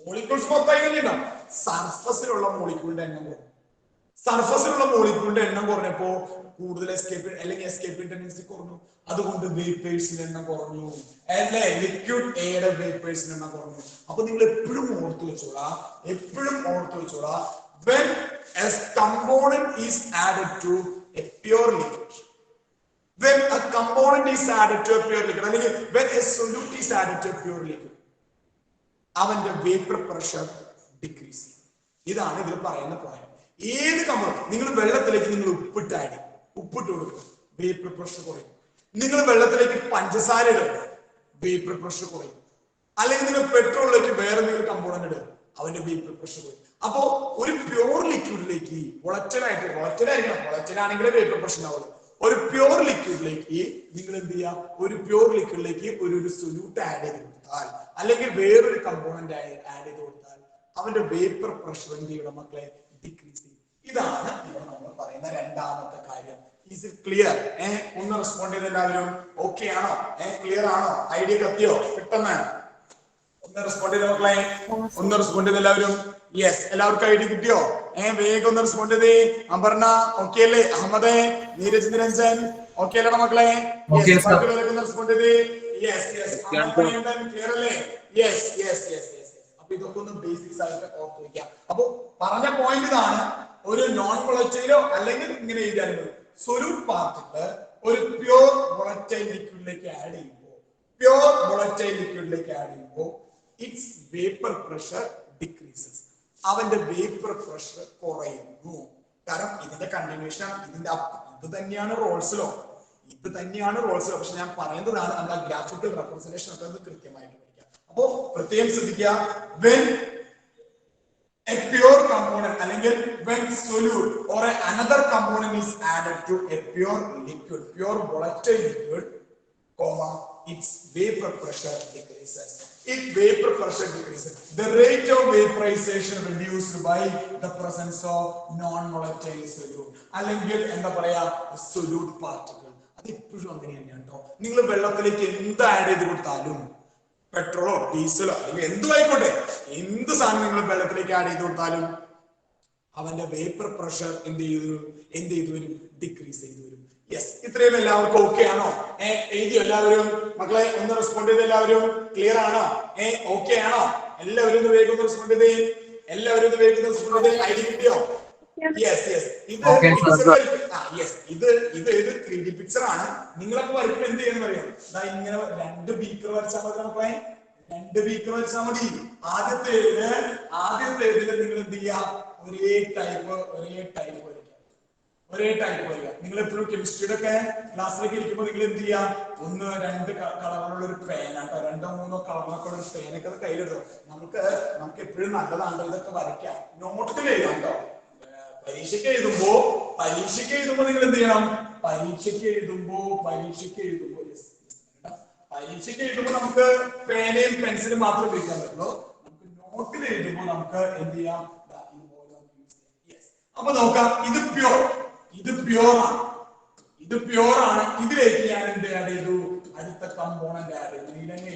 മോളിക്യൂൾസ് മൊത്തമായി സർഫസിലുള്ള മോളിക്യൂളിന്റെ എണ്ണം കുറഞ്ഞു. സർഫസിലുള്ള മോളിക്യൂളിന്റെ എണ്ണം കുറഞ്ഞപ്പോ കൂടുതൽ എസ്കേപ്പിംഗ് ടെൻഡൻസി കുറഞ്ഞു. അതുകൊണ്ട് വേപ്പേഴ്സിന്റെ എണ്ണം കുറഞ്ഞു അല്ലെ? ലിക്വിഡ് എയുടെ വേപ്പേഴ്സിന്റെ എണ്ണം കുറഞ്ഞു. അപ്പൊ നിങ്ങൾ എപ്പോഴും ഓർത്തു വെച്ചോളാം, when a component is added to a pure liquid, when a component is added to a pure liquid, അല്ലെങ്കിൽ when a solute is added to a pure liquid, അവന്റെ വേപ്പർ പ്രഷർ ഡിക്രീസ് ചെയ്യും. ഇതാണ് ഇതിൽ പറയുന്ന പോയിന്റ്. ഏത് component നിങ്ങൾ വെള്ളത്തിലേക്ക് നിങ്ങൾ ഉപ്പിട്ട് കൊടുക്കുക, വേപ്പർ പ്രഷർ കുറയും. നിങ്ങൾ വെള്ളത്തിലേക്ക് പഞ്ചസാര ഇടുക, വേപ്പർ പ്രഷർ കുറയും. അല്ലെങ്കിൽ നിങ്ങൾ പെട്രോളിലേക്ക് വേറെ എന്തെങ്കിലും കമ്പോണന്റ് ഇടുക, അവന്റെ വേപ്പർ പ്രഷർ കുറയും. അപ്പോ ഒരു പ്യൂർ ലിക്വിഡിലേക്ക് വോളറ്റൈലാണെങ്കിലേ വേപ്പർ പ്രഷർ ഉണ്ടാവുള്ളൂ. ഒരു പ്യൂർ ലിക്വിഡിലേക്ക് നിങ്ങൾ എന്ത് ചെയ്യുക? ഒരു പ്യൂർ ലിക്വിഡിലേക്ക് ഒരു സൊല്യൂട്ട് ആഡ് ചെയ്ത് കൊടുത്താൽ അല്ലെങ്കിൽ വേറൊരു കമ്പോണന്റ് ആഡ് ചെയ്ത് കൊടുത്താൽ അവന്റെ വേപ്പർ പ്രഷർ എന്ത് ചെയ്യണം മക്കളെ? ഡിക്രീസ് ചെയ്യും. ഇതാണ് ഇവിടെ നമ്മൾ പറയുന്ന രണ്ടാമത്തെ കാര്യം. Is it clear? ഒന്ന് റെസ്പോണ്ട് ചെയ്ത് എല്ലാവരും ഓക്കെ ആണോ? ക്ലിയർ ആണോ? ഐഡിയ കത്തിയോ? പെട്ടെന്ന് ഒന്ന് റെസ്പോണ്ട് ചെയ്ത മക്കളെ, ഒന്ന് റെസ്പോണ്ട് ചെയ്ത് എല്ലാവരും. യെസ്, എല്ലാവർക്കും ഐഡി കിട്ടിയോ? വേഗം ഒന്ന് റെസ്പോണ്ട് ചെയ്തേ. അപർണ ഓക്കെ അല്ലേ? അഹമ്മദ്, നീരജ് നിരഞ്ജൻ ഓക്കെ അല്ലേ മക്കളെ? യെസ്, ബാക്കിയുള്ളവരൊക്കെ ഒന്ന് റെസ്പോണ്ട് ചെയ്തേ. യെസ് യെസ്, ക്ലിയർ അല്ലേ? Yes yes yes yes. അപ്പൊ ഇതൊക്കെ ഒന്ന് ബേസിക്സ് ആയിട്ട് ഓർത്ത് വെക്കാം. അപ്പൊ പറഞ്ഞ പോയിന്റ് ഇതാണ്, ഒരു നോൺ വോളറ്റൈലോ അല്ലെങ്കിൽ ഇങ്ങനെ എഴുതിയാലും സൊല്യൂട്ട് പാർട്ടിക്കിൾ ഒരു പ്യൂർ വോളറ്റൈൽ ലിക്വിഡിലേക്ക് ആഡ് ചെയ്യുമ്പോൾ, പ്യൂർ വോളറ്റൈൽ ലിക്വിഡിലേക്ക് ആഡ് ചെയ്യുമ്പോൾ ഇറ്റ്സ് വേപ്പർ പ്രഷർ ഡിക്രീസസ്. അവന്റെ വേപ്പർ പ്രഷർ കുറയുന്നു. കാരണം ഇതിന്റെ കണ്ടിന്യൂഷൻ, ഇത് തന്നെയാണ് റോൾസ് ലോ, ഇത് തന്നെയാണ് റോൾസ് ലോ. പക്ഷെ ഞാൻ പറയുന്നതാണ് നമ്മുടെ ഗ്രാഫിക്കൽ റെപ്രസെന്റേഷൻ ഒക്കെ ഒന്ന് കൃത്യമായിട്ട് പഠിക്കാം. അപ്പോ പ്രത്യേകം ശ്രദ്ധിക്കുക, when a pure component അല്ലെങ്കിൽ when solute or another component is added to a pure liquid, pure volatile liquid, comma, its vapor pressure decreases. If vapor pressure decreases, the rate of vaporization reduced by the presence of non-volatile solute അല്ലെങ്കിൽ എന്താ പറയാ solute particle. അത് ഇപ്പോഴും അങ്ങനെ തന്നെയാണ് കേട്ടോ. നിങ്ങൾ വെള്ളത്തിലേക്ക് എന്ത് ആഡ് ചെയ്ത് കൊടുത്താലും, പെട്രോളോ ഡീസലോ അല്ലെങ്കിൽ എന്തും ആയിക്കോട്ടെ, എന്ത് സാധനം നിങ്ങൾ വെള്ളത്തിലേക്ക് ആഡ് ചെയ്ത് കൊടുത്താലും അവന്റെ വേപ്പർ പ്രഷർ എന്ത് ചെയ്തു വരും? ഡിക്രീസ് ചെയ്തു വരും. യെസ്, ഇത്രയും എല്ലാവർക്കും ഓക്കെ ആണോ? എഴുതിയോ എല്ലാവരും മക്കളെ? ഒന്ന് റെസ്പോണ്ട് ചെയ്ത് എല്ലാവരും. ക്ലിയർ ആണോ? ഓക്കെ ആണോ? എല്ലാവരും ഒന്ന് വേഗം റെസ്പോണ്ട് ചെയ്തേ. എല്ലാവരും ഒന്ന് വേഗം റെസ്പോണ്ട് ചെയ്തേ. ഐഡി കിട്ടിയോ? Yes yes. ഇത് ഇത് 3D പിക്ചർ ആണ്. നിങ്ങളൊക്കെ വരയ്ക്കുമ്പോൾ എന്ത് ചെയ്യണം അറിയാം? ഇങ്ങനെ 2 ബീക്കർ വരച്ചാൽ മതി മക്കളെ, 2 ബീക്കർ വരച്ചാൽ മതി. ആദ്യത്തേതില് നിങ്ങൾ എന്ത് ചെയ്യാ? ഒരേ ടൈപ്പ് വരിക. നിങ്ങൾ എപ്പോഴും കെമിസ്ട്രിയുടെ ഒക്കെ ക്ലാസ്സിലേക്ക് ഇരിക്കുമ്പോൾ നിങ്ങൾ എന്ത് ചെയ്യാ? 1, 2 കളറുള്ള ഒരു പേന, 2, 3 കളറിലൊക്കെ ഉള്ള ഒരു പേനൊക്കെ കയ്യിലെടുത്തോ. നമുക്ക് എപ്പോഴും നല്ലതാണ് ഇതൊക്കെ വരയ്ക്കാം. നോട്ടിൽ എഴുതാം കേട്ടോ. പരീക്ഷയ്ക്ക് എഴുതുമ്പോ നിങ്ങൾ എന്ത് ചെയ്യണം? പരീക്ഷയ്ക്ക് എഴുതുമ്പോ നമുക്ക് പേനയും പെൻസിലും മാത്രം ഉപയോഗിക്കാൻ പറ്റുള്ളൂ. നമുക്ക് നോട്ടിൽ എഴുതുമ്പോൾ നമുക്ക് എന്ത് ചെയ്യാം? അപ്പൊ നോക്കാം, ഇത് പ്യൂർ ആണ്. ഇതിലേക്ക് ഞാൻ എന്ത് ആഡ് ചെയ്തു? അടുത്ത കമ്പോണന്റ് ആഡ് ചെയ്തു.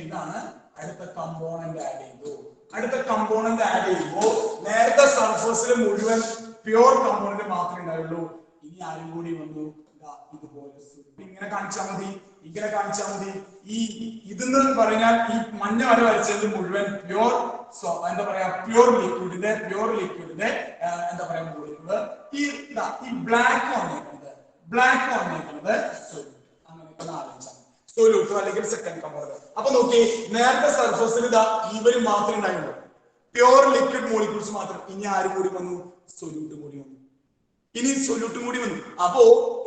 ഇതാണ് അടുത്ത കമ്പോണന്റ് ആഡ് ചെയ്തു. അടുത്ത കമ്പോണന്റ് ആഡ് ചെയ്യുമ്പോൾ നേരത്തെ സർഫസിൽ മുഴുവൻ പ്യൂർ കമ്പോണന്റ് മാത്രമേ ഉണ്ടാവുള്ളൂ. ഇനി ആരും കൂടി വന്നു ഇതുപോലെ ഇങ്ങനെ കാണിച്ചാൽ മതി. ഇതെന്ന് പറഞ്ഞാൽ ഈ മഞ്ഞ വര വരച്ചത് മുഴുവൻ പ്യൂർ എന്താ പറയാ പ്യൂർ ലിക്വിഡിന്റെ എന്താ പറയാ മോളിക്യൂള്. ഈ ബ്ലാക്ക് വന്നേക്കുന്നത് അങ്ങനെ ആലോചിച്ചാൽ സൊല്യൂട്ട് അല്ലെങ്കിൽ സെക്കൻഡ് കമ്പോണന്റ്. അപ്പൊ നോക്കി, നേരത്തെ സർഫസിൽ ഇവര് മാത്രമേ ഉണ്ടായുള്ളൂ, പ്യൂർ ലിക്വിഡ് മോളിക്യൂൾസ് മാത്രം. ഇനി ആരും കൂടി വന്നു? സൊല്യൂട്ടും കൂടി വന്നു. അപ്പോ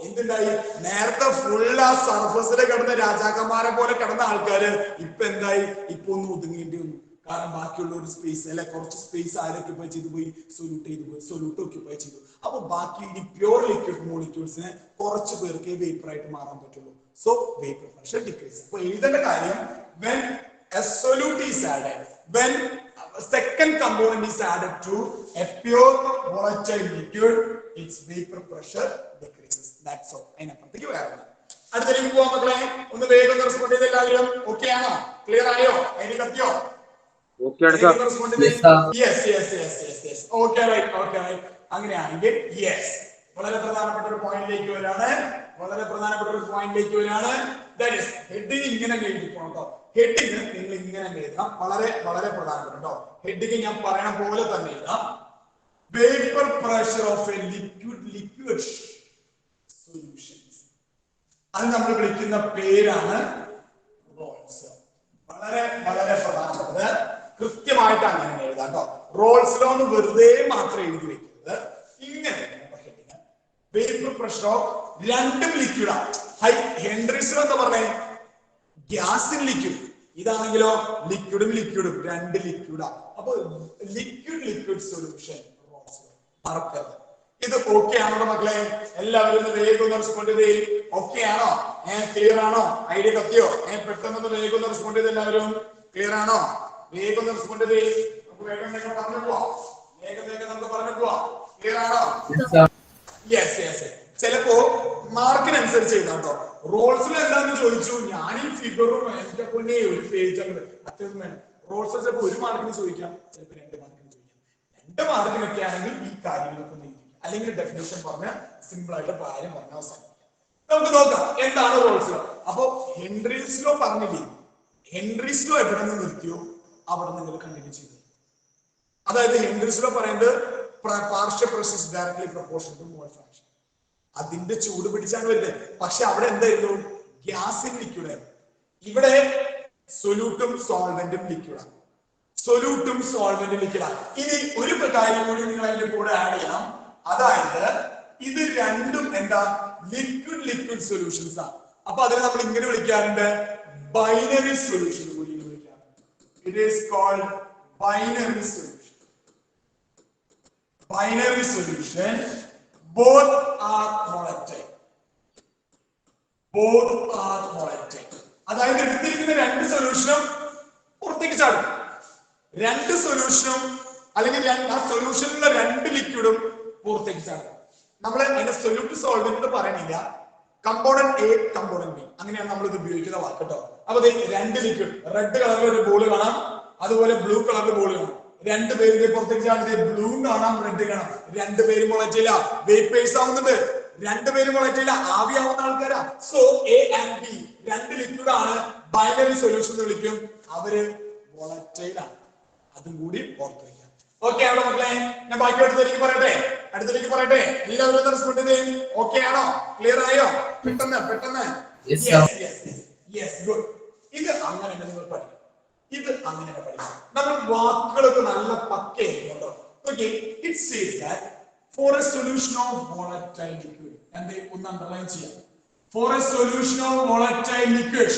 എന്തുണ്ടായി? നേരത്തെ ഫുൾ ആ സർഫസിൽ കിടന്ന രാജാക്കന്മാരെ പോലെ കിടന്ന ആൾക്കാര് ഇപ്പൊ എന്തായി? ഇപ്പൊ ഒന്ന് ഒതുങ്ങേണ്ടി വന്നു. കാരണം ബാക്കിയുള്ള ഒരു സ്പേസ് അല്ലെ, കുറച്ച് സ്പേസ് ആര് ഒക്യുപ്പൈ ചെയ്തു പോയി? സൊല്യൂട്ട് ഒക്യുപ്പൈ ചെയ്തു. അപ്പൊ ബാക്കി ഈ പ്യൂർ ലിക്വിഡ് മോളിക്യൂൾസിനെ കുറച്ച് പേർക്ക് വേപ്പർ ആയിട്ട് മാറാൻ പറ്റുള്ളൂ. So vapour pressure decrease. അപ്പൊ എഴുതേണ്ട കാര്യം, when a solute is added, when second component is added to a pure volatile liquid, its vapor pressure decreases. That's all. അതിനപ്പുറത്തേക്ക് വേറെ. അടുത്തേക്ക് പോവാം മക്കളെ. ഒന്ന് വേഗം റെസ്പോണ്ട് ചെയ്ത് എല്ലാവരും. ഓക്കെ ആണോ? ക്ലിയർ ആയോ? ഐഡി കത്തിയോ? അങ്ങനെയാണെങ്കിൽ യെസ്, വളരെ പ്രധാനപ്പെട്ട ഒരു പോയിന്റിലേക്ക് വരാണ്. ഹെഡിങ് ഇങ്ങനെ എഴുതി പോകണം കേട്ടോ. ഹെഡിങ് നിങ്ങൾ ഇങ്ങനെ എഴുതണം. വളരെ വളരെ പ്രധാനപ്പെട്ട കേട്ടോ. ഹെഡിങ് ഞാൻ പറയണ പോലെ തന്നെ എഴുതാം. Vapour pressure of A liquid solutions. അത് നമ്മൾ വിളിക്കുന്ന പേരാണ് റോൾസ്. വളരെ വളരെ പ്രധാനപ്പെട്ടത്. കൃത്യമായിട്ട് അങ്ങനെ എഴുതാം കേട്ടോ. റോൾസ് ലോ എന്ന് വെറുതെ മാത്രം എഴുതി വെക്കുന്നത്. ഇങ്ങനെ വേപ്പർ പ്രഷർ ഓഫ് രണ്ടും ലിക്വിഡാണ്. ഹെൻറിസ് എന്താ പറഞ്ഞേ? ഗ്യാസും ലിക്വിഡ്. ഇതാണെങ്കിലോ ലിക്വിഡും രണ്ട് ലിക്വിഡാ. അപ്പൊ ലിക്വിഡ് സൊല്യൂഷൻ മറക്കരുത്. ഇത് ഓക്കെ ആണോ മക്കളെ? എല്ലാവരും വേഗം റെസ്പോണ്ട് ചെയ്തേ. ഓക്കെ ആണോ? ക്ലിയർ ആണോ? ഐഡിയ കത്തിയോ? പെട്ടെന്ന് വേഗം റെസ്പോണ്ട് ചെയ്ത് എല്ലാവരും. ക്ലിയർ ആണോ? വേഗം റെസ്പോണ്ട് ചെയ്തേ. നമുക്ക് വേഗം പറഞ്ഞു പോവാം. നമുക്ക് പറഞ്ഞു പോവാം. ക്ലിയർ ആണോ? യെസ്. ചിലപ്പോ മാർക്കിനനുസരിച്ച് എഴുതാം കേട്ടോ. റോൾസിൽ എന്താന്ന് ചോദിച്ചു, ഞാൻ ഈ ഫിഗറും എന്റെ പൊന്നെ ഒരു പേജ് അത്യാവശ്യം വേണം. റോൾസ് ചിലപ്പോൾ 1 മാർക്കിന് ചോദിക്കാം, ചിലപ്പോൾ 2 മാർക്കിന് ചോദിക്കാം. 2 മാർക്കിനൊക്കെ ആണെങ്കിൽ ഈ കാര്യങ്ങളൊക്കെ ഒന്ന് എഴുതിക്കാം, അല്ലെങ്കിൽ ഡെഫിനേഷൻ പറഞ്ഞ സിമ്പിൾ ആയിട്ട് കാര്യം പറഞ്ഞ അവസാനിക്കാം. നമുക്ക് നോക്കാം എന്താണ് റോൾസ് ലോ. അപ്പൊ ഹെൻറീസ് ലോ പറഞ്ഞില്ലേ, ഹെൻറീസ് ലോ എവിടെ നിന്ന് നിർത്തിയോ അവിടെ നിങ്ങൾ കണ്ടിന്യൂ ചെയ്തു. അതായത് ഹെൻറീസ് ലോ പറയുന്നത് partial pressure is directly proportional to mole fraction. അതിന്റെ ചൂട് പിടിച്ചാണ് വരുന്നത്. പക്ഷെ അവിടെ എന്തായിരുന്നു, ഗ്യാസ് ഇൻ ലിക്വിഡ് ആയിരുന്നു. ഇവിടെ സൊല്യൂട്ടും സോൾവെന്റും ലിക്വിഡാണ്. സൊല്യൂട്ടും സോൾവെന്റും ലിക്വിഡാണ്. ഇനി ഒരു കാര്യം കൂടി നിങ്ങൾ അതിന്റെ കൂടെ ആഡ് ചെയ്യണം. അതായത് ഇത് രണ്ടും എന്താ, ലിക്വിഡ് ലിക്വിഡ് സൊല്യൂഷൻസ് ആണ്. അപ്പൊ അതിനെ നമ്മൾ ഇങ്ങനെ വിളിക്കാറുണ്ട്, ബൈനറി സൊല്യൂഷൻ കൂടി വിളിക്കാറുണ്ട്. It is called binary solution. Binary solution, both are volatile. Both are volatile. അതായത് എടുത്തിരിക്കുന്ന 2 സൊല്യൂഷനും പുറത്തേക്ക് ചാടും. 2 സൊല്യൂഷനും അല്ലെങ്കിൽ ആ സൊല്യൂഷനിലുള്ള 2 ലിക്വിഡും പുറത്തേക്ക് ചാടും. നമ്മൾ അതിന്റെ സൊല്യൂട്ട് സോൾവെന്റ് പറയണില്ല, കമ്പോണന്റ് എ കമ്പോണന്റ് ബി അങ്ങനെയാണ് നമ്മൾ ഇത് ഉപയോഗിക്കുന്ന വാക്ക് കേട്ടോ. അപ്പൊ 2 ലിക്വിഡ്, റെഡ് കളറിൽ ഒരു ബോൾ കാണാം, അതുപോലെ ബ്ലൂ കളറിൽ ബോൾ കാണാം. 2 പേര് പുറത്തേക്ക് ചാടുന്നത്, ബ്ലൂ കാണാം, റെഡ് കാണാം. 2 പേരും മുളറ്റില്ല, വേപ്പേഴ്സ് ആവുന്നുണ്ട്. 2 പേരും മുളറ്റില്ല, ആവിയാവുന്ന ആൾക്കാരാ. So A and B 2 liquid ആണ്, ബൈനറി സൊല്യൂഷൻ എന്ന് വിളിക്കും. അവര് വോളറ്റൈൽ ആണ്. അതും കൂടി ഓർത്ത് വയ്ക്കാം. ഓക്കെ ആണോ മക്കളെ? ഞാൻ ബാക്കി അടുത്തേക്ക് പറയട്ടെ, എല്ലാവരും റെസ്പോണ്ട് ചെയ്യും. ഓക്കെ ആണോ? ക്ലിയർ ആയോ? പെട്ടെന്ന് ഗുഡ്. ഇത് അങ്ങനെ നിങ്ങൾ പഠിക്കും, ഇത് അങ്ങനെ പഠിക്കും. നമ്മൾ വാക്കുകളൊക്കെ നല്ല പക്കയായിട്ടുണ്ടോ? Okay, it says that for a solution of volatile liquid, and ഒന്ന് അണ്ടർലൈൻ ചെയ്യാം. For a solution of volatile liquid,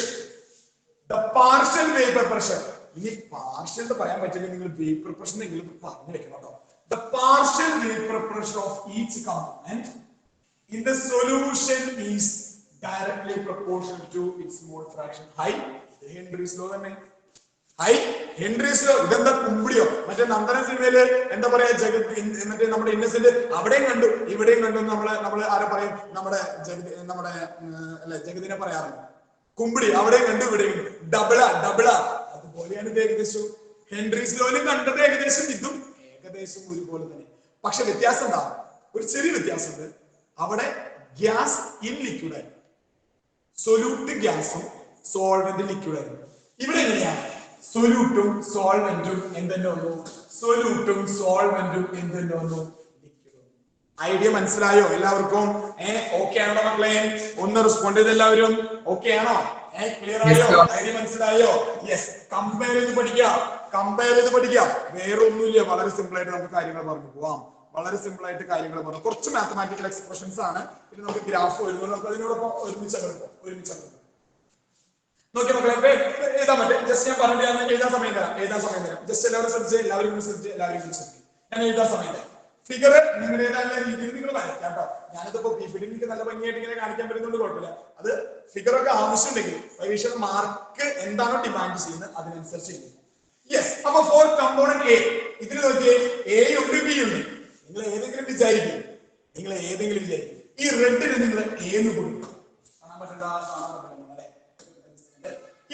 the partial vapor pressure, ഇനി പാർഷ്യൽ എന്ന് പറയാൻ പറ്റില്ല, നിങ്ങൾ വേപ്പർ പ്രഷർ എങ്കിലും പറഞ്ഞു വെക്കണം കേട്ടോ. The partial vapor pressure of each component in the solution is directly proportional to its mole fraction. High Henry's law തന്നെ. Henry's law. ഇതെന്താ കുമ്പിടിയോ? മറ്റേ നന്ദന സിനിമയില് എന്താ പറയാ, മറ്റേ നമ്മുടെ ഇന്നസെന്റ് അവിടെയും കണ്ടു ഇവിടെയും കണ്ടു. നമ്മള് ആരെ പറയും, നമ്മുടെ ജഗതിനെ പറയാറുണ്ട്. കുമ്പിടി അവിടെയും കണ്ടു ഇവിടെയും കണ്ടു. ഡബിള അതുപോലെയാണ് ഇത് ഏകദേശം. ഹെൻറീസ് ലോയിലും കണ്ടത് ഏകദേശം ഇതും ഏകദേശം ഒരുപോലെ തന്നെ. പക്ഷെ വ്യത്യാസം എന്താ, ഒരു ചെറിയ വ്യത്യാസമുണ്ട്. അവിടെ ഗ്യാസ് ഇൻ ലിക്വിഡ് ആയിരുന്നു, സൊല്യൂട്ട് ഗ്യാസും സോൾവെന്റ് ലിക്വിഡ് ആയിരുന്നു. ഇവിടെ എങ്ങനെയാണ്, സൊല്യൂട്ടും സോൾവെന്റും എന്തെന്നെ വന്നു, ഐഡിയ മനസ്സിലായോ എല്ലാവർക്കും? ഓക്കെ ആണോ മക്കളെ? ഒന്ന് റെസ്പോണ്ട് ചെയ്ത് എല്ലാവരും. ഓക്കെ ആണോ? ക്ലിയർ ആയോ? ഐഡിയ മനസ്സിലായോ? യെസ്. കമ്പയർ ചെയ്ത് പഠിക്കുക. വേറെ ഒന്നുമില്ല, വളരെ സിമ്പിൾ ആയിട്ട് നമുക്ക് കാര്യങ്ങൾ പറഞ്ഞു പോവാം. വളരെ സിമ്പിൾ ആയിട്ട് കാര്യങ്ങൾ പറഞ്ഞു. കുറച്ച് മാത്തമാറ്റിക്കൽ എക്സ്പ്രഷൻസ് ആണ്. പിന്നെ നമുക്ക് ഗ്രാഫ് വരുന്നത്, നമുക്ക് അതിനോടൊപ്പം ഒരുമിച്ച് നോക്കിയ മക്കളെ എഴുതാൻ പറ്റും. ജസ്റ്റ് ഞാൻ പറഞ്ഞു എഴുതാൻ സമയം തരാം. ജസ്റ്റ് എല്ലാവരും ശ്രദ്ധിച്ച് ഞാൻ എഴുതാൻ സമയം തരാം. ഫിഗർ നിങ്ങളുടേതായ രീതിയിൽ നിങ്ങൾ വരയ്ക്കാം കേട്ടോ. ഞാനിതിപ്പോ എനിക്ക് നല്ല ഭംഗിയായിട്ട് ഇങ്ങനെ കാണിക്കാൻ പറ്റുന്നതുകൊണ്ട് കുഴപ്പമില്ല. അത് ഫിഗറൊക്കെ ആവശ്യമുണ്ടെങ്കിൽ പരീക്ഷയുടെ മാർക്ക് എന്താണോ ഡിമാൻഡ് ചെയ്യുന്നത് അതിനനുസരിച്ച് ചെയ്യും. യെസ്. അപ്പൊ ഫോർ കമ്പോണന്റ് എ, ഇതിൽ നോക്കിയേ എ ഉണ്ട് ബി ഉണ്ട്. നിങ്ങൾ ഏതെങ്കിലും വിചാരിക്കും, ഈ റെഡിന് നിങ്ങൾ എന്ന് കൊടുക്കും. കാണാൻ പറ്റണ്ട.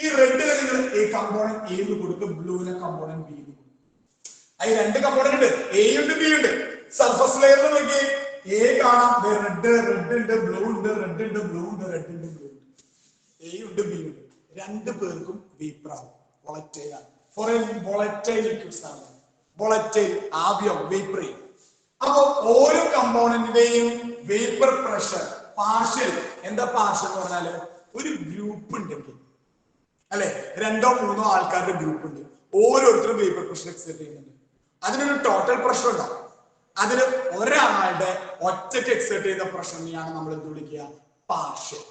ഈ റെഡിന് നിങ്ങൾ എ കമ്പോണന്റ് എ എന്ന് കൊടുക്കും, ബ്ലൂവിനെ കമ്പോണന്റ് ബി എന്ന് കൊടുക്കും. ഈ 2 കമ്പോണന്റ് ഉണ്ട്, എ ഉണ്ട് ബി ഉണ്ട്. സർഫസ് ലെയറിൽ നോക്കി എ കാണാം, റെഡ് ഉണ്ട്, ബ്ലൂ ഉണ്ട്, റെഡ് ഉണ്ട്, ബ്ലൂ ഉണ്ട്, റെഡ് ഉണ്ട്, ബ്ലൂ ഉണ്ട്. എ ഉണ്ട് ബി ഉണ്ട്. 2 പേർക്കും വേപ്പർ ആണ്, വോളറ്റൈൽ ആണ്. ഫോർ എ വോളറ്റൈൽ ലിക്വിഡ്സ് ആണ്, വോളറ്റൈൽ ആവിയം വേപ്പർ. അപ്പൊ ഓരോ കമ്പോണന്റിന്റെയും വേപ്പർ പ്രഷർ പാർഷ്യൽ. എന്താ പാർഷ്യൽ എന്ന് പറഞ്ഞാല്, ഒരു ഗ്രൂപ്പ് ഉണ്ടെങ്കിൽ അല്ലെ, 2 or 3 ആൾക്കാരുടെ ഗ്രൂപ്പ് ഉണ്ട്, ഓരോരുത്തരും വേപ്പർ പ്രഷർ എക്സെപ്റ്റ് ചെയ്യുന്നുണ്ട്. അതിനൊരു ടോട്ടൽ പ്രഷർ ഉണ്ടാവും. അതിന് ഒരാളുടെ ഒറ്റയ്ക്ക് എക്സെപ്റ്റ് ചെയ്യുന്ന പ്രഷറിനെയാണ് നമ്മൾ എന്ത് വിളിക്കുക, പാർഷ്യൽ.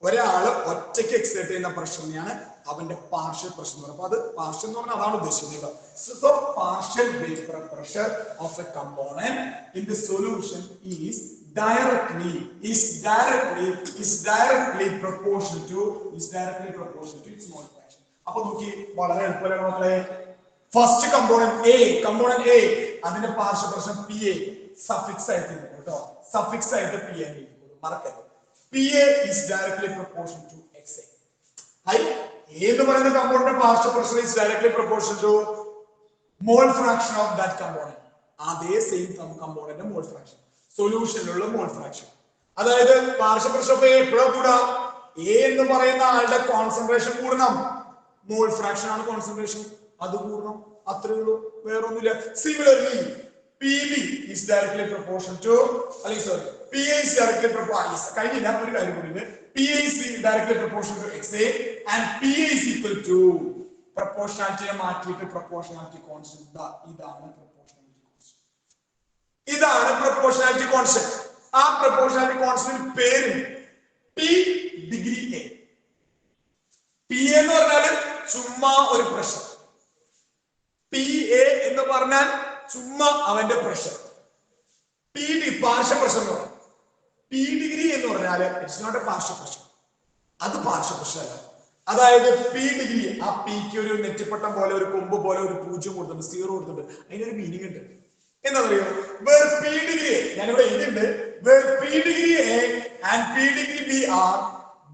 ഒരാള് ഒറ്റയ്ക്ക് എക്സെപ്റ്റ് ചെയ്യുന്ന പ്രഷറിനെയാണ് അവന്റെ പാർഷ്യൽ പ്രഷർ എന്ന് പറയുന്നത്. അപ്പൊ അത് പാർഷ്യൽ എന്ന് പറഞ്ഞാൽ അതാണ് ഉദ്ദേശിക്കുന്നത്. So partial vapour pressure of A component in the solution is directly proportional to its mole fraction. അപ്പൊ നോക്കി വളരെ എളുപ്പമാണ് മക്കളെ. ഫസ്റ്റ് കമ്പോണന്റ് എ അതിന്റെ പാർഷ്യൽ പ്രഷർ PA സഫിക്സ് ആയിട്ട് കേട്ടോ, സഫിക്സ് ആയിട്ട് PA മറക്കരുത്. PA is directly proportional to XA. എന്ന് പറയുന്ന component partial pressure is directly proportional to mole fraction of that component. അതേ സെയിം കമ്പോണന്റ് മോൾ ഫ്രാക്ഷൻ, സൊല്യൂഷനിലുള്ള mole fraction. അതായത് പാർഷ്യൽ പ്രഷർ ഓഫ് എ എപ്പോഴാ കൂടാ? എ എന്ന് പറയുന്ന ആളുടെ കോൺസെൻട്രേഷൻ കൂടണം, മോൾ ഫ്രാക്ഷൻ ആണ് കോൺസെൻട്രേഷൻ, അത് കൂടണം, അത്രേ ഉള്ളൂ, വേറെ ഒന്നുമില്ല. Similarly PB is directly proportional to, sorry, PA is directly proportional. കഴിഞ്ഞില്ല, ഒരു കാര്യം കൂടി. PA is directly proportional to XA and PA is equal to proportionality മാറ്റിയിട്ട് proportionality constant. ഇതാണ് proportionality constant. ഇതാണ് proportionality constant. ആ proportionality constant പേര് P degree A. PA എന്ന് പറഞ്ഞാൽ ചുമ്മാ ഒരു പ്രഷർ, PA എന്ന് പറഞ്ഞാൽ ചുമ്മാ അവന്റെ പ്രഷർ. PD പാർഷ്യൽ പ്രഷർ എന്ന് പറയും. P ഡിഗ്രി എന്ന് പറഞ്ഞാൽ it's not a partial pressure, അത് പാർഷ്യൽ പ്രഷർ അല്ല. അതായത് P ഡിഗ്രി, ആ പിക്ക് ഒരു നെറ്റിപ്പട്ടം പോലെ, ഒരു കൊമ്പ് പോലെ ഒരു 0 കൊടുത്തിട്ടുണ്ട്, 0 കൊടുത്തിട്ടുണ്ട്, അതിനൊരു മീനിങ് ഉണ്ട്. എന്താ പറയുക? where P degree, ഞാനിവിടെ എഴുതിയിട്ടുണ്ട്, where P degree A and P degree B are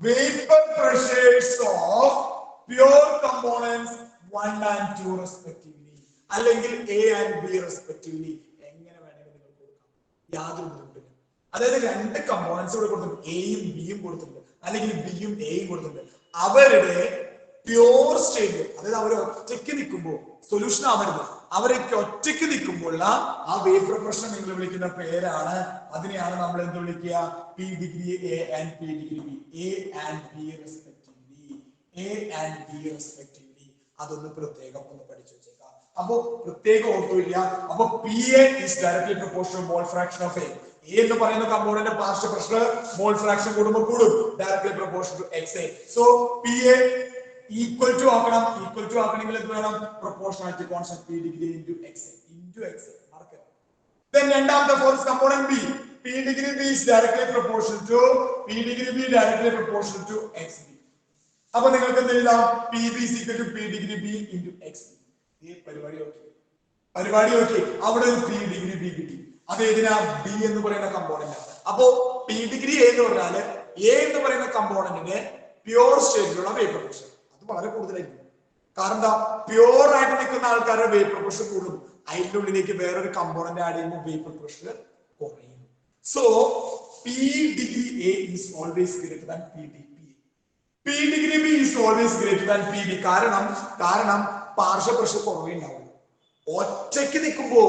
vapor pressures of pure components 1 and 2 respectively, അല്ലെങ്കിൽ A and B respectively. എങ്ങനെ വേണമെങ്കിലും നിങ്ങൾക്ക് കൊടുക്കാം, യാതൊരു ബുദ്ധിമുട്ടില്ല. അതായത് രണ്ട് കമ്പോണൻസ് ഇവിടെ കൊടുത്തിട്ടുണ്ട്, എയും ബിയും കൊടുത്തിട്ടുണ്ട്, അല്ലെങ്കിൽ ബിയും എയും കൊടുത്തിട്ടുണ്ട്. അവരുടെ പ്യോർ സ്റ്റേറ്റ്, അതായത് അവർ ഒറ്റയ്ക്ക് നിൽക്കുമ്പോൾ, സൊല്യൂഷൻ ആവരുത്, അവരൊക്കെ ഒറ്റയ്ക്ക് നിൽക്കുമ്പോഴുള്ള ആ വേപ്പർ പ്രഷർ നിങ്ങൾ വിളിക്കുന്ന പേരാണ്, അതിനെയാണ് നമ്മൾ എന്ത് വിളിക്കുക? P degree A and P degree B, A and B respectively, A and B respectively. അതൊന്ന് പ്രത്യേകം ഒന്ന് പഠിച്ചു വെച്ചേക്കാം. അപ്പോ പ്രത്യേകം ഓർത്തുമില്ല. അപ്പൊ PA is directly proportional mole fraction of A. A എന്ന് പറയുന്ന component partial pressure mole fraction കൂടുമ്പോൾ കൂടും, directly proportional to XA. So PA equal to ആക്കണം, ഈക്വൽ ടു ആക്കണമെങ്കിൽ എന്ത് വേണം? Proportionality constant P degree into XA mark. Then രണ്ടാമത്തെ fourth component B, P degree B is directly proportional to P degree B directly proportional to XB. അപ്പൊ നിങ്ങൾക്ക് എന്ത് എഴുതാം? PB is equal to P degree B into XB. ഈ പരിപാടി okay, അവിടെ ഒരു P degree B കിട്ടി. അത് ഏതിനാ? B എന്ന് പറയുന്ന കമ്പോണന്റ്. അപ്പോ P ഡിഗ്രി A എന്ന് പറഞ്ഞാല് A എന്ന് പറയുന്ന കമ്പോണന്റിന്റെ പ്യോർ സ്റ്റേറ്റിലുള്ള വേപ്പർ പ്രഷർ അത് വളരെ കൂടുതലായിരിക്കും. കാരണം എന്താ? പ്യോർ ആയിട്ട് നിൽക്കുന്ന ആൾക്കാരുടെ വേപ്പർ പ്രഷർ കൂടും, അതിന്റെ ഉള്ളിലേക്ക് വേറൊരു കമ്പോണന്റ് ആഡ് ചെയ്യുമ്പോൾ വേപ്പർ പ്രഷർ കുറയും. So P degree A is always greater than P degree B. P degree B is always greater than P D. കാരണം പാർഷ്യൽ പ്രഷർ കുറവേ ഉണ്ടാവും. ഒറ്റയ്ക്ക് നിൽക്കുമ്പോ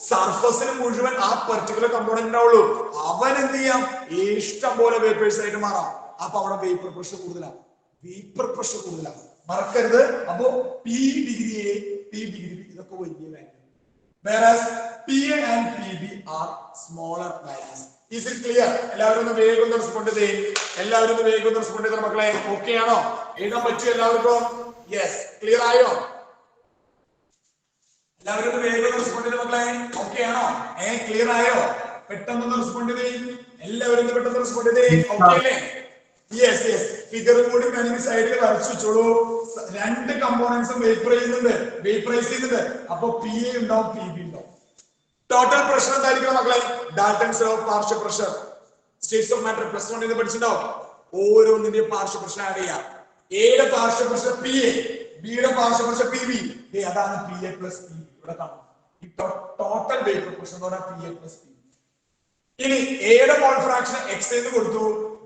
സർഫസിന് മുഴുവൻ ആ പെർട്ടിക്കുലർ കമ്പോണന്റ് ഉണ്ടാവുള്ളൂ, അവൻ എന്ത് ചെയ്യാം? ഇഷ്ടം പോലെ വേപ്പേഴ്സ് ആയിട്ട് മാറാം. അപ്പൊ അവിടെ വേപ്പർ പ്രഷർ കൂടുതലാണ്, മറക്കരുത്. അപ്പോ P degree A, P degree B ഇതൊക്കെ വലിയ value, whereas PA and PB are smaller values. Is it clear? എല്ലാവരും ഒന്ന് വേഗം റെസ്പോണ്ട് ചെയ്തേ, മക്കളെ. ഓക്കെ ആണോ? എഴുതാൻ പറ്റുമോ എല്ലാവർക്കും? യെസ്, ക്ലിയർ ആയോ? എല്ലാവരും വേഗം റെസ്പോണ്ട് ചെയ്ത മക്കളെ. ഓക്കെ ആണോ? ക്ലിയർ ആയോ? പെട്ടെന്ന് റെസ്പോണ്ട് ചെയ്തേ, എല്ലാവരും പെട്ടെന്ന് റെസ്പോണ്ട് ചെയ്തേ. ഓക്കെ അല്ലേ? യെസ്. ഫിഗർ കൂടി വേണമെങ്കിൽ സൈഡിൽ വരച്ചു വെച്ചോളൂ. രണ്ട് കമ്പോണൻസും വേപ്പറൈസ് ചെയ്യുന്നുണ്ട്. അപ്പൊ PA ഉണ്ടാവും, PB ഉണ്ടാവും. ടോട്ടൽ പ്രഷർ എന്തായിരിക്കണം മക്കളെ? Dalton's law of partial pressure, States of matter plus 1 പഠിച്ചിട്ടുണ്ടാവും. ഓരോന്നിന്റെയും പാർഷ്യൽ പ്രഷർ ആഡ് ചെയ്യാം. എയുടെ പാർഷ്യൽ പ്രഷർ PA, ബിയുടെ പാർഷ്യൽ പ്രഷർ PB. അതാണ് PA പ്ലസ് PB. ഇവിടെ കാണാം ഈ ടോട്ടൽ വേപ്പർ പ്രഷർ എന്ന് പറഞ്ഞാൽ PA പ്ലസ് PB. ഇനി എയുടെ മോൾ ഫ്രാക്ഷൻ XA എന്ന് കൊടുത്തു,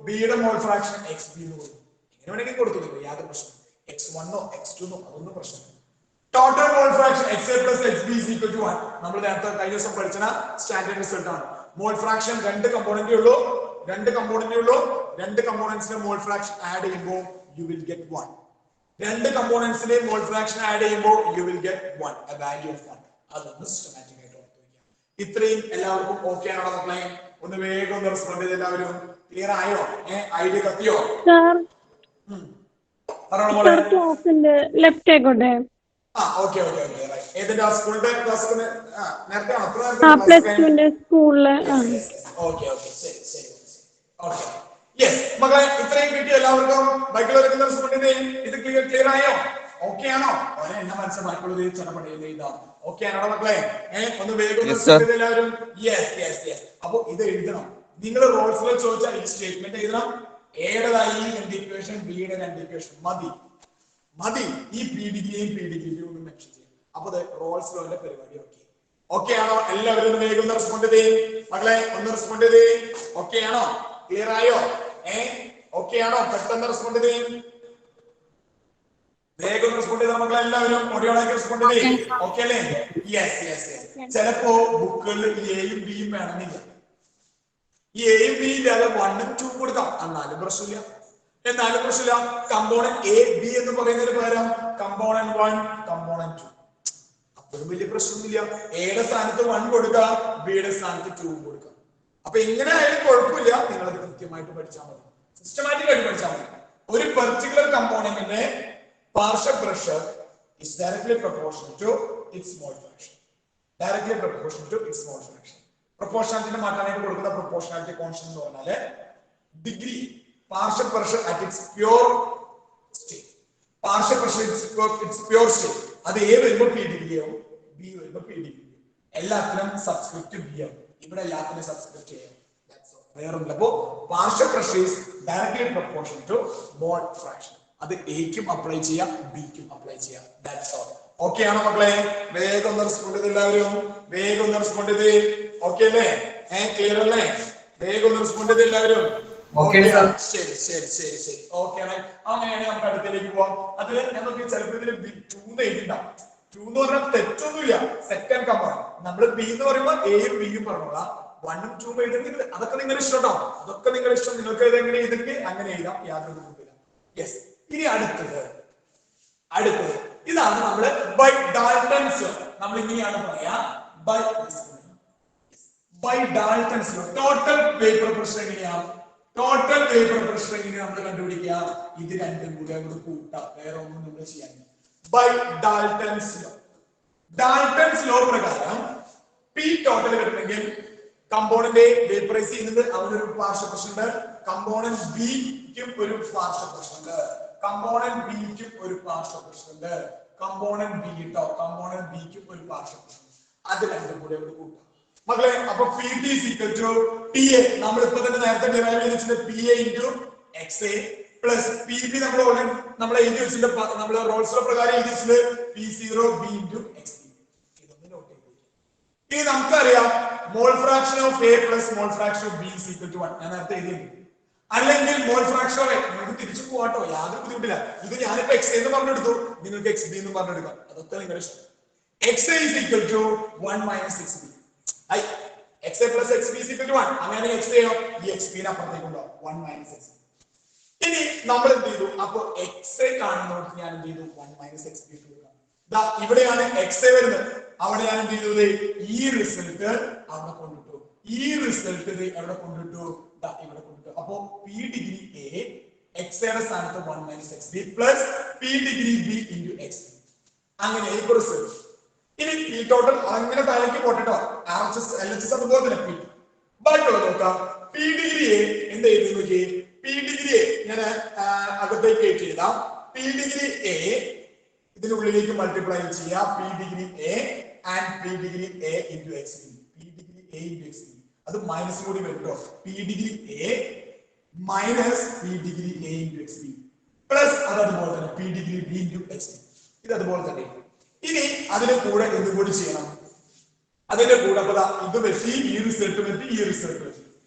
ബിയുടെ മോൾ ഫ്രാക്ഷൻ XB എന്ന് കൊടുത്തു. എങ്ങനെ വേണമെങ്കിൽ കൊടുത്തു, യാതൊരു പ്രശ്നം. X1 X2 അതൊന്നും പ്രശ്നമില്ല. Total mole fraction XA plus XB is equal to 1. നമ്മൾ നേരത്തെ കഴിഞ്ഞ ദിവസം പഠിച്ച സ്റ്റാൻഡേർഡ് റിസൾട്ട് ആണ്. മോൾ ഫ്രാക്ഷൻ രണ്ട് കമ്പോണന്റേ ഉള്ളൂ, രണ്ട് കമ്പോണന്റ്സിന്റെ മോൾ ഫ്രാക്ഷൻ ആഡ് ചെയ്യുമ്പോൾ you will get 1. രണ്ട് കമ്പോണന്റ്സിന്റെ മോൾ ഫ്രാക്ഷൻ ആഡ് ചെയ്യുമ്പോൾ you will get 1, a value of 1. അതൊന്ന് സിസ്റ്റമാറ്റിക് ആയിട്ട് ഓർത്ത് വെക്കാം. ഇത്രയും എല്ലാവർക്കും ഓക്കെ ആണോ മക്കളെ? ഒന്ന് വേഗം ഒന്ന് റെസ്പോണ്ട് ചെയ്ത് എല്ലാവരും. ക്ലിയർ ആയോ? ഐഡിയ കത്തിയോ? ക്ലാസിന്റെ ലെഫ്റ്റ് ആയിക്കോട്ടെ. ഓക്കെ. ഏതിന്റെ സ്കൂളിന്റെ ക്ലാസ് നേരത്തെ പ്ലസ് 2 സ്കൂളില്. ഓക്കെ. യെസ് മക്കളെ, ഇത്രയും കിട്ടിയോ എല്ലാവർക്കും? ബാക്കിയുള്ളവരൊക്കെ റെസ്പോണ്ട് ചെയ്തേ. ഇത് ക്ലിയർ ആയോ? ഓക്കെ ആണോ? എന്നെ മനസ്സിൽ ബാക്കിയുള്ളത് ചടപടയില്ല. ഇതാ ഓക്കെ ആണോ മക്കളെ? ഒന്ന് വേഗം എല്ലാവരും. യെസ്. അപ്പൊ ഇത് എഴുതണം. നിങ്ങൾ റോൾസിൽ ചോദിച്ചാൽ ഈ സ്റ്റേറ്റ്മെന്റ് എഴുതണം. എയുടെ രണ്ട് ഇക്വേഷൻ, ബിയുടെ രണ്ട് ഇക്വേഷൻ മതി. മതി. ഈ പി ഡിഗ്രിയും പി ഡിഗ്രിയും ഒന്ന് മെൻഷൻ ചെയ്യാം. അപ്പൊ റോൾസ് ലോന്റെ പരിപാടി ഓക്കെ ആണോ? എല്ലാവരും വേഗം ഒന്ന് റെസ്പോണ്ട് ചെയ്തേ മക്കളെ, ഒന്ന് റെസ്പോണ്ട് ചെയ്തേ. ഓക്കെ ആണോ? ക്ലിയർ ആയോ? ഓക്കെ ആണോ? പെട്ടെന്ന് റെസ്പോണ്ട് ചെയ്തേ, വേഗം റെസ്പോണ്ട് ചെയ്ത മക്കളെ എല്ലാവരും ഒടിയോളാക്കി റെസ്പോണ്ട് ചെയ്തേ. ഓക്കെ അല്ലേ? യെസ്. ചിലപ്പോ ബുക്കുകളിൽ എയും ബിയും വേണമെന്നില്ല. ഈ എയും ബി ഇല്ലാതെ 1 ഉം 2 ഉം കൊടുക്കാം, എന്നാലും പ്രശ്നമില്ല. കമ്പോണന്റ് എ ബി എന്ന് പറയുന്നതിന് പകരം കമ്പോണന്റ് 1 കമ്പോണന്റ് 2, അപ്പോഴും വലിയ പ്രശ്നമൊന്നുമില്ല. എയുടെ സ്ഥാനത്ത് 1 കൊടുക്കാം, ബിയുടെ സ്ഥാനത്ത് 2 കൊടുക്കാം. അപ്പൊ എങ്ങനെ ആയാലും കുഴപ്പമില്ല, നിങ്ങളത് കൃത്യമായിട്ട് പഠിച്ചാൽ മതി, സിസ്റ്റമാറ്റിക് ആയിട്ട് പഠിച്ചാൽ മതി. ഒരു പെർട്ടിക്കുലർ കമ്പോണന്റിന്റെ partial pressure is directly proportional to its mole fraction. പ്രൊപ്പോർഷണാലിറ്റിനെ മാറ്റാനായിട്ട് കൊടുക്കുന്ന പ്രൊപ്പോർഷണാലിറ്റി കോൺസ്റ്റന്റ് എന്ന് പറഞ്ഞാല് degree partial pressure at its pure state. അത് എ വരുമ്പോൾ പി ഡിഗ്രി ആവും, ബി വരുമ്പോൾ പി ഡിഗ്രി. എല്ലാത്തിനും സബ്സ്ക്രിപ്റ്റ് ബി ആവും, ഇവിടെ എല്ലാത്തിനും സബ്സ്ക്രിപ്റ്റ് ചെയ്യാം. വേറൊന്നുമില്ല. അപ്പോ partial pressure is directly proportional to mole fraction. അത് എക്കും അപ്ലൈ ചെയ്യാം, ബിക്കും അപ്ലൈ ചെയ്യാം. That's all. ഓക്കെ ആണോ മക്കളെ? വേഗം ഒന്ന് റെസ്പോണ്ട് ചെയ്ത് എല്ലാവരും, വേഗം ഒന്ന് റെസ്പോണ്ട് ചെയ്ത്. ഓക്കെ അല്ലേ? ക്ലിയർ അല്ലേ? വേഗം ഒന്ന് റെസ്പോണ്ട് ചെയ്ത് എല്ലാവരും. ശരി. ഓക്കെ ആണ്. അങ്ങനെയാണെങ്കിൽ നമുക്ക് അടുത്തേക്ക് പോവാം. അത് നമുക്ക് ചിലപ്പോൾ ഇതിൽ 2 എഴുതിണ്ടാവും. 2 എന്ന് പറഞ്ഞാൽ തെറ്റൊന്നുമില്ല, സെക്കൻഡ് കമ്പോണന്റ്. നമ്മൾ ബി എന്ന് പറയുമ്പോൾ എയും ബിയും പറഞ്ഞോളാം, 1 ഉം 2 ഉം എഴുതെങ്കിൽ അതൊക്കെ നിങ്ങളുടെ ഇഷ്ടം കേട്ടോ, അതൊക്കെ നിങ്ങളുടെ ഇഷ്ടം. നിങ്ങൾക്ക് എങ്ങനെ എഴുതെങ്കിൽ അങ്ങനെ എഴുതാം, യാതൊരു ബുദ്ധിമുട്ടില്ല. യെസ്. ഇനി അടുത്തത് ഇതാണ് നമ്മുടെ ബൈ ഡാൽട്ടൺസ് ലോ. നമ്മൾ ഇങ്ങനെയാണ് പറയാ, by Dalton's law. Total vapour pressure എങ്ങനെയാണ് നമ്മൾ കണ്ടുപിടിക്കുക? ഇത് രണ്ടും കൂടെ അങ്ങോട്ട് കൂട്ടാം, വേറെ ഒന്നും നമ്മൾ ചെയ്യാനില്ല. ബൈ ഡാൽട്ടൺസ് ലോ പ്രകാരം പി ടോട്ടൽ കിട്ടണമെങ്കിൽ കമ്പോണന്റ് എ വേപ്പറൈസ് ചെയ്യുന്നത് അവനൊരു പാർഷ്യൽ പ്രഷർ ഉണ്ട്, കമ്പോണന്റ് ബിക്കും ഒരു പാർഷ്യൽ പ്രഷർ ഉണ്ട്, കമ്പോണന്റ് ബിക്കും ഒരു പാർഷ്യൽ പ്രഷർ ഉണ്ട്, കമ്പോണന്റ് ബിക്കും ഒരു പാർഷ്യൽ പ്രഷർ ഉണ്ട്. അത് രണ്ടും കൂടെ അവിടെ കൂട്ടാം മക്കളെ. അപ്പൊ P T is equal to P A, നമ്മൾ ഇപ്പൊ തന്നെ നേരത്തെ ഡിറൈവ് ചെയ്തിട്ടുണ്ട്, P A into X A plus P B നമ്മൾ എഴുതി വെച്ചിട്ടുണ്ട്, നമ്മൾ റോൾസ് ലോ പ്രകാരം എഴുതി വെച്ചിട്ടുണ്ട് P0 B into X B. ഇതൊന്ന് നോട്ട് ചെയ്തു. ഇനി നമുക്കറിയാം mole fraction of A plus mole fraction of B is equal to 1. ഞാൻ നേരത്തെ എഴുതിയിട്ടുണ്ട്. അല്ലെങ്കിൽ മോൾ ഫ്രാക്ഷൻ ഓഫ് എ, നിങ്ങൾക്ക് തിരിച്ചു പോകാട്ടോ, യാതൊരു ബുദ്ധിമുട്ടില്ല. ഇത് ഞാനിപ്പോ എക്സ് എന്ന് പറഞ്ഞെടുത്തു, നിങ്ങൾക്ക് എക്സ് ബി എന്ന് പറഞ്ഞെടുക്കാം, അതൊക്കെ നിങ്ങളുടെ ഇഷ്ടം. X A is equal to 1 minus X B. X A plus X B is equal to 1. അങ്ങനെ എക്സ് എയോ ഈ എക്സ് ബിനെ അപ്പുറത്തേക്ക് കൊണ്ടുപോകാം, 1 മൈനസ് എക്സ് ബി. ഇനി നമ്മൾ എന്ത് ചെയ്തു? അപ്പൊ എക്സ് എ കാണുന്നവർക്ക് ഞാൻ എന്ത് ചെയ്തു? 1 മൈനസ് എക്സ് ബി കൊടുക്കാം. ഇവിടെയാണ് എക്സ് എ വരുന്നത്, അവിടെ ഞാൻ എന്ത് ചെയ്തത്? ഈ റിസൾട്ട് അവിടെ കൊണ്ടിട്ടു, എവിടെ കൊണ്ടിട്ടു? ഇവിടെ കൊണ്ടിട്ടു. അപ്പോ പി ഡിഗ്രി എ എക്സ് എയുടെ സ്ഥാനത്ത് 1 minus X B plus P degree B into X B. അങ്ങനെ ഇപ്പൊ റിസൾട്ട്. ഇനി പി ടോട്ടൽ അങ്ങനെ താഴേക്ക് പോട്ടോ, RHS LHS അതുപോലെ തന്നെ പി ബാക്കിയുള്ളത് നോക്കാം. പി ഡിഗ്രി എ എന്ത് ചെയ്തു നോക്കി? പി ഡിഗ്രി എ ഞാൻ അകത്തേക്ക് എഴുതാം. പി ഡിഗ്രി എ ഇതിനുള്ളിലേക്ക് മൾട്ടിപ്ലൈ ചെയ്യാം, P degree A and P degree A into X B. അത് മൈനസ് കൂടി വരും. P degree A minus P degree A into X B plus അതുപോലെ തന്നെ P degree B into X B. ഇത് അതുപോലെ തന്നെ. ഇനി അതിന്റെ കൂടെ എന്തുകൂടി ചെയ്യണം? അതിന്റെ കൂടെ ഇത് വെച്ച് ഈ റിസൾട്ട് വെച്ച് ഈ റിസൾട്ട് വെച്ച്.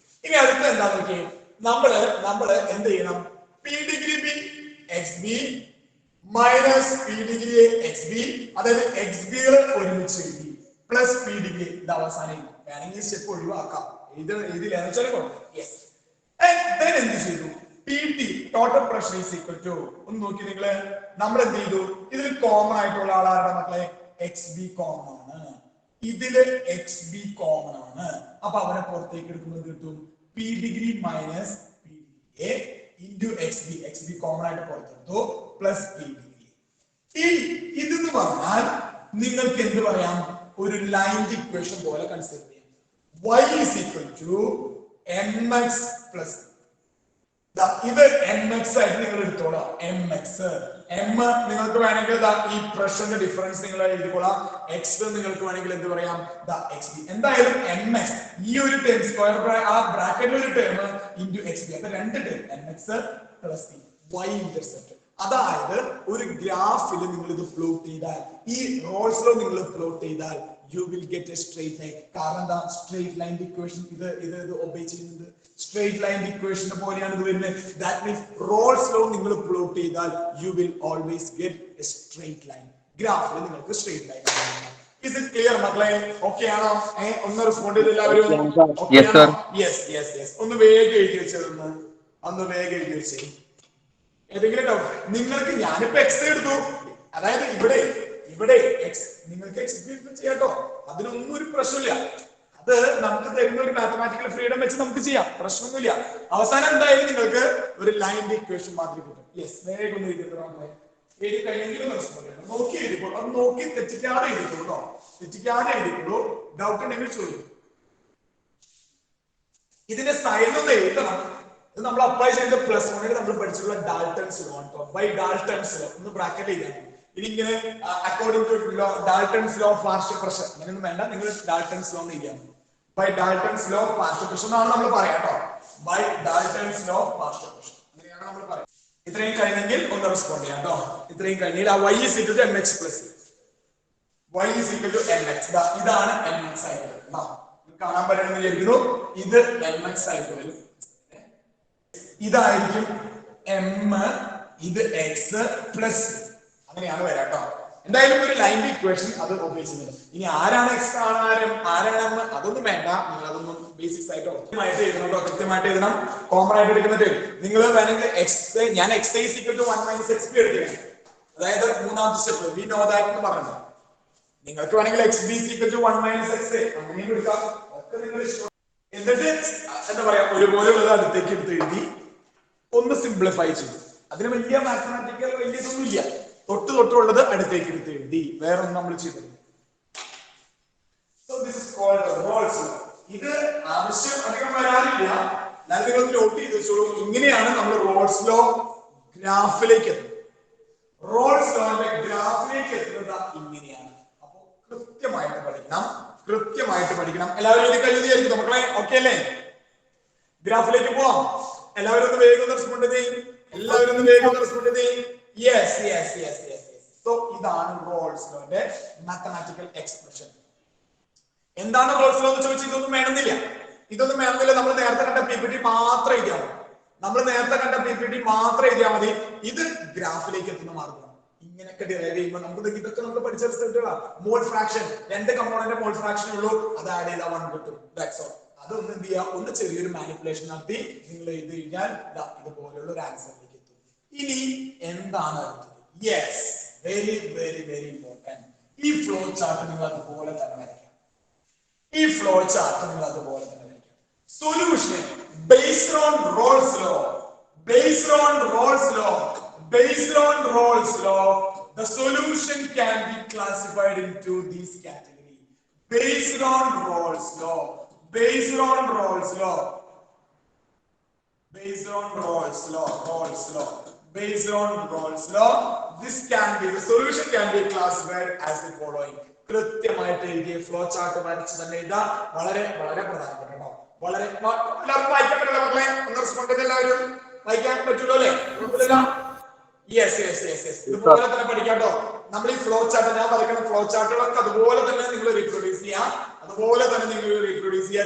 ഇനി അടുത്ത എന്താ നോക്കിയേ? നമ്മള് എന്ത് ചെയ്യണം? P degree B X B minus P degree A X B, അതായത് എക്സ് ബികളെ ഒരുമിച്ച് എഴുതി പ്ലസ് പി ഡിഗ്രി. ഇത് അവസാനം വേണമെങ്കിൽ സ്റ്റെപ്പ് ഒഴിവാക്കാം, എന്ത് ചെയ്തു? P T total pressure is equal to, ഒന്ന് നോക്കി നിങ്ങള്, നമ്മൾ എന്ത് ചെയ്തു? ഇതിൽ കോമൺ ആയിട്ടുള്ള ആളാരുടെ മക്കളെ എക്സ് ബി കോമൺ ആണ്, ഇതില് എക്സ് ബി കോമൺ ആണ്. അപ്പൊ അവനെ പുറത്തേക്ക് എടുക്കുന്നത് കിട്ടും P degree minus P degree A into X B common ആയിട്ട് പുറത്തെടുത്തു പ്ലസ് പി ഡിഗ്രി. ഇതെന്ന് പറഞ്ഞാൽ നിങ്ങൾക്ക് എന്ത് പറയാം? ഒരു ലൈൻ ഇക്വേഷൻ പോലെ കൺസിഡർ ചെയ്യാം. y is equal to mx plus ഇത് mx ആയിട്ട് നിങ്ങൾ എടുത്തോളാം. mx m നിങ്ങൾക്ക് വേണമെങ്കിൽ ഈ പ്രഷറിന്റെ ഡിഫറൻസ് നിങ്ങൾ എഴുതിക്കോളാം. x നിങ്ങൾക്ക് വേണമെങ്കിൽ എന്ത് പറയാം? xb. എന്തായാലും mx ഈ ഒരു ടേം സ്ക്വയർ ആ ബ്രാക്കറ്റിൽ ഒരു ടേം ഇൻറ്റു xb. അപ്പൊ രണ്ട് term mx plus y intercept. അതായത് ഒരു ഗ്രാഫിൽ നിങ്ങൾ ഇത് പ്ലോട്ട് ചെയ്താൽ, ഈ റോൾസ് ലോ നിങ്ങൾ പ്ലോട്ട് ചെയ്താൽ you will get a straight line. കാരണം എന്താ? സ്ട്രേറ്റ് ലൈൻ ഇക്വേഷൻ ഇത് ഒബേ ചെയ്യുന്നത് സ്ട്രേറ്റ് ലൈൻ ഇക്വേഷൻ പോലെയാണ് ഇത് വരുന്നത്. ദാറ്റ് മീൻസ് റോൾസ് ലോ നിങ്ങൾ പ്ലോട്ട് ചെയ്താൽ you will always get a straight line. ഗ്രാഫിൽ നിങ്ങൾക്ക് straight line. Is it clear മക്കളെ? ഓക്കെ ആണോ? ഒന്ന് റെസ്പോണ്ട് ചെയ്ത് എല്ലാവരും. Yes sir. യെസ്. ഒന്ന് വേഗം എഴുതി വെച്ചതൊന്ന്, ഒന്ന് വേഗം എഴുതി വെച്ചേ. ഏതെങ്കിലും ഡൗട്ട്? നിങ്ങൾക്ക് ഞാനിപ്പോ എക്സ് എടുത്തു, അതായത് ഇവിടെ നിങ്ങൾക്ക് എക്സ്പീരിയൻസ് ചെയ്യാട്ടോ, അതിനൊന്നും ഒരു പ്രശ്നമില്ല. അത് നമുക്ക് തരുന്ന ഒരു മാത്തമാറ്റിക്കൽ ഫ്രീഡം വെച്ച് നമുക്ക് ചെയ്യാം, പ്രശ്നമൊന്നുമില്ല. അവസാനം എന്തായാലും നിങ്ങൾക്ക് ഒരു ലൈൻ ഇക്വേഷൻ മാത്രമേ കിട്ടും. യെസ്, വേഗം ഒന്ന് എഴുതി കഴിയെങ്കിലും നോക്കി എഴുതിക്കോളൂ, അത് നോക്കി തെറ്റിക്കാതെ എഴുതിക്കോളൂ, തെറ്റിക്കാതെ എഴുതിക്കോളൂ. ഡൗട്ട് ഉണ്ടെങ്കിൽ ചോദിക്കും. ഇതിന്റെ സൈഡിലൊന്ന് എഴുതണം. ഇത് നമ്മൾ അപ്ലൈ ചെയ്ത പ്ലസ് വണ്ണിൽ നമ്മൾ പഠിച്ചിട്ടുള്ള ഡാൽട്ടൺസ് ലോ ആണ്. ബൈ ഡാൽട്ടൺസ് ലോ ഒന്ന് ബ്രാക്കറ്റ് ചെയ്യണം. ഇനി ഇങ്ങനെ according to Dalton's law of partial pressure അങ്ങനെയൊന്നും വേണ്ട, നിങ്ങൾ ഡാൽട്ടൺസ് ലോ എഴുതിയാൽ by Dalton's law of partial pressure എന്നാണ് നമ്മൾ പറയാം കേട്ടോ. By Dalton's law of partial pressure അങ്ങനെയാണ് നമ്മൾ പറയാം. ഇത്രയും കഴിഞ്ഞെങ്കിൽ ഒന്ന് റെസ്പോണ്ട് ചെയ്യാം കേട്ടോ. ഇത്രയും കഴിഞ്ഞാൽ ആ y is equal to mx plus y is equal to mx. ഇതാണ് mx ആയിട്ട് കാണാൻ പറ്റുമെന്ന് വിചാരിക്കുന്നു. ഇത് mx ആയിട്ട് വരും, ഇതായിരിക്കും m, ഇത് x പ്ലസ് അങ്ങനെയാണ് വരാം കേട്ടോ. എന്തായാലും ഒരു ലൈൻ ഇക്വേഷൻ അത് ഒബേ ചെയ്യുന്നത്. ഇനി ആരാണ് x ആരാണ് m അതൊന്നും വേണ്ട, നിങ്ങൾ അതൊന്നും ബേസിക്സ് ആയിട്ട് കൃത്യമായിട്ട് എഴുതണം കേട്ടോ. കൃത്യമായിട്ട് എഴുതണം, കോമൺ ആയിട്ട് എടുക്കുന്നത്. നിങ്ങൾ വേണമെങ്കിൽ ഞാൻ x is equal to 1 minus xp എടുക്കണം, അതായത് മൂന്നാമത്തെ സ്റ്റെപ്പ് വി നോ ദാറ്റ് എന്ന് പറഞ്ഞു. നിങ്ങൾക്ക് വേണമെങ്കിൽ x is equal to 1 minus x അങ്ങനെയും എടുക്കാം, ഒക്കെ നിങ്ങൾ ഇഷ്ടം. എന്നിട്ട് എന്താ പറയാ, ഒരുപോലെയുള്ളത് അടുത്തേക്ക് എടുത്ത് എഴുതി ഒന്ന് സിംപ്ലിഫൈ ചെയ്തു. അതിന് വലിയ മാത്തമാറ്റിക്കൽ വലിയതൊന്നും ഇല്ല, തൊട്ടുള്ളത് അടുത്തേക്ക് എടുത്ത് എഴുതി, വേറെ ഒന്നും നമ്മൾ ചെയ്തില്ല. So this is called Rolle's law. ഇത് ആവശ്യം അധികം വരാറില്ല, ഞാൻ നിങ്ങൾ നോട്ട് ചെയ്ത് വെച്ചോളൂ. ഇങ്ങനെയാണ് നമ്മൾ റോൾസ് ലോ ഗ്രാഫിലേക്ക് എത്തുന്നത്. റോൾസ് ലോന്റെ ഗ്രാഫിലേക്ക് എത്തുന്നത് ഇങ്ങനെയാണ്. അപ്പൊ കൃത്യമായിട്ട് പഠിക്കണം. എല്ലാവരും ഇത് കഴിഞ്ഞായിരിക്കും മക്കളെ, ഓക്കെ അല്ലേ? ഗ്രാഫിലേക്ക് പോവാം. എല്ലാവരും ഒന്ന് വേഗം റെസ്പോണ്ട് ചെയ്യും. യെസ്. സോ ഇതാണ് റോൾസ് ലോന്റെ മാത്തമാറ്റിക്കൽ എക്സ്പ്രഷൻ. എന്താണ് റോൾസ് ലോ എന്ന് ചോദിച്ചാൽ ഇതൊന്നും വേണമെന്നില്ല. നമ്മൾ നേരത്തെ കണ്ട പിപിടി മാത്രം എഴുതിയാൽ മതി. ഇത് ഗ്രാഫിലേക്ക് എത്തുന്ന മാർഗം ഇങ്ങനെയൊക്കെ ഡിറൈവ് ചെയ്യുമ്പോൾ നമുക്ക് ഇതൊക്കെ നമ്മൾ പഠിച്ച റിസൾട്ടുകളാണ്. Mole fraction, 2 component mole fraction ഉള്ളൂ, അത് ആഡ് ചെയ്താൽ 1 കിട്ടും. That's all. അതൊന്ന് എന്ത് ചെയ്യുക, ഒന്ന് ചെറിയൊരു മാനിപ്പുലേഷൻ നടത്തി നിങ്ങൾ എഴുതി കഴിഞ്ഞാൽ ഇതുപോലെയുള്ള ഒരു ആൻസറിലേക്ക് എത്തും. ഇനി എന്താണ് അടുത്തത്? Yes, very very very important. ഈ ഫ്ലോ ചാർട്ട് നിങ്ങൾ അതുപോലെ തന്നെ വരയ്ക്കാം. Solution based on Rolle's law, the solution can be classified into these categories. Based on Rolle's law, this the solution can be classified as the following. കൃത്യമായിട്ട് എഴുതിയ flow chart വരച്ച് തന്നെ എഴുതാ, വളരെ വളരെ പ്രധാനപ്പെട്ട കേട്ടോ. വളരെ എല്ലാവർക്കും വായിക്കാൻ പറ്റില്ല മക്കളെ, ഒന്ന് റെസ്പോണ്ട് ചെയ്ത് എല്ലാവരും വായിക്കാൻ പറ്റുള്ളൂ അല്ലേ? യെസ്. ഇതുപോലെ തന്നെ പഠിക്കാട്ടോ. നമ്മൾ ഈ ഫ്ലോ ചാർട്ട്, ഞാൻ വരയ്ക്കുന്ന ഫ്ലോ ചാർട്ടുകളൊക്കെ അതുപോലെ തന്നെ നിങ്ങൾ റീപ്രൊഡ്യൂസ് ചെയ്യാം.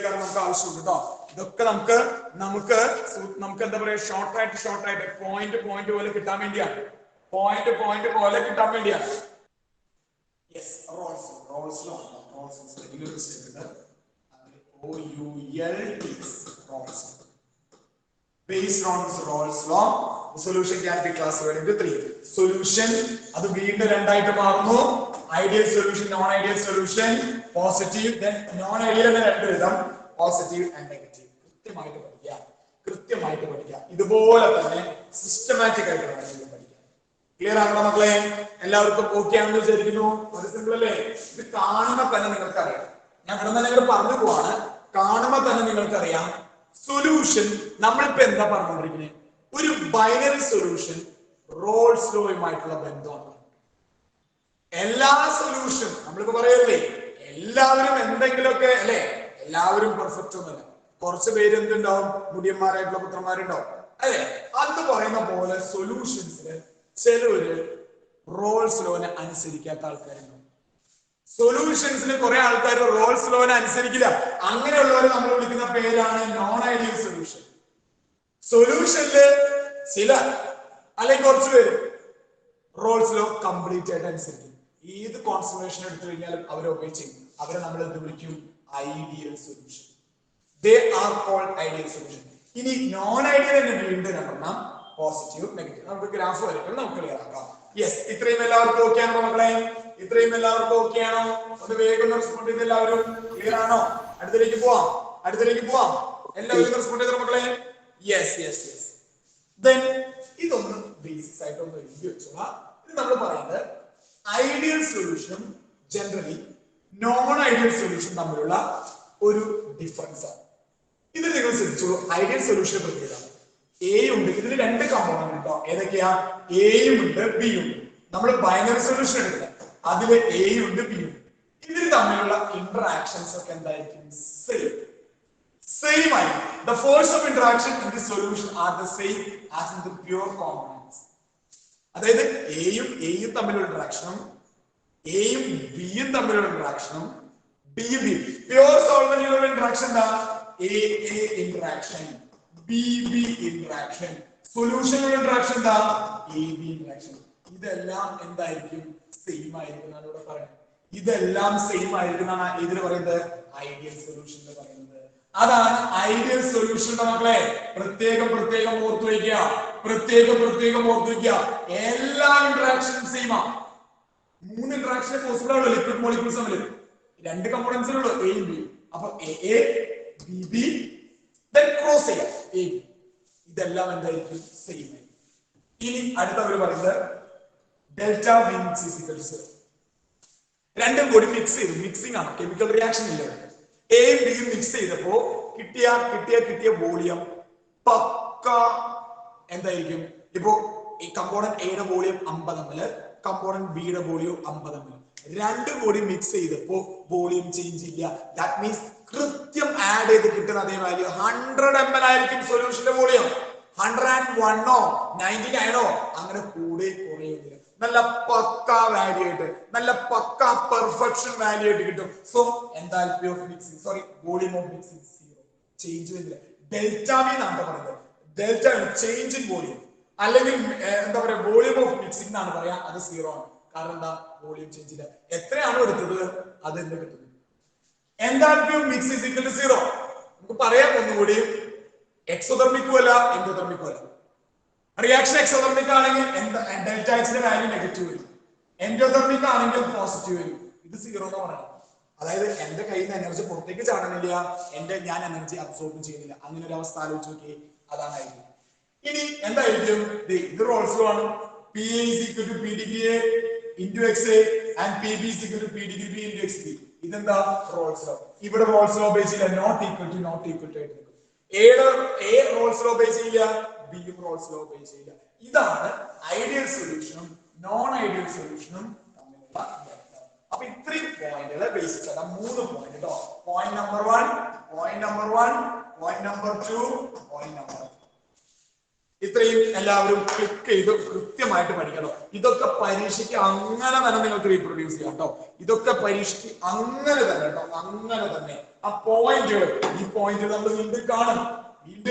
കാരണം നമുക്ക് ആവശ്യമുണ്ട് കേട്ടോ. ഇതൊക്കെ നമുക്ക് എന്താ പറയാ, ഷോർട്ട് ആയിട്ട് പോയിന്റ് പോലെ കിട്ടാൻ വേണ്ടിയാണ്. Yes, Rolle's law. Based on Rolle's law, the solution can be classified into 3. Solution, അത് വീണ്ടും രണ്ടായിട്ട് മാറുന്നു. Ideal solution, non-ideal solution, positive, then non-ideal എന്ന രണ്ട് വിധം, positive and negative. കൃത്യമായിട്ട് പഠിക്കുക. ഇതുപോലെ തന്നെ സിസ്റ്റമാറ്റിക് ആയിട്ട് പഠിക്കുക. ക്ലിയർ ആണോ മക്കളെ? എല്ലാവർക്കും ഓക്കെ ആണെന്ന് വിചാരിക്കുന്നു. അത് സിമ്പിൾ അല്ലേ? ഇത് കാണുമ്പോൾ തന്നെ നിങ്ങൾക്കറിയാം. ഞാൻ ഇവിടെ നിങ്ങൾ പറഞ്ഞു പോവാണ്. കാണുമ്പോൾ തന്നെ നിങ്ങൾക്കറിയാം സൊല്യൂഷൻ. നമ്മളിപ്പോ എന്താ പറഞ്ഞുകൊണ്ടിരിക്കുന്നത്? ഒരു ബൈനറി സൊല്യൂഷൻ റോൾസ് ലോയുമായിട്ടുള്ള ബന്ധമാണ്. എല്ലാ സൊല്യൂഷൻ നമ്മളിപ്പോ പറയല്ലേ, എല്ലാവരും എന്തെങ്കിലുമൊക്കെ അല്ലെ, എല്ലാവരും പെർഫെക്റ്റ് ഒന്നുമല്ല. കുറച്ച് പേര് എന്തുണ്ടാവും, മുടിയന്മാരായിട്ടുള്ള പുത്രന്മാരുണ്ടാവും അല്ലെ. അത് പറയുന്ന പോലെ സൊല്യൂഷൻസിൽ ചിലര് റോൾസ് ലോനെ അനുസരിക്കാത്ത ആൾക്കാരുണ്ട്. സൊല്യൂഷൻസിന് കുറെ ആൾക്കാർ റോൾസ് ലോനെ അനുസരിക്കില്ല. അങ്ങനെയുള്ളവരെ നമ്മൾ വിളിക്കുന്ന പേരാണ് നോൺ ഐഡിയൽ സൊല്യൂഷൻ. സൊല്യൂഷനില് ചില അല്ലെങ്കിൽ കുറച്ച് പേര് റോൾസ് ലോ കംപ്ലീറ്റ് ആയിട്ട് അനുസരിക്കും. ഏത് കോൺസെൻട്രേഷൻ എടുത്തു കഴിഞ്ഞാലും അവർ ഒബേ ചെയ്യും. അവരെ നമ്മൾ എന്ത് വിളിക്കും? Ideal solution. They are called ideal solution. ഇനി നോൺ ഐഡിയൽ എന്ന് വീണ്ടും രണ്ടെണ്ണം, പോസിറ്റീവ് നെഗറ്റീവ്. നമുക്ക് ഗ്രാഫ് വരയ്ക്കണം, നമുക്ക് ക്ലിയർ ആക്കാം. യെസ്, ഇത്രയും എല്ലാവർക്കും ഓക്കെ ആണോ മക്കളെ? ഇത്രയും എല്ലാവർക്കും ഓക്കെ ആണോ? ഒന്ന് വേഗം റെസ്പോണ്ട് ചെയ്ത് എല്ലാവരും ക്ലിയർ ആണോ? അടുത്തേക്ക് പോവാം, അടുത്തേക്ക് പോവാം. എല്ലാവരും റെസ്പോണ്ട് ചെയ്ത മക്കളെ? Yes yes yes. ദെൻ ഇതൊന്ന് ബേസിക്സ് ആയിട്ട് ഒന്ന് എഴുതി വെച്ചോളാം. ഇത് നമ്മൾ പറയുന്നത് ഐഡിയൽ സൊല്യൂഷനും ജനറലി നോൺ ഐഡിയൽ സൊല്യൂഷൻ തമ്മിലുള്ള ഒരു ഡിഫറൻസ് ആണ്. ഇത് നിങ്ങൾ ശ്രദ്ധിച്ചോളൂ. ഐഡിയൽ സൊല്യൂഷൻ പ്രത്യേകത എ ഉണ്ട്, ഇതിൽ രണ്ട് കമ്പോണന്റ് ഉണ്ടോ? ഏതൊക്കെയാ? എയും ഉണ്ട് ബിയും ഉണ്ട്. നമ്മൾ ബൈനറി സൊല്യൂഷൻ എടുക്കുക, അതില് എയും ഉണ്ട് ബിയും ഉണ്ട്. ഇതിൽ തമ്മിലുള്ള ഇന്ററാക്ഷൻസ് ഒക്കെ എന്തായിരിക്കും? സെയിം ആയിരിക്കും. The force of interaction in the solution are the same as in the pure components. അതായത് എയും തമ്മിലുള്ള ഇന്ററാക്ഷനും എയും ബിയും തമ്മിലുള്ള ഇന്ററാക്ഷനും ബിയും ബി. പ്യൂർ സോൾവെന്റിലുള്ള ഇന്ററാക്ഷൻ എന്താ? A interaction, B interaction. സൊല്യൂഷനുള്ള ഇന്ററാക്ഷൻ എന്താ? A B interaction. ഇതെല്ലാം എന്തായിരിക്കും? സെയിം ആയിരിക്കും എന്നാണ് ഇവിടെ പറയുന്നത്. ഇതെല്ലാം സെയിം ആയിരിക്കും എന്നാണ് ഇതിന് പറയുന്നത് ഐഡിയൽ സൊല്യൂഷൻ എന്ന് പറയുന്നത്. അതാണ് ഐഡിയൽ സൊല്യൂഷൻ മക്കളെ. പ്രത്യേകം ഓർത്തു വയ്ക്കുക, പ്രത്യേകം ഓർത്തു വയ്ക്കുക. എല്ലാ ഇന്ററാക്ഷനും സെയിം ആണ്. 3 ഇന്ററാക്ഷൻ പോസിബിൾ ആണല്ലോ ലിക്വിഡ് മോളിക്യൂൾസ് തമ്മിൽ. 2 കമ്പോണന്റ്സിലുള്ളൂ എയും ബിയും. അപ്പൊ എ ബി ദെൻ ക്രോസ് ചെയ്യാം എ. ഇതെല്ലാം എന്തായിരിക്കും? സെയിം ആയിരിക്കും. ഇനി അടുത്തവർ പറയുന്നത് delta V mix is equal to 0. രണ്ടും കൂടി മിക്സ് ചെയ്തു. മിക്സിംഗ് ആണ്, കെമിക്കൽ റിയാക്ഷൻ ഇല്ല. എയും ബിയും മിക്സ് ചെയ്തപ്പോ കിട്ടിയ വോളിയം പക്ക എന്തായിരിക്കും? ഇപ്പോ ഈ കമ്പോണന്റ് എയുടെ വോളിയം 50 ml, കമ്പോണന്റ് ബിയുടെ വോളിയം 50 ml. രണ്ടും കൂടി മിക്സ് ചെയ്തപ്പോ വോളിയം ചേഞ്ച് ഇല്ല. ദാറ്റ് മീൻസ് കൃത്യം ആഡ് ചെയ്ത് കിട്ടുന്ന അതേ വാല്യൂ 100 ml ആയിരിക്കും സൊല്യൂഷന്റെ വോളിയം. 101 99 അങ്ങനെ കൂടെ കുറയുന്നില്ല. നല്ല പക്ക വാല്യൂ ആയിട്ട്, നല്ല പക്ക പെർഫെക്ഷൻ വാല്യൂ ആയിട്ട് കിട്ടും. So enthalpy of mixing, sorry volume of mixing 0, change വരുന്നില്ല. ഡെൽറ്റ വി എന്നാണ് പറയുന്നത്. ഡെൽറ്റ ചേഞ്ച് ഇൻ വോളിയം അല്ലെങ്കിൽ എന്താ പറയാ വോളിയം ഓഫ് മിക്സിംഗ് എന്നാണ് പറയാ. അത് 0 ആണ്. കാരണം എന്താ? വോളിയം ചേഞ്ച് ഇല്ല. എത്രയാണോ എടുത്തത് അത് എന്ത് കിട്ടുന്നു? Enthalpy of mix is equal to 0. നമുക്ക് പറയാം ഒന്നുകൂടി, എക്സോതെർമിക്കും അല്ല എൻഡോതെർമിക്കും അല്ല. റിയാക്ഷൻ എക്സോതെർമിക് ആണെങ്കിൽ ഡെൽറ്റ എക്സിന്റെ വാല്യൂ നെഗറ്റീവ് വരും, എൻഡോതെർമിക് ആണെങ്കിൽ പോസിറ്റീവ് വരും. ഇത് 0 എന്ന് പറയാം. അതായത് എന്റെ കയ്യിൽ നിന്ന് എനർജി പുറത്തേക്ക് ചാടുന്നില്ല, ഞാൻ എനർജി അബ്സോർബ് ചെയ്യുന്നില്ല. അങ്ങനെ ഒരു അവസ്ഥ ആലോചിച്ച് നോക്കി. അതാണ് ഐഡിയ. ഇനി എന്തായിരിക്കും? ഇത് റോൾസ് ലോ ആണ്. P A is equal to P degree A into X A and P B is equal to P degree B into X B. ഇതെന്താ? Raoult's law. ഇവിടെ റോൾസ് ലോ ബേസ് ചെയ്യില്ല, നോട്ട് ഈക്വൽ ടു ആയിട്ട് നിൽക്കും. A Rolls law ബേസ് ചെയ്യില്ല, ബിയും Rolls law ബേസ് ചെയ്യില്ല. ഇതാണ് ഐഡിയൽ സൊല്യൂഷനും നോൺ ഐഡിയൽ സൊല്യൂഷനും തമ്മിലുള്ള വ്യത്യാസം. അപ്പൊ ഇത്രയും പോയിന്റുകൾ ബേസിക് ആണ്. 3 പോയിന്റ് കേട്ടോ. Point number 1, point number 2, point number 3. ഇത്രയും എല്ലാവരും ക്ലിക്ക് ചെയ്ത് കൃത്യമായിട്ട് പഠിക്കണം. ഇതൊക്കെ പരീക്ഷയ്ക്ക് അങ്ങനെ തന്നെ നിങ്ങൾക്ക് റീപ്രൊഡ്യൂസ് ചെയ്യാം കേട്ടോ. ഇതൊക്കെ പരീക്ഷയ്ക്ക് അങ്ങനെ തന്നെ കേട്ടോ, അങ്ങനെ തന്നെ. ആ പോയിന്റുകൾ, ഈ പോയിന്റ് നമ്മൾ വീണ്ടും കാണും.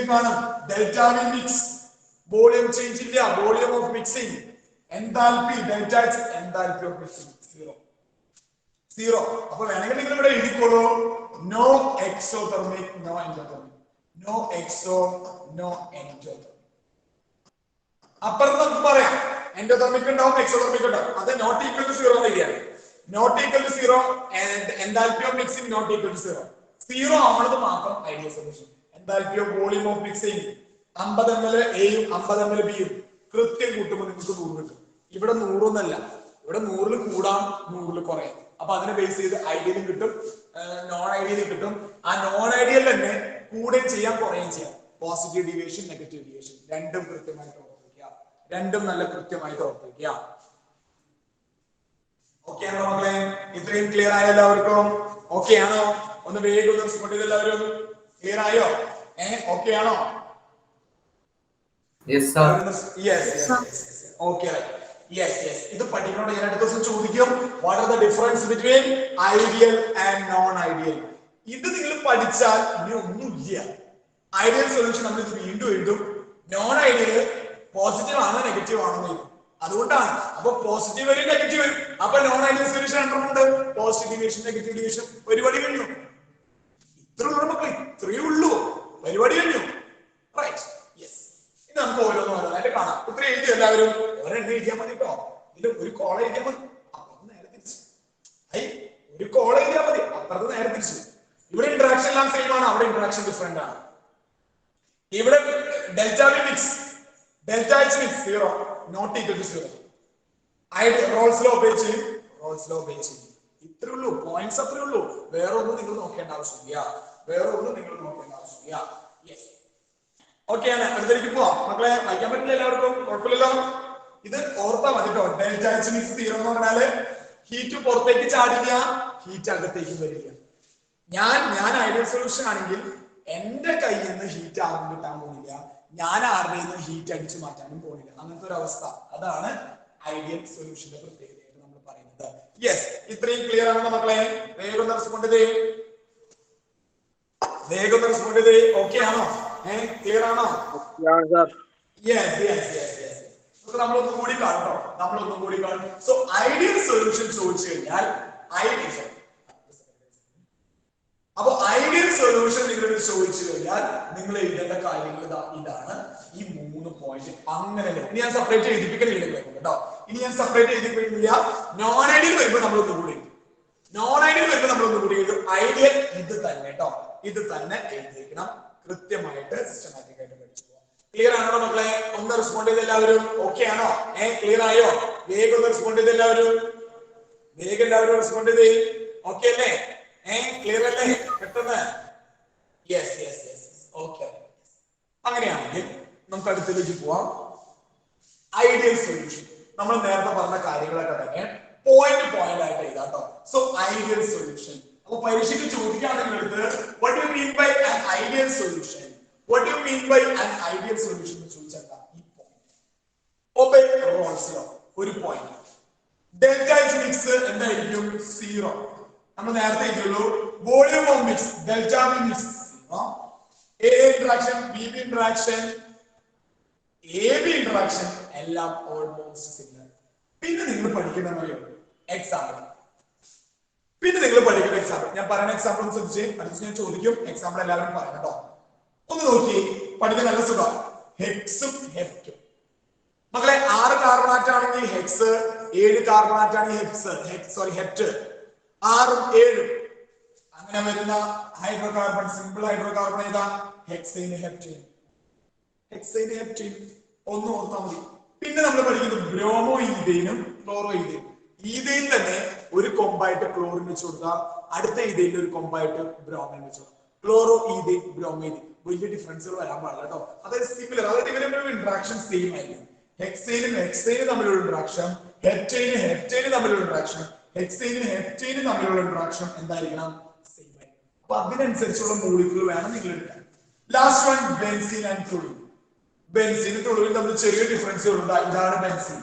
Delta V mix, volume change ഇല്ല, volume of mixing. Enthalpy delta X, enthalpy of mixing 0. അപ്പൊ വേണമെങ്കിൽ നിങ്ങൾ ഇവിടെ എഴുതിക്കോളൂ, no exothermic, no endothermic. No exo, no endothermic. അപ്പുറത്ത് നമുക്ക് പറയാം എൻഡോതെർമിക് ഉണ്ടാവും, എക്സോതെർമിക് ഉണ്ടാവും. അത് നോട്ട് ഈക്വൽ ടു 0 വരികയാണ്. Not equal to 0 enthalpy of mixing not equal to 0. 0 ആവുന്നത് മാത്രം ideal solution. Enthalpy of volume of mixing 50 ml എയും 50 ml ബിയും കൃത്യം കൂട്ടുമ്പോൾ നിങ്ങൾക്ക് 100 കിട്ടും. ഇവിടെ 100 ഒന്നല്ല, ഇവിടെ 100ൽ കൂടാം 100ൽ കുറയാം. അപ്പൊ അതിനെ ബേസ് ചെയ്ത് ഐഡിയലും കിട്ടും, നോൺ ഐഡിയലും കിട്ടും. ആ നോൺ ഐഡിയൽ തന്നെ കൂടെ ചെയ്യാം, കുറയും ചെയ്യാം. പോസിറ്റീവ് ഡീവിയേഷൻ, നെഗറ്റീവ് ഡീവിയേഷൻ രണ്ടും കൃത്യമായിട്ട് ഓർമ്മിക്കുക. രണ്ടും നല്ല കൃത്യമായിട്ട് ഓർമ്മിക്കുക. ഓക്കെ ആണോ മക്കളെ? ഇത്രയും ക്ലിയർ ആയോ എല്ലാവർക്കും? ഓക്കെ ആണോ? ഒന്ന് വേഗം ഒന്ന് റെസ്പോണ്ട് ചെയ്ത് എല്ലാവരും. ക്ലിയർ ആയോ? ഓക്കെ ആണോ? Yes sir. Yes. Okay. Yes yes, ഇത് പഠിക്കണോണ്ട് ഞാൻ അടുത്ത ദിവസം ചോദിക്കും. What are the difference between ideal and non ideal? ഇത് നിങ്ങൾ പഠിച്ചാൽ ഇനി ഒന്നുമില്ല. ഐഡിയൽ സൊല്യൂഷൻ നമ്മൾ ഇത് വീണ്ടും എഴുതും. നോൺ ഐഡിയൽ പോസിറ്റീവ് ആണോ നെഗറ്റീവ് ആണോ എന്ന് എഴുതും. അതുകൊണ്ടാണ് അപ്പൊ പോസിറ്റീവ് വരും നെഗറ്റീവ് വരും. അപ്പൊ നോൺ ഐഡിയൽ സൊല്യൂഷൻ രണ്ടെണ്ണമുണ്ട്. Positive deviation negative deviation. പരിപാടി കഴിഞ്ഞു. ഇത്രയുള്ള മക്കൾ ഇത്രയേ ഉള്ളൂ. പരിപാടി കഴിഞ്ഞു. റൈറ്റ്. യെസ്, ഇനി നമുക്ക് ഓരോന്നായിട്ട് കാണാം. ഇത്ര എഴുതി എല്ലാവരും ഒരെണ്ണം എഴുതിയാൽ മതി കേട്ടോ. ഇതിൽ ഒരു കോള എഴുതിയാൽ മതി. അപ്പുറത്ത് നേരെ തിരിച്ചു. ഒരു കോള എഴുതിയാൽ മതി, അപ്പുറത്ത് നേരെ തിരിച്ചു. ഇവിടെ ഇന്ററാക്ഷൻ എല്ലാം സെയിം ആണ്, അവിടെ ഇന്ററാക്ഷൻ ഡിഫറെന്റ് ആണ്. ഇവിടെ delta V mix, delta H mix 0 not equal to 0. Raoult's law ഉപയോഗിച്ച് ഇത്രേ ഉള്ളൂ. പോയിന്റ്സ് അത്രേ ഉള്ളൂ. വേറെ ഒന്നും നിങ്ങൾ നോക്കേണ്ട ആവശ്യമില്ല. യെസ്, ഓക്കെ ആണ്. അടുത്തേക്ക് പോവാം മക്കളെ. വായിക്കാൻ പറ്റില്ല എല്ലാവർക്കും? കുഴപ്പമില്ലല്ലോ. ഇത് ഓർത്താ മതി കേട്ടോ. ഡെൽറ്റ എച്ച് മിക്സ് 0 എന്ന് പറഞ്ഞാല് ഹീറ്റ് പുറത്തേക്ക് ചാടില്ല, ഹീറ്റ് അകത്തേക്ക് വരില്ല. ഞാൻ ഐഡിയൽ സൊല്യൂഷൻ ആണെങ്കിൽ എന്റെ കയ്യിൽ നിന്ന് ഹീറ്റ് ആർക്കും കിട്ടാൻ പോകുന്നില്ല, ഞാൻ ആരുടെയിൽ നിന്ന് ഹീറ്റ് അടിച്ചു മാറ്റാനും പോകുന്നില്ല. അങ്ങനത്തെ ഒരു അവസ്ഥ. അതാണ് ഐഡിയൽ സൊല്യൂഷന്റെ പ്രത്യേകതയായിട്ട് നമ്മൾ പറയുന്നത്. യെസ്, ഇത്രയും ക്ലിയർ ആണോ മക്കളെ? വേഗം റെസ്പോണ്ട് ചെയ്തേ. ഓക്കെ ആണോ? ക്ലിയർ ആണോ? യെസ്. നമ്മളൊന്നും കൂടി കാണട്ടോ. സോ ഐഡിയൽ സൊല്യൂഷൻ ചോദിച്ചു കഴിഞ്ഞാൽ അപ്പൊ ഐഡിയൽ സൊല്യൂഷൻ നിങ്ങൾ ചോദിച്ചു കഴിഞ്ഞാൽ നിങ്ങൾ എഴുതേണ്ട കാര്യങ്ങൾ ഇതാണ്. ഈ 3 പോയിന്റ്. അങ്ങനെ ഇനി ഞാൻ സെപ്പറേറ്റ് എഴുതിപ്പിക്കുന്നില്ല കേട്ടോ. നോൺ ഐഡിയൽ വരുമ്പോൾ നമ്മളൊന്നും കൂടി എഴുതും. ഐഡിയൽ ഇത് തന്നെ കേട്ടോ. ഇത് തന്നെ എഴുതിയിരിക്കണം. കൃത്യമായിട്ട് സിസ്റ്റമാറ്റിക് ആയിട്ട് പഠിച്ചു പോവാം. ക്ലിയർ ആണോ മക്കളെ? ഒന്ന് റെസ്പോണ്ട് ചെയ്ത് എല്ലാവരും. ഓക്കെ ആണോ? ക്ലിയർ ആയോ? വേഗം ഒന്ന് റെസ്പോണ്ട് ചെയ്ത് എല്ലാവരും. റെസ്പോണ്ട് ചെയ്തേ. ഓക്കെ അല്ലേ? ക്ലിയർ അല്ലേ? പെട്ടെന്ന്. യെസ്. ഓക്കെ, അങ്ങനെയാണെങ്കിൽ നമുക്ക് അടുത്തേക്ക് പോവാം. ഐഡിയൽ സൊല്യൂഷൻ നമ്മൾ നേരത്തെ പറഞ്ഞ കാര്യങ്ങളൊക്കെ തന്നെ പോയിന്റ് ആയിട്ട് എഴുതാം കേട്ടോ. So ideal solution. അപ്പൊ പരീക്ഷയ്ക്ക് ചോദിക്കുകയാണെങ്കിൽ എടുത്ത് what do you mean by an ideal solution? ചോദിച്ചാൽ ഈ പോയിന്റ് ഒബേ റോൾസ് ലോ ഒരു പോയിന്റ്. ഡെൽറ്റ എച്ച് മിക്സ് എന്തായിരിക്കും? 0. നമ്മൾ നേരത്തെ എഴുതിയുള്ളൂ. Volume of mix delta V mix 0. A interaction, B interaction, A B interaction എല്ലാം ഓൾമോസ്റ്റ് സിമിലർ. പിന്നെ നിങ്ങൾ പഠിക്കുന്ന എക്സാമ്പിൾ. ഞാൻ പറയുന്ന എക്സാമ്പിൾ ശ്രദ്ധിച്ച് അടുത്ത് ഞാൻ ചോദിക്കും. എക്സാമ്പിൾ എല്ലാവരും പറയണം കേട്ടോ. ഒന്ന് നോക്കി പഠിക്കാൻ നല്ല സുഖം. ഹെക്സും ഹെപ്റ്റും മക്കളെ. 6 കാർബണാറ്റ് ആണെങ്കിൽ ഹെക്സ്, 7 കാർബണാറ്റ് ആണെങ്കിൽ ഹെപ്റ്റ്. 6ഉം 7ഉം അങ്ങനെ വരുന്ന ഹൈഡ്രോകാർബൺ, സിമ്പിൾ ഹൈഡ്രോകാർബൺ ഏതാ? Hexyne heptyne. ഒന്ന് ഓർത്താൽ മതി. പിന്നെ നമ്മൾ പഠിക്കുന്നത് ബ്രോമോ ഈഥെയിനും ക്ലോറോ ഈഥെയിനും. ഈഥെയിൽ തന്നെ ഒരു കൊമ്പായിട്ട് ക്ലോറിൻ വെച്ച് കൊടുക്കാം, അടുത്ത ഈഥെയിൽ ഒരു കൊമ്പായിട്ട് ബ്രോമിൻ വെച്ച് കൊടുക്കാം. Chloro ethane, bromo ethane. വലിയ ഡിഫറൻസുകൾ വരാൻ പാടില്ല കേട്ടോ. അതായത് സിമിലർ, അതായത് ഇവരുടെ ഇന്ററാക്ഷൻ സെയിം ആയിരിക്കും. ഹെക്സൈനും തമ്മിലുള്ള ഇന്ററാക്ഷൻ, ഹെപ്റ്റൈനും തമ്മിലുള്ള ഇന്ററാക്ഷൻ, ഹെപ്റ്റൈനും തമ്മിലുള്ള ഇന്ററാക്ഷൻ എന്തായിരിക്കണം? സെയിം ആയിരിക്കും. അപ്പൊ അതിനനുസരിച്ചുള്ള മോളിക്യൂൾ വേണം നിങ്ങൾ എടുക്കാൻ. Last one benzene and toluene. ബെൻസീനും ടൊളുവിനും തമ്മിൽ ചെറിയ ഡിഫറൻസുകൾ ഉണ്ട്. ഇതാണ് ബെൻസീൻ,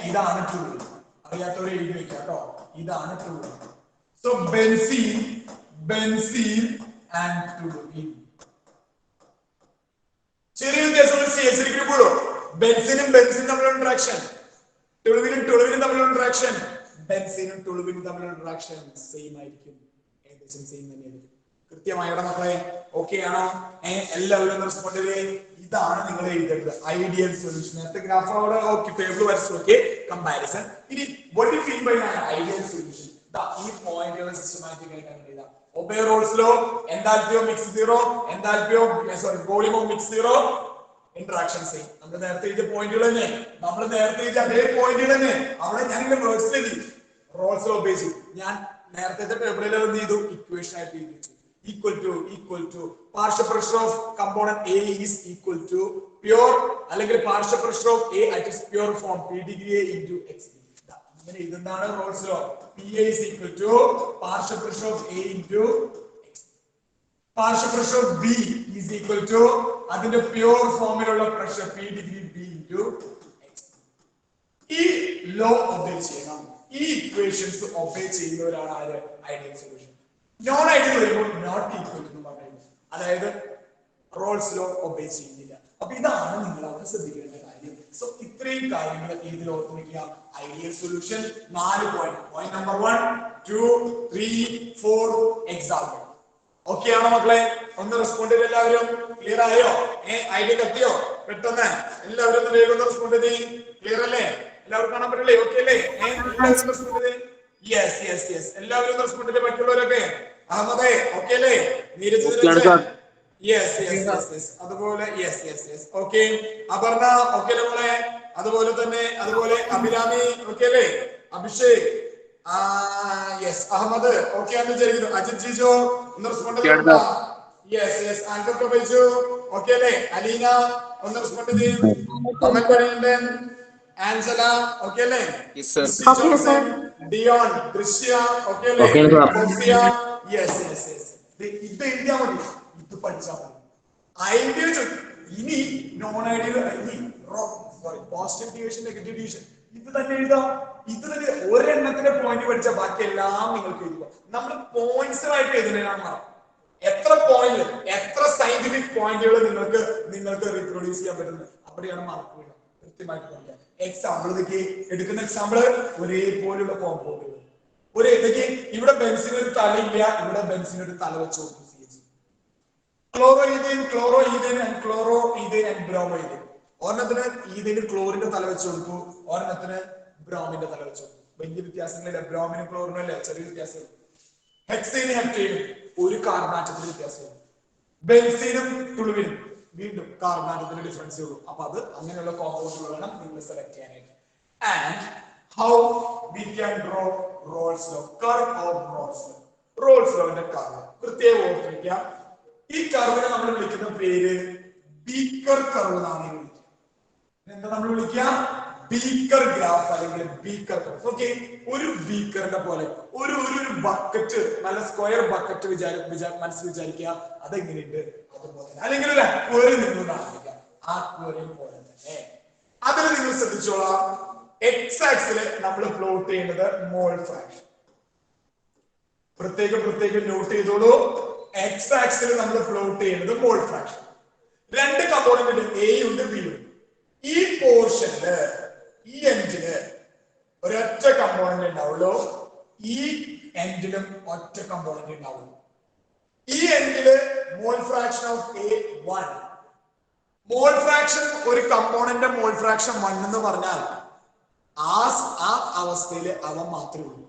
ഇതാണ് ടൊളുവിൻ. അറിയാത്തവരെ എഴുതി വെക്കാം കേട്ടോ. ഇതാണ് toluene. So benzene and toluene ചെറിയ വ്യത്യാസങ്ങൾ ശേഖരിക്കപ്പെടുമോ? ബെൻസീനും തമ്മിലുള്ള ഇന്ററാക്ഷൻ, ടൊളുവിനും തമ്മിലുള്ള ഇന്ററാക്ഷൻ, ബെൻസീനും തമ്മിലുള്ള ഇന്ററാക്ഷൻ സെയിം ആയിരിക്കും. ഏകദേശം സെയിം തന്നെയായിരിക്കും. കൃത്യമായിട്ട് മക്കളെ ഓക്കെ ആണോ? എല്ലാവരും റെസ്പോണ്ട് ചെയ്തേ. ഇതാണ് നിങ്ങൾ എഴുതേണ്ടത് ഐഡിയൽ സൊല്യൂഷൻ. നേരത്തെ ഗ്രാഫോടെ ഓക്കെ, ടേബിൾ വരച്ചു ഓക്കെ, കമ്പാരിസൺ. ഇനി what do you mean by an ideal solution? ഈ പോയിന്റുകൾ സിസ്റ്റമാറ്റിക് ആയിട്ട് അങ്ങനെ എഴുതാം. Obey Raoult's law, enthalpy of mix 0, volume of mix 0, interaction same. നമ്മൾ നേരത്തെ എഴുതിയ പോയിന്റുകൾ തന്നെ, അതേ പോയിന്റുകൾ തന്നെ. അവിടെ ഞാൻ വേർഡ്സ് എഴുതി റോൾസ് ലോ ഉപയോഗിച്ചു. ഞാൻ നേരത്തെ ടേബിളിൽ എന്ത് ചെയ്തു? ഇക്വേഷൻ ആയിട്ട് എഴുതി. equal to partial pressure of component A is equal to pure അല്ലെങ്കിൽ partial pressure of A at its pure form P degree A into x. ഇങ്ങനെ ഇതെന്താണ് Raoult's law? PA is equal to partial pressure of A into x. Partial pressure of B is equal to അതിന്റെ pure ഫോമിലുള്ള pressure P degree B into x. ഈ law obey ചെയ്യണം. ഈ equations obey ചെയ്യുന്നവരാണ് ആര്? Ideal solution. Non ideal വരുമ്പോൾ not equal എന്ന് പറയുന്നത്, അതായത് റോൾസ് ലോ ഒബേ ചെയ്യുന്നില്ല. അപ്പൊ ഇതാണ് നിങ്ങൾ അവിടെ ശ്രദ്ധിക്കേണ്ട കാര്യം. സോ ഇത്രയും കാര്യങ്ങൾ ഇതിൽ ഓർത്തിരിക്കുക. Ideal solution 4 point. Point number 1, 2, 3, 4 example. Okay ആണോ മക്കളെ? ഒന്ന് റെസ്പോണ്ട് ചെയ്ത് എല്ലാവരും. ക്ലിയർ ആയോ? ഐഡിയ കത്തിയോ? പെട്ടെന്ന് എല്ലാവരും ഒന്ന് വേഗം റെസ്പോണ്ട് ചെയ്ത്. ക്ലിയർ അല്ലേ? എല്ലാവർക്കും കാണാൻ പറ്റില്ലേ? ഓക്കെ അല്ലേ? എല്ലാവരും റെസ്പോണ്ട് ചെയ്ത്. യെസ് യെസ് യെസ്, എല്ലാവരും റെസ്പോണ്ട് ചെയ്ത്. പറ്റുള്ളവരൊക്കെ അഹമ്മദേ ഓക്കെ അല്ലേ? Neeraj yes yes yes yes, അതുപോലെ yes yes yes okay. Aparna okay അല്ലേ മോളെ? അതുപോലെ തന്നെ അതുപോലെ അഭിരാമി ഓക്കെ അല്ലേ? അഭിഷേക് യെസ്, അഹമ്മദ് ഓക്കെ ആണെന്ന് വിചാരിക്കുന്നു. അജിത് ജിജോ ഒന്ന് റെസ്പോണ്ട് ചെയ്യണ്ട. യെസ് യെസ്, ആൻകർ പ്രൊഫൈസു ഓക്കെ അല്ലേ? അലീന ഒന്ന് റെസ്പോണ്ട് ചെയ്യും. അമൽ പണിയുണ്ടൻ, ആൻസല ഓക്കെ അല്ലേ? ഡിയോൺ, ദൃശ്യ ഓക്കെ അല്ലേ? യെസ് യെസ് യെസ്, ഇത് എഴുതിയാ മതി, ഇത് പഠിച്ചാൽ മതി. ഐഡിയ ഇനി നോൺ ഐഡിയൽ, ഇനി പോസിറ്റീവ് ഡിവിഷൻ, നെഗറ്റീവ് ഡിവിഷൻ ഇത് തന്നെ എഴുതാം. ഇത് തന്നെ ഒരെണ്ണത്തിന്റെ പോയിന്റ് പഠിച്ചാൽ ബാക്കി എല്ലാം നിങ്ങൾക്ക് എഴുതുക. നമ്മൾ പോയിന്റ്സുകളായിട്ട് എഴുതുന്നതിനാണ്. എത്ര പോയിന്റ്, എത്ര സയന്റിഫിക് പോയിന്റുകൾ നിങ്ങൾക്ക് റീപ്രൊഡ്യൂസ് ചെയ്യാൻ പറ്റുന്നത്, അവിടെയാണ് മാർക്ക് വീഴുക. കൃത്യമായിട്ട് പഠിക്കാം. എക്സാമ്പിൾ എടുക്കുന്ന എക്സാമ്പിൾ ഒരേപോലെയുള്ള കോമ്പൗണ്ടുകൾ. ഇവിടെ ബെൻസിന് ഒരു തലയില്ല, ഇവിടെ ബെൻസിന് ഒരു തല വെച്ച് കൊടുക്കും. Chloro ethane, chloro ethane and chloro ethane and bromo ethane. ഒരെണ്ണത്തിന് ഈഥേന് ക്ലോറിന്റെ തല വെച്ച് കൊടുക്കും, ഒരെണ്ണത്തിന് ബ്രോമിന്റെ തല വെച്ച് കൊടുക്കും. വലിയ വ്യത്യാസങ്ങളില്ല. ബ്രോമിനും ക്ലോറിനും അല്ലേ ചെറിയ വ്യത്യാസം. ഹെക്സേനും ഹെപ്റ്റേനും ഒരു കാർബണാറ്റത്തിന്റെ വ്യത്യാസമാണ്. ബെൻസീനും ടുളുവിനും വീണ്ടും കാർബണാറ്റത്തിന്റെ ഡിഫറൻസ് ഉള്ളൂ. അപ്പൊ അത് അങ്ങനെയുള്ള കോമ്പൗണ്ടുകൾ വേണം നിങ്ങൾ സെലക്ട് ചെയ്യാനായിട്ട്. And how we can draw Raoult's law, curve of Raoult's law. Raoult's ലോന്റെ കർവ് പ്രത്യേകം ഓർത്തിരിക്കുക. ഈ കർവിനെ നമ്മൾ വിളിക്കുന്ന പേര് ബീക്കർ കർവ് എന്നാണ് വിളിക്കുക. എന്താ നമ്മൾ വിളിക്കുക? ബീക്കർ ഗ്രാഫ് അല്ലെങ്കിൽ ബീക്കർ കർവ്. ഓക്കെ, ഒരു ബീക്കറിന്റെ പോലെ ഒരു ബക്കറ്റ്, നല്ല സ്ക്വയർ ബക്കറ്റ് മനസ്സിൽ വിചാരിക്കുക. അതെങ്ങനെയുണ്ട് അതുപോലെ തന്നെ. അല്ലെങ്കിൽ ഒരു അക്വേറിയം നിങ്ങൾ കാണിക്കുക, ആ അക്വേറിയം പോലെ തന്നെ. അതിൽ നിങ്ങൾ ശ്രദ്ധിച്ചോളാം, എക്സ് ആക്സില് നമ്മൾ പ്ലോട്ട് ചെയ്യുന്നത് മോൾ ഫ്രാക്ഷൻ. പ്രത്യേകം നോട്ട് ചെയ്തോളൂ. എക്സ് ആക്സിൽ നമ്മൾ പ്ലോട്ട് ചെയ്യുന്നത് മോൾ ഫ്രാക്ഷൻ. രണ്ട് കമ്പോണന്റ് ഉണ്ട്, എ ഉണ്ട് ബി ഉണ്ട്. ഈ പോർഷനില് ഈ എൻഡില് ഒരൊറ്റ കമ്പോണന്റ് ഉണ്ടാവുള്ളൂ, ഈ എൻഡിലും ഒറ്റ കമ്പോണന്റ് ഉണ്ടാവുള്ളൂ. ഈ എൻഡില് mole fraction of A 1. Mole fraction, ഒരു കമ്പോണന്റ് മോൾ ഫ്രാക്ഷൻ 1 എന്ന് പറഞ്ഞാൽ ആ അവസ്ഥയിൽ അവ മാത്രമേ ഉള്ളൂ.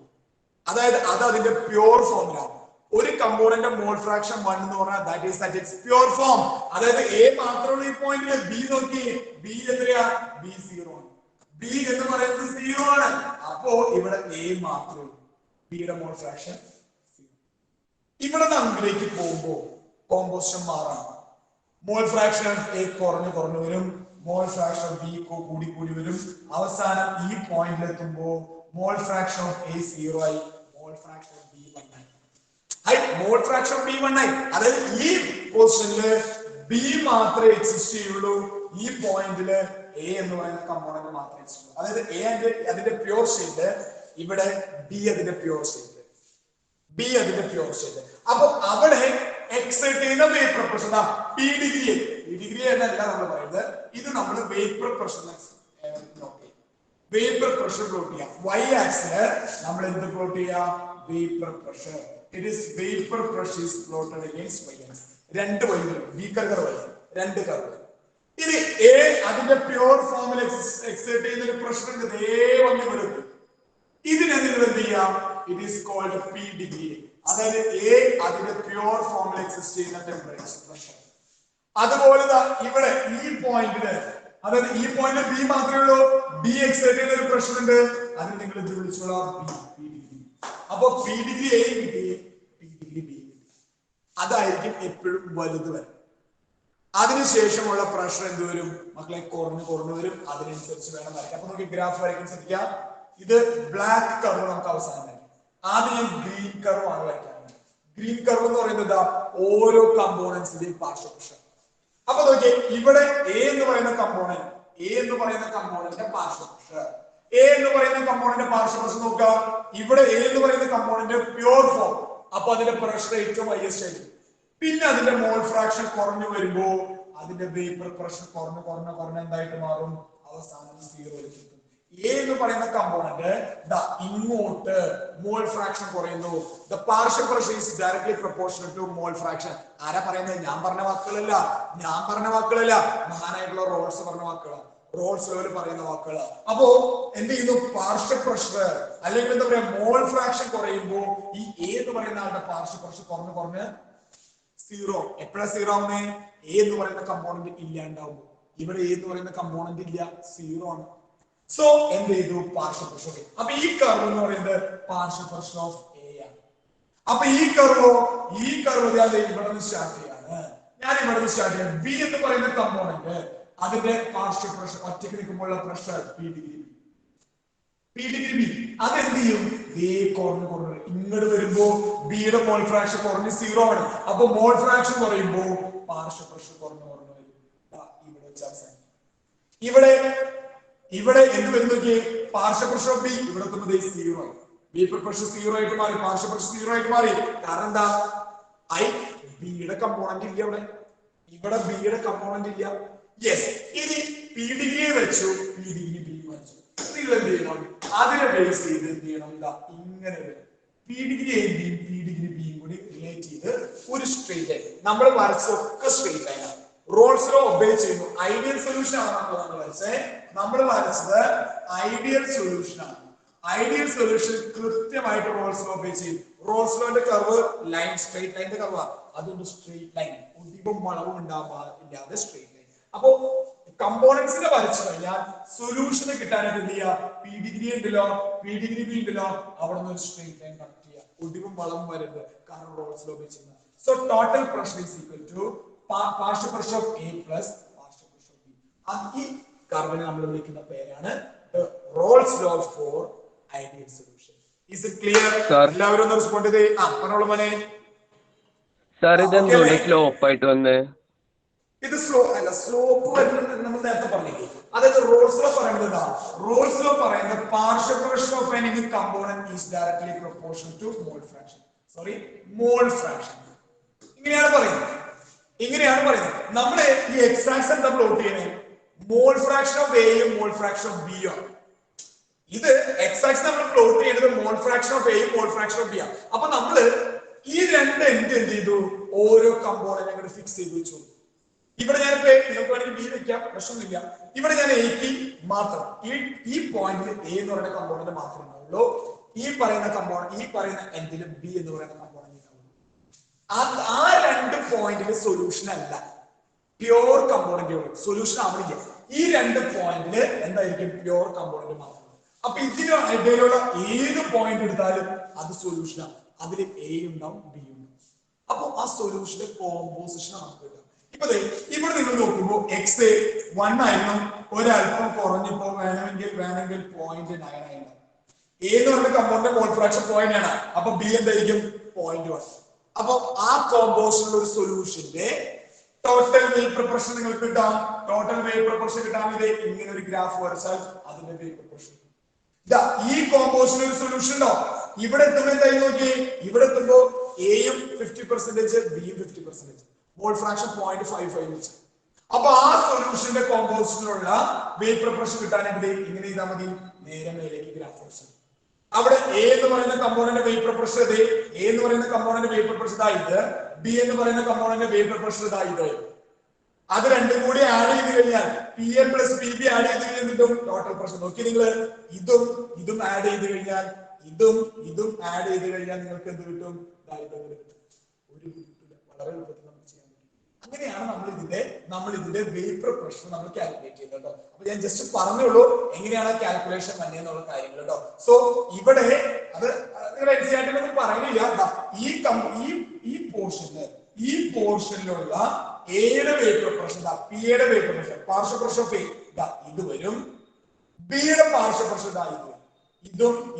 അതായത് അത് അതിന്റെ പ്യൂർ ഫോമിലാണ്. ഒരു കമ്പോണന്റ് മോൾ ഫ്രാക്ഷൻ 1 എന്ന് പറഞ്ഞാൽ that is at its pure form. അതായത് എ മാത്രമുള്ള ഈ പോയിന്റിൽ ബി നോക്കി, ബി എത്രയാ? ബി 0 ആണ്. ബി എന്ന് പറയുന്നത് 0 ആണ്. അപ്പോ ഇവിടെ എ മാത്രമേ ഉള്ളൂ. ബിയുടെ മോൾ ഫ്രാക്ഷൻ 0. ഇവിടെ നമ്മിലേക്ക് പോകുമ്പോൾ കോമ്പോസിഷൻ മാറാം. മോൾ ഫ്രാക്ഷൻ ഓഫ് എ കുറഞ്ഞു വരും, മോൾ ഫ്രാക്ഷൻ ഓഫ് ബി കൂടി വരും. അവസാനം ഈ പോയിന്റിൽ എത്തുമ്പോൾ മോൾ ഫ്രാക്ഷൻ ഓഫ് എ 0 ആയി, മോൾ ഫ്രാക്ഷൻ ഓഫ് ബി 1 ആയി. മോൾ ഫ്രാക്ഷൻ ഓഫ് ബി 1 ആയി. അതായത് ഈ പൊസിഷനില് ബി മാത്രമേ എക്സിസ്റ്റ് ചെയ്യുള്ളൂ, ഈ പോയിന്റില് എ എന്ന് പറയുന്ന കമ്പോണന്റ് മാത്രമേ എക്സിസ്റ്റ് ചെയ്യൂ. അതായത് എ അതിന്റെ പ്യൂർ ഷേപ്പ്, ഇവിടെ ബി അതിന്റെ പ്യൂർ ഷേപ്പ്, ബി അതിന്റെ പ്യൂർ ഷേപ്പ്. അപ്പൊ അവിടെ എക്സൈറ്റ് ചെയ്യുന്ന വേപ്പർ പ്രഷർ പി ഡിഗ്രി എന്നല്ല നമ്മൾ പറയുന്നത്. ഇത് നമ്മൾ വേപ്പർ പ്രഷർ നോട്ട് ചെയ്യും. വേപ്പർ പ്രഷർ പ്ലോട്ട് ചെയ്യാം. വൈ ആക്സില് നമ്മൾ എന്ത് പ്ലോട്ട് ചെയ്യാം? Vapour pressure. It is vapour pressure is plotted against Y axis. രണ്ട് വൈകൾ, ബീക്കർ കർവ്, രണ്ട് കർവ്. ഇനി എ അതിന്റെ പ്യൂർ ഫോമിൽ എക്സൈറ്റ് ചെയ്യുന്ന ഒരു പ്രഷർ ഉണ്ട്, വന്ന് വരും. ഇതിനെ നിങ്ങൾ എന്ത് ചെയ്യാം? It is called P degree. അതായത് എ അതിന്റെ പ്യൂർ ഫോമിൽ എക്സിസ്റ്റ് ചെയ്യുന്ന ടെമ്പറേച്ചർ പ്രഷർ. അതുപോലെ ഇവിടെ ഈ പോയിന്റില്, അതായത് ഈ പോയിന്റിൽ ബി മാത്രമേ ഉള്ളൂ, ബി എക്സൈറ്റ് ചെയ്യുന്ന ഒരു പ്രഷർ ഉണ്ട്, അത് നിങ്ങൾ ഇത് വിളിച്ചോളാം പി ഡിഗ്രി. അപ്പൊ പി ഡിഗ്രി എ കിട്ടി, പി ഡിഗ്രി ബി കിട്ടി. അതായിരിക്കും എപ്പോഴും വലുത് വരും. അതിനുശേഷമുള്ള പ്രഷർ എന്ത് വരും മക്കളെ? കുറഞ്ഞു വരും. അതിനനുസരിച്ച് വേണം വരയ്ക്കാൻ. അപ്പൊ നമുക്ക് ഗ്രാഫ് വരയ്ക്കാൻ ശ്രദ്ധിക്കാം. ഇത് ബ്ലാക്ക് കർവ് നമുക്ക് അവസാനം വരയ്ക്കാം. ആദ്യം ഞാൻ ഗ്രീൻ കർവ് ആണ് വരയ്ക്കുന്നത്. ഗ്രീൻ കർവ് എന്ന് പറയുന്നത് ഓരോ കമ്പോണൻസിന്റെയും പാർഷ്യൽ പ്രഷർ. അപ്പൊ നോക്കിയേ, ഇവിടെ എ എന്ന് പറയുന്ന കമ്പോണന്റ് പാർഷ്യൽ പ്രഷർ എ എന്ന് പറയുന്ന കമ്പോണന്റ് പാർഷ്യൽ പ്രഷർ നോക്കുക. ഇവിടെ എ എന്ന് പറയുന്ന കമ്പോണന്റ് പ്യൂർ ഫോം, അപ്പൊ അതിന്റെ പ്രഷർ ഏറ്റവും ഹൈയസ്റ്റ് ആയിരിക്കും. പിന്നെ അതിന്റെ മോൾ ഫ്രാക്ഷൻ കുറഞ്ഞു വരുമ്പോ അതിന്റെ വേപ്പർ പ്രഷർ കുറഞ്ഞ എന്തായിട്ട് മാറും? അവസാനം 0 എത്തും. എ എന്ന് പറയുന്ന കമ്പോണന്റ് ഇങ്ങോട്ട് മോൾ ഫ്രാക്ഷൻ കുറയുന്നു. The partial pressure is directly proportional to mole fraction. ആരാ പറയുന്നത്? ഞാൻ പറഞ്ഞ വാക്കുകളല്ല, മഹാനായിട്ടുള്ള റോൾസ് പറഞ്ഞ വാക്കുകളാണ്, റോൾസ് ലെവൽ പറയുന്ന വാക്കുകളാണ്. അപ്പോ എന്ത് ചെയ്യുന്നു? പാർഷ്യൽ പ്രഷർ അല്ലെങ്കിൽ എന്താ പറയാ മോൾ ഫ്രാക്ഷൻ കുറയുമ്പോ ഈ എ എന്ന് പറയുന്ന ആളുടെ പാർഷ്യൽ പ്രഷർ കുറഞ്ഞ് 0. എപ്പോഴാ 0 ആവുന്നേ? എ എന്ന് പറയുന്ന കമ്പോണന്റ് ഇല്ലാണ്ടാവും. ഇവിടെ എ എന്ന് പറയുന്ന കമ്പോണന്റ് ഇല്ല, 0 ആണ്. സോ എന്ത് ചെയ്തു? Partial pressure. അപ്പൊ ഈ കർവ് എന്ന് പറയുന്നത് പാർഷ്യൽ പ്രഷർ ഓഫ് എ ആണ്. അപ്പൊ ഈ കർവ് ഞാൻ ഇവിടെ നിന്ന് സ്റ്റാർട്ട് ചെയ്യാണ്. ബി എന്ന് പറയുന്ന കമ്പോണന്റ് അതിന്റെ പാർഷ്യൽ പ്രഷർ ഒറ്റയ്ക്ക് നിൽക്കുമ്പോഴുള്ള പ്രഷർ പി ഡിഗ്രി ബി അതെന്ത് ചെയ്യും? കുറഞ്ഞ് ഇങ്ങോട്ട് വരുമ്പോ ബിയുടെ മോൾ ഫ്രാക്ഷൻ കുറഞ്ഞ് 0 ആണ്. അപ്പൊ മോൾ ഫ്രാക്ഷൻ കുറയുമ്പോ പാർഷ്യൽ പ്രഷർ കുറഞ്ഞു വരും. ഇവിടെ എന്ത് വരുന്നു? പാർഷ്യൽ പ്രഷർ ഓഫ് ബി ഇവിടെ എത്തുമ്പോൾ 0 ആയി. വേപ്പർ പ്രഷർ 0 ആയിട്ട് മാറി, പാർഷ്യൽ പ്രഷർ 0 ആയിട്ട് മാറി. കാരണം എന്താ? ബിയുടെ കമ്പോണന്റ് ഇല്ല ഇവിടെ ബിയുടെ കമ്പോണന്റ് ഇല്ല. യെസ്, ഇനി പി ഡിഗ്രി വെച്ചു, പി ഡിഗ്രി ബി വെച്ചു. നിങ്ങൾ എന്ത് ചെയ്യണം? അതിനെ ബേസ് ചെയ്ത് എന്ത് ചെയ്യണം? ഇങ്ങനെ പി ഡിഗ്രി എയും പി ഡിഗ്രി ബിയും കൂടി റിലേറ്റ് ചെയ്ത് ഒരു സ്ട്രെയിറ്റ് ലൈൻ നമ്മൾ വരച്ചൊക്കെ സ്ട്രെയിറ്റ് ലൈനാണ്. റോൾസ് ലോ ഒബേ ചെയ്യുന്നു. ഐഡിയൽ സൊല്യൂഷൻ ആണ് നമ്മൾ വരച്ചത് ഐഡിയൽ സൊല്യൂഷൻ ആണ്. ഐഡിയൽ സൊല്യൂഷൻ കൃത്യമായിട്ട് റോൾസ് ലോ ഒബേ ചെയ്യും. റോൾസ് ലോന്റെ കർവ് ലൈൻ സ്ട്രെയിറ്റ് ലൈനിന്റെ കർവ്, അതുകൊണ്ട് സ്ട്രെയിറ്റ് ലൈൻ, ഒടിവും വളവും ഇല്ലാതെ സ്ട്രെയിറ്റ് ലൈൻ. അപ്പോ കമ്പോണൻസിനെ വരച്ചു കഴിഞ്ഞാൽ സൊല്യൂഷന് കിട്ടാനായിട്ട് എന്ത് ചെയ്യുക? പി ഡിഗ്രി ഉണ്ടല്ലോ, പി ഡിഗ്രി ബി ഉണ്ടല്ലോ, അവിടെ നിന്ന് ഒരു സ്ട്രെയിറ്റ് ലൈൻ കട്ട് ചെയ്യുക. ഒടിവും വളവും വരരുത്, കാരണം റോൾസ് ലോ ഒബേ ചെയ്യുന്നത്. So total pressure is equal to partial pressure of A plus partial pressure of B. ഈ കർവിനെ നമ്മൾ വിളിക്കുന്ന പേരാണ് Raoult's law for ideal solution. Is it clear? എല്ലാവരും ഒന്ന് റെസ്പോണ്ട് ചെയ്തേ. പറഞ്ഞോളൂ മോനെ. സാർ ഇതെന്തുകൊണ്ട് സ്ലോപ്പ് ആയിട്ട് വന്നേ? ഇത് സ്ലോപ്പ് വരുന്നത് നമ്മൾ നേരത്തെ പറഞ്ഞില്ലേ. അതായത് റോൾസ് ലോ പറയുന്നത് partial pressure of any component is directly proportional to mole fraction. ഇങ്ങനെയാണ് പറയുന്നത്. നമ്മള് ഈ എക്സാക്സ് എന്താ പ്ലോട്ട് ചെയ്യണേ? മോൾ ഫ്രാക്ഷൻ ഓഫ് എയും മോൾ ഫ്രാക്ഷൻ ഓഫ് ബിയും ആണ്. ഇത് എക്സാക്സ് നമ്മൾ പ്ലോട്ട് ചെയ്യുന്നത് മോൾ ഫ്രാക്ഷൻ ഓഫ് എയും മോൾ ഫ്രാക്ഷൻ ഓഫ് ബി ആണ്. അപ്പൊ നമ്മള് ഈ രണ്ട് എന്ത് ചെയ്തു? ഓരോ കമ്പോണന്റ് അങ്ങോട്ട് ഫിക്സ് ചെയ്ത് വെച്ചു. ഇവിടെ ഞാൻ നിങ്ങൾക്ക് വേണമെങ്കിൽ ബി വെക്കാം, പ്രശ്നമില്ല. ഇവിടെ ഞാൻ എക്ക് മാത്രം ഈ പോയിന്റിൽ എ എന്ന് പറയുന്ന കമ്പോണന്റ് മാത്രമേ ഉണ്ടാവുള്ളൂ. ഈ പറയുന്ന എന്തിലും ബി എന്ന് പറയുന്ന കമ്പോണന്റ് ഉണ്ടാവുള്ളൂ. ആ രണ്ട് പോയിന്റിൽ സൊല്യൂഷൻ അല്ല, പ്യോർ കമ്പോണന്റ് സൊല്യൂഷൻ ആവണില്ല. ഈ രണ്ട് പോയിന്റില് എന്തായിരിക്കും? പ്യോർ കമ്പോണന്റ് മാത്രം. അപ്പൊ ഇതിലുള്ള ഏത് പോയിന്റ് എടുത്താലും അത് സൊല്യൂഷനാണ്. അതിൽ എ ഉണ്ടാവും, ബി ഉണ്ടാവും. അപ്പൊ ആ സൊല്യൂഷന്റെ കോമ്പോസിഷൻ നമുക്ക് കിട്ടും. ഇവിടെ നിങ്ങൾ നോക്കുമ്പോ എക്സ് 1 ആയിരുന്നു, ഒരല്പം കുറഞ്ഞപ്പോ വേണമെങ്കിൽ 0.9 ആയിരുന്നു. എ എന്ന് പറഞ്ഞ കമ്പോണന്റ് മോൾ ഫ്രാക്ഷൻ 0 ആണ്. അപ്പൊ ബി എന്തായിരിക്കും? 0.1. അപ്പൊ ആ കോമ്പോസിഷനുള്ള ഒരു സൊല്യൂഷന്റെ ടോട്ടൽ വേപ്പർ പ്രഷർ നിങ്ങൾക്ക് കിട്ടാം. ടോട്ടൽ വേപ്പർ പ്രഷർ കിട്ടാൻ ഇങ്ങനെ ഒരു ഗ്രാഫ് വരച്ചാൽ അതിന്റെ വേപ്പർ പ്രഷർ. ഈ കോമ്പോസിഷൻ ഒരു സൊല്യൂഷൻ ഉണ്ടോ? ഇവിടെ എത്തുമ്പോ എന്തായി നോക്കി? ഇവിടെ എത്തുമ്പോ എയും 50%, ബിയും 50%, മോൾ ഫ്രാക്ഷൻ 0.55 വെച്ച്. അപ്പൊ ആ സൊല്യൂഷന്റെ കോമ്പോസിഷനിലുള്ള വേപ്പർ പ്രഷർ കിട്ടാനായിട്ട് ഇങ്ങനെ ചെയ്താൽ മതി. നേരെ മേലേക്ക് ഗ്രാഫ് വരച്ചു. അവിടെ എ എന്ന് പറയുന്ന കമ്പോണന്റ് വേപ്പർ പ്രഷർ ഇത്, എ എന്ന് പറയുന്ന കമ്പോണന്റ് വേപ്പർ പ്രഷർ ഇതായത്, ബി എന്ന് പറയുന്ന കമ്പോണന്റ് വേപ്പർ പ്രഷർ ഇതായത്. അത് രണ്ടും കൂടി ആഡ് ചെയ്ത് കഴിഞ്ഞാൽ P A plus P B add ചെയ്ത് കഴിഞ്ഞിട്ടും ടോട്ടൽ പ്രഷർ നോക്കി നിങ്ങൾ. ഇതും ആഡ് ചെയ്ത് കഴിഞ്ഞാൽ ഇതും ആഡ് ചെയ്ത് കഴിഞ്ഞാൽ നിങ്ങൾക്ക് എന്ത് കിട്ടും? വളരെ എളുപ്പത്തിൽ നമുക്ക് ചെയ്യാൻ പറ്റും. അങ്ങനെയാണ് നമ്മൾ ഇതിന്റെ വേപ്പർ പ്രഷർ നമ്മൾ കാൽക്കുലേറ്റ് ചെയ്യുന്നത് കേട്ടോ. അപ്പൊ ഞാൻ ജസ്റ്റ് പറഞ്ഞോളൂ എങ്ങനെയാണ് കാൽക്കുലേഷൻ വന്നേന്നുള്ള കാര്യങ്ങൾ കേട്ടോ. സോ ഇവിടെ അത് നിങ്ങൾ എക്സാക്ട് പറയുന്നില്ല. ഈ പോർഷനിലുള്ള എയുടെ വേപ്പർ പ്രഷർ, പിയുടെ vapour pressure, partial pressure of A ഇത് വരും, ബിയുടെ പാർഷ്യൽ പ്രഷർ ഇത് വരും.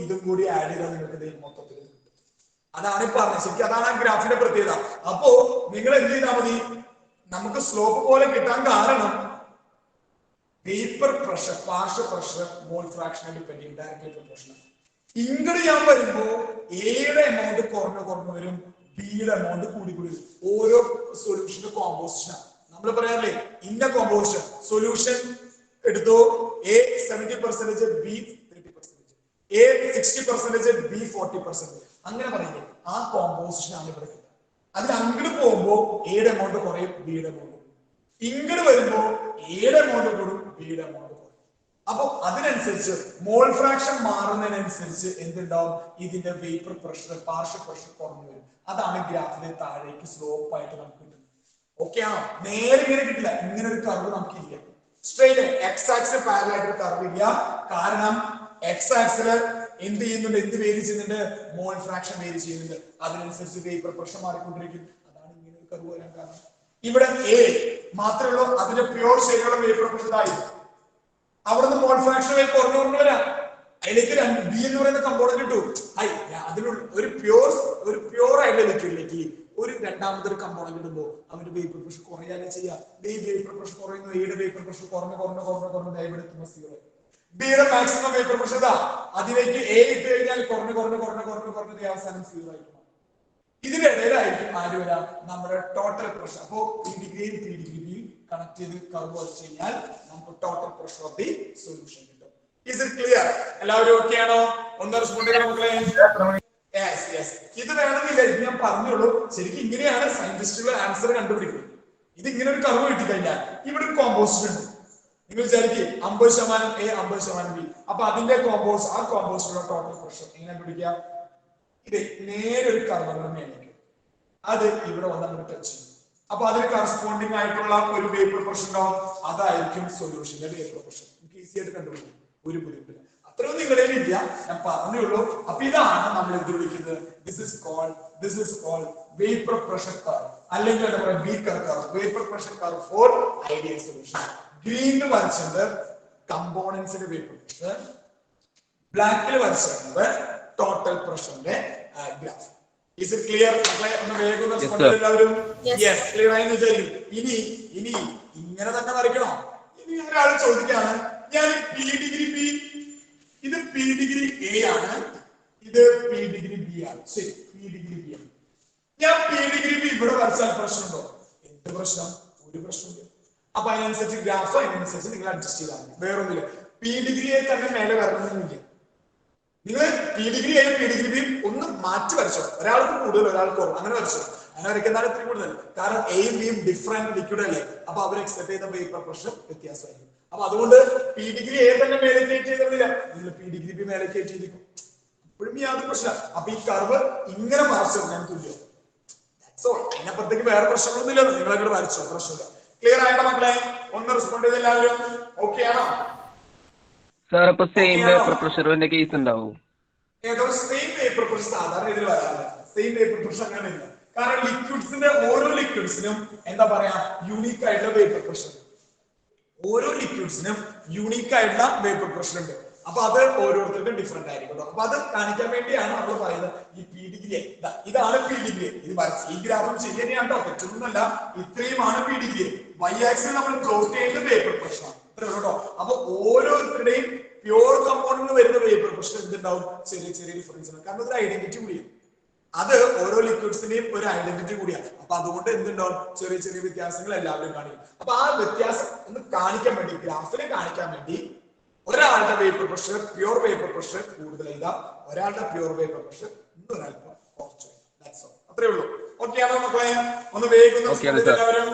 ഇതും കൂടി ആഡ് ചെയ്താൽ നിങ്ങൾക്ക് മൊത്തത്തിൽ കിട്ടും. അതാണ് ഈ പറഞ്ഞത്. ശരിക്കും അതാണ് ആ ഗ്രാഫിന്റെ പ്രത്യേകത. അപ്പോ നിങ്ങൾ എന്ത് ചെയ്താൽ മതി? നമുക്ക് സ്ലോപ്പ് പോലെ കിട്ടാൻ കാരണം vapour pressure, partial pressure, mole fraction depending directly proportional. ഇങ്ങോട്ട് ഞാൻ വരുമ്പോ എയുടെ എമൗണ്ട് കുറഞ്ഞു വരും, ബിയുടെ എമൗണ്ട് കൂടി വരും. ഓരോ സൊല്യൂഷന്റെ കോമ്പോസിഷൻ നമ്മൾ പറയാറില്ലേ, ഇന്ന കോമ്പോസിഷൻ സൊല്യൂഷൻ എടുത്തോ, എ 70%, ബി 30%, എ 60%, ബി 40%, അങ്ങനെ പറയില്ലേ, ആ കോമ്പോസിഷൻ ആണ് ഇവിടെ. അതിൽ അങ്ങോട്ട് പോകുമ്പോ എയുടെ എമൗണ്ട് കുറയും, ബിയുടെ എമൗണ്ട്. ഇങ്ങോട്ട് വരുമ്പോ എയുടെ എമൗണ്ട് കൂടും, ബിയുടെ എമൗണ്ട് കുറയും. അപ്പൊ അതിനനുസരിച്ച് മോൾ ഫ്രാക്ഷൻ മാറുന്നതിനനുസരിച്ച് എന്തുണ്ടാവും, ഇതിന്റെ വേപ്പർ പ്രഷർ, പാർഷ്യൽ പ്രഷർ കുറഞ്ഞു വരും. അതാണ് ഗ്രാഫിലെ താഴേക്ക് സ്ലോപ്പ് ആയിട്ട് നമുക്ക് കിട്ടുന്നത്. ഓക്കെ ആണോ? നേരെ ഇങ്ങനെ കിട്ടില്ല, ഇങ്ങനെ ഒരു കർവ് നമുക്കില്ല. സ്ട്രെയിറ്റ് എക്സ് ആക്സിന് പാരലൽ ആയിട്ട് ഒരു കർവ് ഇല്ല. കാരണം എക്സ് ആക്സില് എന്ത് ചെയ്യുന്നുണ്ട്, എന്ത് വേരി ചെയ്യുന്നുണ്ട്, മോൾ ഫ്രാക്ഷൻ വേരി ചെയ്യുന്നുണ്ട്. അതിനനുസരിച്ച് വേപ്പർ പ്രഷർ മാറിക്കൊണ്ടിരിക്കും. അതാണ് ഇങ്ങനെ ഒരു കർവ് വരാൻ കാരണം. ഇവിടെ എ മാത്രമേ ഉള്ളൂ, അതിന്റെ പ്യൂർ ശരിയുള്ള വേപ്പർ പ്രഷർ ആയി. അവിടുന്ന് മോൾ ഫ്രാക്ഷൻ കുറഞ്ഞു വരാം. അതിലേക്ക് ബി എന്ന് പറയുന്ന കമ്പോണന്റ് ഇട്ടു. അതിനുള്ള ഒരു പ്യൂർ ആയിട്ടുള്ള ലിക്വിഡിലേക്ക് ഒരു രണ്ടാമതൊരു കമ്പോണന്റ് ഇടുമ്പോൾ അവന്റെ വേപ്പർ പ്രഷർ കുറയാതെ ചെയ്യാം. വേപ്പർ പ്രഷർ കുറയുന്നു, എയുടെ വേപ്പർ പ്രഷർ കുറഞ്ഞു ദയവെടുത്തുന്ന സീറോ. ബിയുടെ മാക്സിമം വേപ്പർ പ്രഷർ ഇതാ, അതിലേക്ക് എ ഇട്ട് കഴിഞ്ഞാൽ കുറഞ്ഞു അവസാനം സീറോ ആയിട്ട്. ഇതിന്റെ ഇടയിലായിരിക്കും ആര് വരാം, നമ്മുടെ ടോട്ടൽ പ്രഷർ. അപ്പോ പി ഡിഗ്രിയും പി ഡിഗ്രി കണക്ട് ചെയ്ത് കർവ് വരച്ച് കഴിഞ്ഞാൽ നമുക്ക് total pressure of the solution കിട്ടും. Is it clear? എല്ലാവരും ഓക്കെ ആണോ? ഒന്ന് റെസ്പോണ്ട് ചെയ്യണം മക്കളെ. ഇത് വേണമെന്നില്ല, ഇത് ഞാൻ പറഞ്ഞോളൂ. ശരിക്കും ഇങ്ങനെയാണ് സയന്റിസ്റ്റുകൾ ആൻസർ കണ്ടുപിടിക്കുന്നത്. ഇത് ഇങ്ങനെ ഒരു കർവ് കിട്ടിക്കഴിഞ്ഞാൽ ഇവിടെ ഒരു കോമ്പോസിഷൻ ഉണ്ട്. നിങ്ങൾ വിചാരിക്കും 50% എ 50% ബി. അപ്പൊ അതിന്റെ ആ കോമ്പോസിഷനുള്ള ടോട്ടൽ പ്രഷർ എങ്ങനെ കണ്ടുപിടിക്കാം? ഇത് നേരെ ഒരു കർവ് തന്നെയായിരിക്കും. അത് ഇവിടെ വന്ന് നമ്മൾ ടച്ച് ചെയ്യും. അപ്പൊ അതിന് കറസ്പോണ്ടിങ് ആയിട്ടുള്ള ഒരു വേപ്പർ പ്രഷർ ഉണ്ടാവും. അതായിരിക്കും സൊല്യൂഷന്റെ വേപ്പർ പ്രഷർ. നമുക്ക് ഈസി ആയിട്ട് കണ്ടുപിടിക്കും, ഒരു ബുദ്ധിമുട്ടില്ല. അത്രയൊന്നും നിങ്ങളുടെ ഇല്ല, ഞാൻ പറഞ്ഞേ ഉള്ളൂ. അപ്പൊ ഇതാണ് നമ്മൾ എന്ത് വിളിക്കുന്നത്, this is called vapour pressure curve, അല്ലെങ്കിൽ എന്താ പറയുക, beaker curve, vapour pressure curve for ideal solution. ഗ്രീനിൽ വരച്ചത് കമ്പോണൻസിന്റെ വേപ്പർ പ്രഷർ, ബ്ലാക്കിൽ വരച്ചത് ടോട്ടൽ പ്രഷറിന്റെ ഗ്രാഫ്. Is it clear? ഒന്ന് വേഗം റെസ്പോണ്ട് എല്ലാവരും. യെസ്, ക്ലിയർ ആയി എന്ന് വിചാരിക്കും. ഇനി ഇങ്ങനെ തന്നെ വരയ്ക്കണോ? ഇനി ഒരാൾ ചോദിക്കാണ്, ഞാൻ പി ഡിഗ്രി ബി, ഇത് പി ഡിഗ്രി എ ആണ്, ഇത് പി ഡിഗ്രി ബി ആണ്. ശരി, പി ഡിഗ്രി ബി ആണ്. ഞാൻ പി ഡിഗ്രി ബി ഇവിടെ വരച്ചാൽ പ്രശ്നമുണ്ടോ? എന്ത് പ്രശ്നം? ഒരു പ്രശ്നമില്ല. അപ്പൊ അതിനനുസരിച്ച് ഗ്രാഫ് അതിനനുസരിച്ച് നിങ്ങൾ അഡ്ജസ്റ്റ് ചെയ്താൽ മതി, വേറൊന്നുമില്ല. പി ഡിഗ്രിയെ തന്നെ മേലെ വരണമെന്നില്ല. നിങ്ങൾ പി ഡിഗ്രി ആയാലും പി ഡിഗ്രി ബി ഒന്ന് മാറ്റി വരച്ചോ. ഒരാൾക്ക് കൂടുതൽ ഒരാൾക്ക് കുറവ്, അങ്ങനെ വരച്ചോ. അങ്ങനെ വരയ്ക്കുന്നതാണ് ഇത്തിരി കൂടുതൽ. കാരണം എയും ബിയും ഡിഫറെന്റ് ലിക്വിഡ് അല്ലേ. അപ്പൊ അവർ എക്സ്പെക്ട് ചെയ്യുന്ന വേപ്പർ പ്രഷർ വ്യത്യാസമായിരിക്കും. അപ്പൊ അതുകൊണ്ട് പി ഡിഗ്രി എ തന്നെ മേലെ കയറ്റി ചെയ്തില്ല, നിങ്ങൾ പി ഡിഗ്രി ബി മേലെ കയറ്റി ചെയ്തിരിക്കും. അപ്പോഴും യാതൊരു പ്രശ്നം. അപ്പൊ ഈ കർവ് ഇങ്ങനെ മറച്ചു ഞാൻ തുല്യം. അതിനപ്പുറത്തേക്ക് വേറെ പ്രശ്നങ്ങളൊന്നും ഇല്ല. നിങ്ങൾ അങ്ങോട്ട് വരച്ചോ, പ്രശ്നമില്ല. ക്ലിയർ ആയിട്ട് മക്കളെ? ഒന്ന് റെസ്പോണ്ട് ചെയ്ത് എല്ലാവരും ഓക്കെ ആണോ? സാർ അപ്പൊ സെയിം വേപ്പർ പ്രഷറിന്റെ കേസ് ഉണ്ടാവും? ഏതോ സെയിം വേപ്പർ പ്രഷർ സാധാരണ ഇതിൽ വരാറില്ല. സെയിം വേപ്പർ പ്രഷർ അങ്ങനെ ഇല്ല. കാരണം ലിക്വിഡ്സിന്റെ ഓരോ ലിക്വിഡ്സിനും എന്താ പറയാ, യൂണീക്ക് ആയിട്ടുള്ള വേപ്പർ പ്രഷർ. ഓരോ ലിക്വിഡ്സിനും യൂണീക്ക് ആയിട്ടുള്ള വേപ്പർ പ്രഷർ ഉണ്ട്. അപ്പൊ അത് ഓരോരുത്തർക്കും ഡിഫറെന്റ് ആയിരിക്കും. അപ്പൊ അത് കാണിക്കാൻ വേണ്ടിയാണ് നമ്മൾ പറയുന്നത് ഈ പി ഡിഗ്രി. ഇതാണ് പി ഡിഗ്രി. ഇത് ഈ ഗ്രാഫും ശരി തന്നെയാണ് കേട്ടോ, തെറ്റൊന്നുമല്ല. ഇത്രയുമാണ് പി ഡിഗ്രി. വൈ ആക്സിൽ നമ്മൾ പ്ലോട്ട് ചെയ്യുന്നത് വേപ്പർ പ്രഷറാണ്. കേട്ടോ. അപ്പൊ ഓരോരുത്തരുടെയും പ്യൂർ കമ്പോണന്റ് വരുന്ന വേപ്പർ പ്രഷർ എന്തുണ്ടാവും, ചെറിയ ഡിഫറൻസ് ആണ്. കാരണം ഒരു ഐഡന്റിറ്റി കൂടിയാണ്. അത് ഓരോ ലിക്വിഡ്സിന്റെയും ഒരു ഐഡന്റിറ്റി കൂടിയാണ്. അപ്പൊ അതുകൊണ്ട് എന്തുണ്ടാവും, ചെറിയ വ്യത്യാസങ്ങൾ എല്ലാവരും കാണിക്കും. അപ്പൊ ആ വ്യത്യാസം ഒന്ന് കാണിക്കാൻ വേണ്ടി, ഗ്രാഫിനെ കാണിക്കാൻ വേണ്ടി ഒരാളുടെ vapour pressure, pure vapour pressure കൂടുതൽ എഴുതാം, ഒരാളുടെ പ്യൂർ വേപ്പർ പ്രഷർ ഒരല്പം കുറച്ച് എഴുതാം. അത്രേ ഉള്ളൂ. ഓക്കെ ആണോ മക്കളെ? ഒന്ന് വേഗം എല്ലാവരും.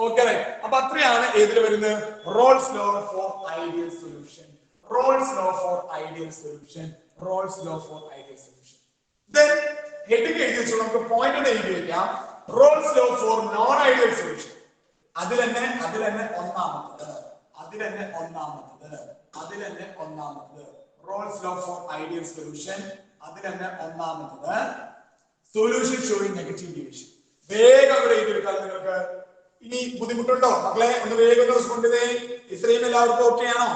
ഓക്കെ. അപ്പൊ അത്രയാണ് ഏതിൽ വരുന്നത്, Raoult's law for ideal solution. Heading എഴുതി വെച്ചു, നമുക്ക് പോയിന്റ് ഒന്ന് എഴുതി വെക്കാം. Raoult's law for non ideal solution. അതിൽ തന്നെ ഒന്നാമത്തത് Raoult's law for ideal solution. അതിൽ തന്നെ ഒന്നാമത്തത് സൊല്യൂഷൻ ഷോയിങ് നെഗറ്റീവ് ഡീവിയേഷൻ. വേഗം ഇവിടെ എഴുതിയെടുക്കാം നിങ്ങൾക്ക്. ഇനി ബുദ്ധിമുട്ടുണ്ടോ മക്കളെ? ഒന്ന് വേഗം റെസ്പോണ്ട് ചെയ്തേ. ഇത്രയും എല്ലാവർക്കും ഓക്കെ ആണോ?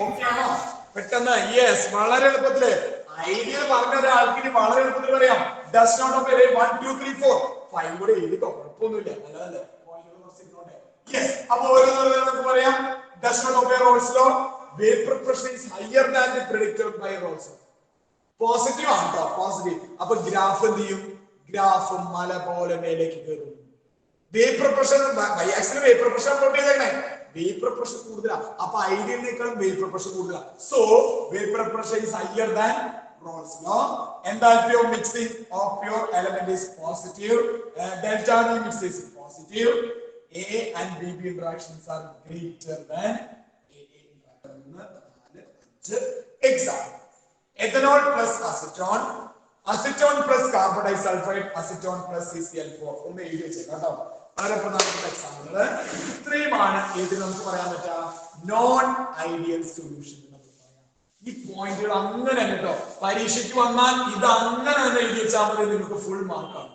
ഓക്കെ ആണോ? പെട്ടെന്ന്. യെസ്, വളരെ എളുപ്പത്തില് ഐഡിയൽ പറഞ്ഞ ഒരാൾക്ക് ഇനി വളരെ എളുപ്പത്തിൽ പറയാം. ഡസ് നോട്ട് ഓഫ് 1 2 3 4 5 കൂടെ എഴുതിക്കോ, കുഴപ്പമൊന്നുമില്ല. നല്ലതല്ലേ? യെസ്. അപ്പൊ ഓരോന്നും നമുക്ക് പറയാം. Does not obey Rolle's law. Vapor pressure is higher than the predicted by Rolle's law. Positive ആണ് കേട്ടോ, പോസിറ്റീവ്. അപ്പൊ ഗ്രാഫ് എന്ത് ചെയ്യും? ഗ്രാഫ് മല പോലെ മേലേക്ക് കയറും. Vapour pressure by axle vapour pressure plot ചെയ്തേക്കണേ. വേപ്പർ പ്രഷർ കൂടുതലാണ്. അപ്പൊ ഐഡിയലിനേക്കാളും വേപ്പർ പ്രഷർ കൂടുതലാണ്. So vapour pressure is higher than Rolle's law. Enthalpy of mixing of pure element is positive. Delta V mix is positive. A and BB interactions are greater than AA interaction. Example: ethanol plus acetone, acetone plus carbon disulfide, acetone plus CCl4. ഒന്ന് എഴുതി വെച്ചേക്കാം കേട്ടോ. വളരെ പ്രധാനപ്പെട്ട example ഇത്രയുമാണ്. ഏത് നമുക്ക് പറയാൻ പറ്റാ നോൺ ഐഡിയൽ സൊല്യൂഷൻ. ഈ പോയിന്റുകൾ അങ്ങനെ കേട്ടോ പരീക്ഷയ്ക്ക് വന്നാൽ ഇത് അങ്ങനെ തന്നെ എഴുതി വെച്ചാൽ മതി. നിങ്ങൾക്ക് ഫുൾ മാർക്കാണ്.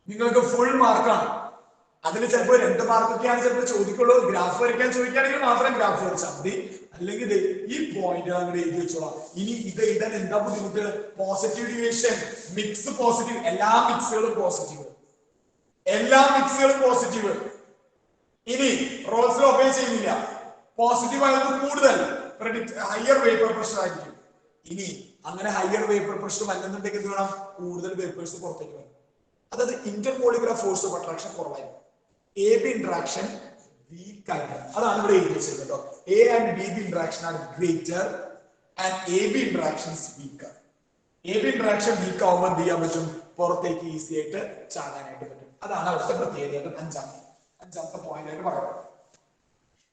നിങ്ങൾക്ക് ഫുൾ മാർക്കാണ്. അതിന് ചിലപ്പോൾ 2 മാർക്കൊക്കെയാണ് ചിലപ്പോൾ ചോദിക്കുള്ളൂ. ഗ്രാഫ് വരയ്ക്കാൻ ചോദിക്കുകയാണെങ്കിൽ മാത്രം ഗ്രാഫ് വരച്ചാൽ മതി. അല്ലെങ്കിൽ ഈ പോയിന്റ് അങ്ങനെ എഴുതി വെച്ചോളാം. ഇനി ഇത് എഴുതാൻ എന്താ ബുദ്ധിമുട്ട്? പോസിറ്റീവ് ഡിവിയേഷൻ, മിക്സ് പോസിറ്റീവ്, എല്ലാ മിക്സുകളും പോസിറ്റീവ്, എല്ലാ മിക്സുകളും പോസിറ്റീവ്. ഇനി റോൾസ് ഒബേ ചെയ്യുന്നില്ല, പോസിറ്റീവ് ആയത് കൂടുതൽ ഹയർ വേപ്പർ പ്രഷർ ആയിരിക്കും. ഇനി അങ്ങനെ ഹയർ വേപ്പർ പ്രഷർ വന്നെന്നുണ്ടെങ്കിൽ എന്ത് വേണം? കൂടുതൽ വേപ്പേഴ്സ് പുറത്തേക്ക് വരും. അതായത് ഇന്റർമോളിക്കുലർ ഫോഴ്സ് ഓഫ് അട്രാക്ഷൻ കുറവായിരിക്കും. എ ബി ഇന്ററാക്ഷൻ വീക്ക് ആയിട്ട്, അതാണ് ഇവിടെ എഴുതി വെച്ചത് കേട്ടോ. A and B B interaction are greater and A B interaction weaker. A B interaction weak ആവുമ്പോൾ എന്ത് ചെയ്യാൻ പറ്റും? പുറത്തേക്ക് ഈസി ആയിട്ട് ചാടാനായിട്ട് പറ്റും. അതാണ് അവിടുത്തെ പ്രത്യേകത. അഞ്ചാമത്തെ പോയിന്റ് ആയിട്ട് പറയുന്നത്.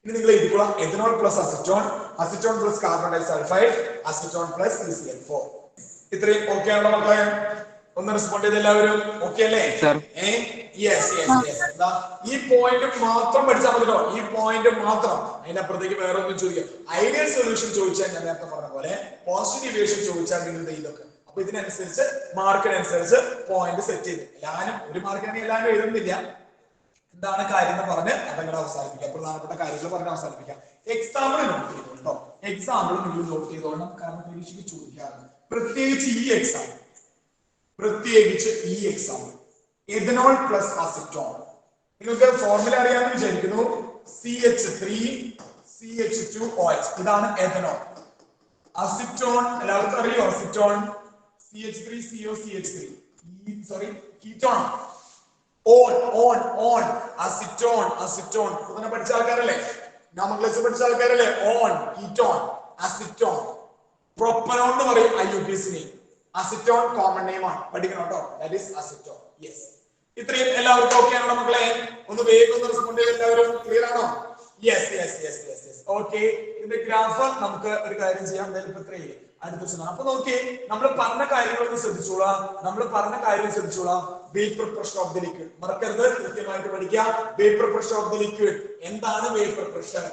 ഇനി നിങ്ങൾ എഴുതിക്കോളാം. Ethanol plus acetone, acetone plus carbon disulphide, acetone plus CCl4. ഇത്രയും ഓക്കെ ആണോ മക്കളെ? ഒന്ന് റെസ്പോണ്ട് ചെയ്ത് എല്ലാവരും ഓക്കെ അല്ലേ? ഈ പോയിന്റ് മാത്രം പഠിച്ചാൽ മതി കേട്ടോ. ഈ പോയിന്റ് മാത്രം, അതിനപ്പുറത്തേക്ക് വേറെ ഒന്നും ചോദിക്കാം. ഐഡിയൽ സൊല്യൂഷൻ ചോദിച്ചാൽ ഞാൻ നേരത്തെ പറഞ്ഞ പോലെ പോസിറ്റീവ് ഡിവിയേഷൻ ചോദിച്ചാൽ നിങ്ങൾ ഇതൊക്കെ. അപ്പൊ ഇതിനനുസരിച്ച് മാർക്കിനനുസരിച്ച് പോയിന്റ് സെറ്റ് ചെയ്ത് എല്ലാവരും ഒരു മാർക്കിനെ എല്ലാവരും എഴുതുന്നില്ല. എന്താണ് കാര്യം എന്ന് പറഞ്ഞ് അതങ്ങനെ അവസാനിപ്പിക്കാം. പ്രധാനപ്പെട്ട കാര്യങ്ങൾ പറഞ്ഞ് അവസാനിപ്പിക്കാം. എക്സാമ്പിൾ നോട്ട് ചെയ്തോളൂ. എക്സാമ്പിൾ നിങ്ങൾ നോട്ട് ചെയ്തോളണം. കാരണം പരീക്ഷയ്ക്ക് ചോദിക്കാറുണ്ട്. പ്രത്യേകിച്ച് ഈ എക്സാമ്പിൾ എഥനോൾ പ്ലസ് അസിറ്റോൺ. നിങ്ങൾക്ക് ഫോർമുല അറിയാമെന്ന് വിചാരിക്കുന്നു. CH3CH2OH ഇതാണ് എഥനോൾ. അസിറ്റോൺ എല്ലാവർക്കും അറിയോ? Acetone CH3COCH3 sorry ketone. On acetone അങ്ങനെ പഠിച്ച ആൾക്കാരല്ലേ? നോമൻക്ലേച്ചർ പഠിച്ച ആൾക്കാരല്ലേ? On, ketone, acetone. പ്രൊപ്പനോൺ എന്ന് പറയും IUPACന്. അസിറ്റോൺ കോമൺ നെയിം ആണ്, പഠിക്കണം കേട്ടോ. That is acetone. യെസ്. ഇത്രയും എല്ലാവർക്കും ഓക്കെ ആണോ മക്കളെ? ഒന്ന് വേഗം ഒന്ന് റെസ്പോണ്ട് ചെയ്ത് എല്ലാവരും ക്ലിയർ ആണോ? യെസ്. ഓക്കെ. ഇതിന്റെ ഗ്രാഫ് നമുക്ക് ഒരു കാര്യം ചെയ്യാം. അടുത്ത ദിവസം അപ്പൊ നോക്കിയേ, നമ്മൾ പറഞ്ഞ കാര്യങ്ങളൊക്കെ ശ്രദ്ധിച്ചോളാം. Vapour pressure of the liquid മറക്കരുത്, കൃത്യമായിട്ട് പഠിക്കുക. Vapour pressure of the liquid. എന്താണ് വേപ്പർ പ്രഷർ?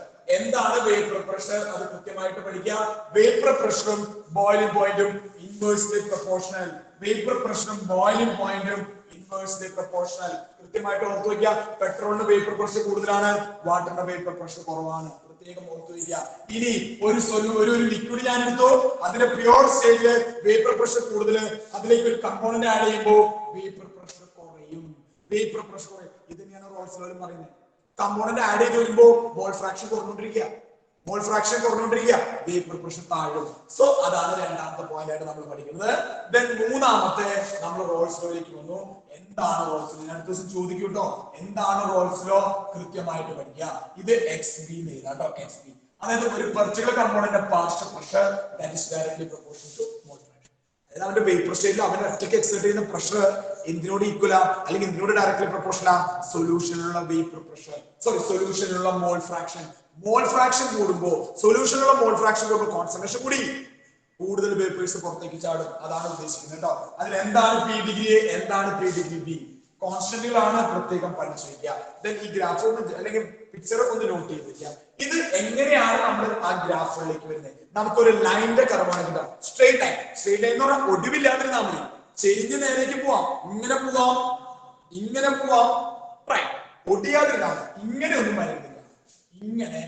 അത് കൃത്യമായിട്ട് പഠിക്കുക. വേപ്പർ പ്രഷറും ബോയിലിംഗ് പോയിന്റും ഇൻവേഴ്സ്ലി പ്രൊപ്പോർഷണൽ. വേപ്പർ പ്രഷറും ബോയിലിംഗ് പോയിന്റും ഇൻവേഴ്സ്ലി പ്രൊപ്പോർഷണൽ. കൃത്യമായിട്ട് ഓർത്തു വയ്ക്കുക. പെട്രോളിന് വേപ്പർ പ്രഷർ കൂടുതലാണ്, വാട്ടറിന്റെ വേപ്പർ പ്രഷർ കുറവാണ്. പ്രത്യേകം ഓർത്തു വയ്ക്കുക. ഇനി ഒരു ലിക്വിഡ് ഞാൻ എടുത്തു, അതിന്റെ പ്യുവർ സ്റ്റേറ്റില് വേപ്പർ പ്രഷർ കൂടുതൽ, അതിലേക്ക് ഒരു കമ്പോണന്റ് ആഡ് ചെയ്യുമ്പോൾ വേപ്പർ പ്രഷർ കുറയും. ഇത് തന്നെയാണ് റോൾസ് ലോയിൽ പറയുന്നത്. കമ്പോണന്റ് ആഡ് ചെയ്ത് വരുമ്പോൾ മോൾ ഫ്രാക്ഷൻ കുറഞ്ഞുകൊണ്ടിരിക്കുക, വേപ്പർ പ്രഷർ താഴും. സോ അതാണ് രണ്ടാമത്തെ പോയിന്റ് ആയിട്ട് നമ്മൾ പഠിക്കുന്നത്. ദെൻ മൂന്നാമത്തെ നമ്മൾ റോൾസ് ലോയിലേക്ക് വന്നു. എന്താണ് റോൾസ് ലോ? അടുത്ത ദിവസം ചോദിക്കും കേട്ടോ. എന്താണ് റോൾസ് ലോ? കൃത്യമായിട്ട് പഠിക്കുക. ഇത് XB കേട്ടോ. XB അതായത് ഒരു particular component partial pressure that is directly proportional to mole fraction. അതായത് അവന്റെ വേപ്പർ സ്റ്റേറ്റിൽ അവൻ ഒറ്റയ്ക്ക് എക്സെർട്ട് ചെയ്യുന്ന പ്രഷർ എന്തിനോട് ഈക്വലാ അല്ലെങ്കിൽ എന്തിനോട് ഡയറക്ട്ലി പ്രൊപ്പോർഷണലാ? സൊല്യൂഷനിലുള്ള വേപ്പർ പ്രഷർ, സൊല്യൂഷനിലുള്ള മോൾ ഫ്രാക്ഷൻ. മോൾ ഫ്രാക്ഷൻ കൂടുമ്പോൾ, സൊല്യൂഷനിലുള്ള മോൾ ഫ്രാക്ഷൻ കൂടുമ്പോൾ കോൺസെൻട്രേഷൻ കൂടി, കൂടുതൽ വേപ്പേഴ്സ് പുറത്തേക്ക് ചാടും. അതാണ് ഉദ്ദേശിക്കുന്നത് കേട്ടോ. അതിൽ എന്താണ് P ഡിഗ്രി, എന്താണ് P ഡിഗ്രി B? കോൺസ്റ്റന്റുകളാണ്, പ്രത്യേകം പഠിച്ചു വയ്ക്കുക. ദെൻ ഈ ഗ്രാഫ് അല്ലെങ്കിൽ പിക്ചർ ഒന്ന് നോട്ട് ചെയ്ത് വെക്കുക. ഇത് എങ്ങനെയാണ് നമ്മൾ ആ ഗ്രാഫുകളിലേക്ക് വരുന്നത്? നമുക്കൊരു ലൈനിന്റെ കർവാണ് കിട്ടുക. സ്ട്രെയിറ്റ് ലൈൻ എന്ന് പറഞ്ഞാൽ ഒടുവില്ലാതിരുന്നാൽ മതി. ചെരിഞ്ഞ് നേരേക്ക് പോവാം, ഇങ്ങനെ പോവാം, ഒടിയാതിരുന്നാൽ മതി. ഇങ്ങനെ ഒന്നും വരുന്നില്ല, ഇങ്ങനെ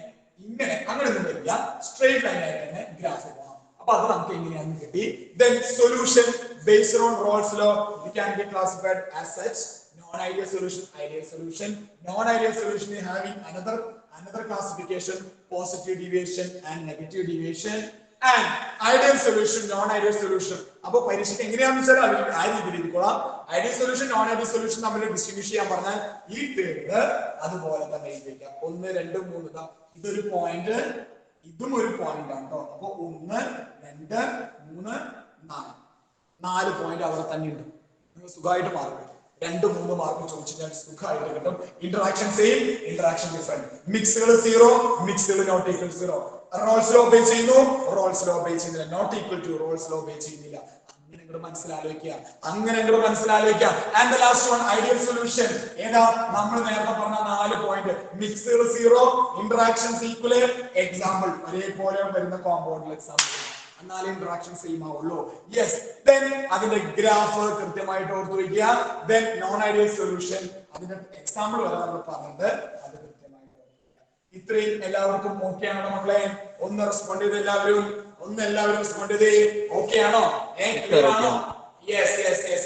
അങ്ങനെ ഒന്നും വരില്ല. സ്ട്രെയിറ്റ് ലൈൻ ആയിട്ട് തന്നെ ഗ്രാഫ് പോകാം. അപ്പൊ അത് നമുക്ക് എങ്ങനെയാണെന്ന് കിട്ടി. Then solution based on Rolle's law it can be classified as such, non non-ideal solution, ideal solution, non-ideal solution is having another classification, positive deviation and negative deviation, and ideal solution, non-ideal solution. അപ്പോൾ പരീക്ഷയ്ക്ക് എങ്ങനെയാണെന്ന് വെച്ചാൽ ആ രീതിയിൽ ഇരിക്കോളാം. Ideal solution non ideal solution തമ്മിൽ distinguish ചെയ്യാൻ പറഞ്ഞാൽ ഈ ടേബിള് അതുപോലെ തന്നെ എഴുതിക്കാം. 1 2 3 ഇതാ ഇതൊരു പോയിന്റ്, ഇതും ഒരു പോയിന്റ് ആണ് കേട്ടോ. അപ്പൊ 1 2 3 4 പോയിന്റ് അവിടെ തന്നെ ഉണ്ട്. നിങ്ങൾ സുഖമായിട്ട് മാർക്ക് 2-3 മാർക്ക് ചോദിച്ചാൽ സുഖമായിട്ട് കിട്ടും. Interaction same, interaction different. മിക്സുകൾ 0, മിക്സുകൾ not equal 0. Raoult's law obey ചെയ്യുന്നു, റോൾസ് ലോ ഒബേ ചെയ്യുന്നില്ല. Not equal to Raoult's law obey ചെയ്യുന്നില്ല. അങ്ങനെ നിങ്ങൾ മനസ്സിലാലോചിക്കുക. And the last one ideal solution. ഏതാ? നമ്മൾ നേരത്തെ പറഞ്ഞ 4 പോയിന്റ്. മിക്സുകൾ 0, ഇന്ററാക്ഷൻസ് ഈക്വൽ. എക്സാമ്പിൾ ഒരേപോലെ വരുന്ന കോമ്പൗണ്ടിൽ എക്സാമ്പിൾ, എന്നാലും ഇന്ററാക്ഷൻ സെയിം ആവുള്ളൂ. യെസ്, ദെൻ അതിന്റെ ഗ്രാഫ് കൃത്യമായിട്ട് ഓർത്തു വയ്ക്കുക. ദെൻ നോൺ ഐഡിയൽ സൊല്യൂഷൻ, അതിന്റെ എക്സാമ്പിൾ വരെ നമ്മൾ പറഞ്ഞത് അത് കൃത്യമായിട്ട്. ഇത്രയും എല്ലാവർക്കും ഓക്കെ ആണോ മക്കളെ? ഒന്ന് റെസ്പോണ്ട് ചെയ്ത് എല്ലാവരും റെസ്പോണ്ട് ചെയ്തേ. ഓക്കെ ആണോ? ക്ലിയർ ആണോ? യെസ്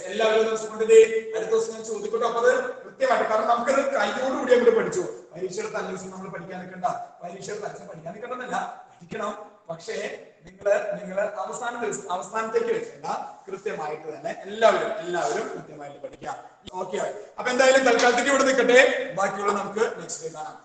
എല്ലാവരും റെസ്പോണ്ട് ചെയ്തേ. അടുത്ത ദിവസം ഞാൻ ചോദിക്കട്ടെ. അപ്പൊ അത് കൃത്യമായിട്ട്, കാരണം നമുക്കത് കൈയോടുകൂടി അങ്ങോട്ട് പഠിച്ചു. പരീക്ഷയുടെ തലേദിവസം നമ്മൾ പഠിക്കാൻ നിൽക്കണ്ട. പരീക്ഷയുടെ തലേദിവസം പഠിക്കാൻ നിൽക്കണമെന്നല്ല, പഠിക്കണം. പക്ഷേ നിങ്ങള് അവസാനത്തേക്ക് വെച്ചില്ല, കൃത്യമായിട്ട് തന്നെ എല്ലാവരും കൃത്യമായിട്ട് പഠിക്കാം. ഓക്കെ. അപ്പൊ എന്തായാലും തൽക്കാലത്തേക്ക് ഇവിടെ നിൽക്കട്ടെ. ബാക്കിയുള്ള നമുക്ക് നെക്സ്റ്റ് ഡേ കാണാം.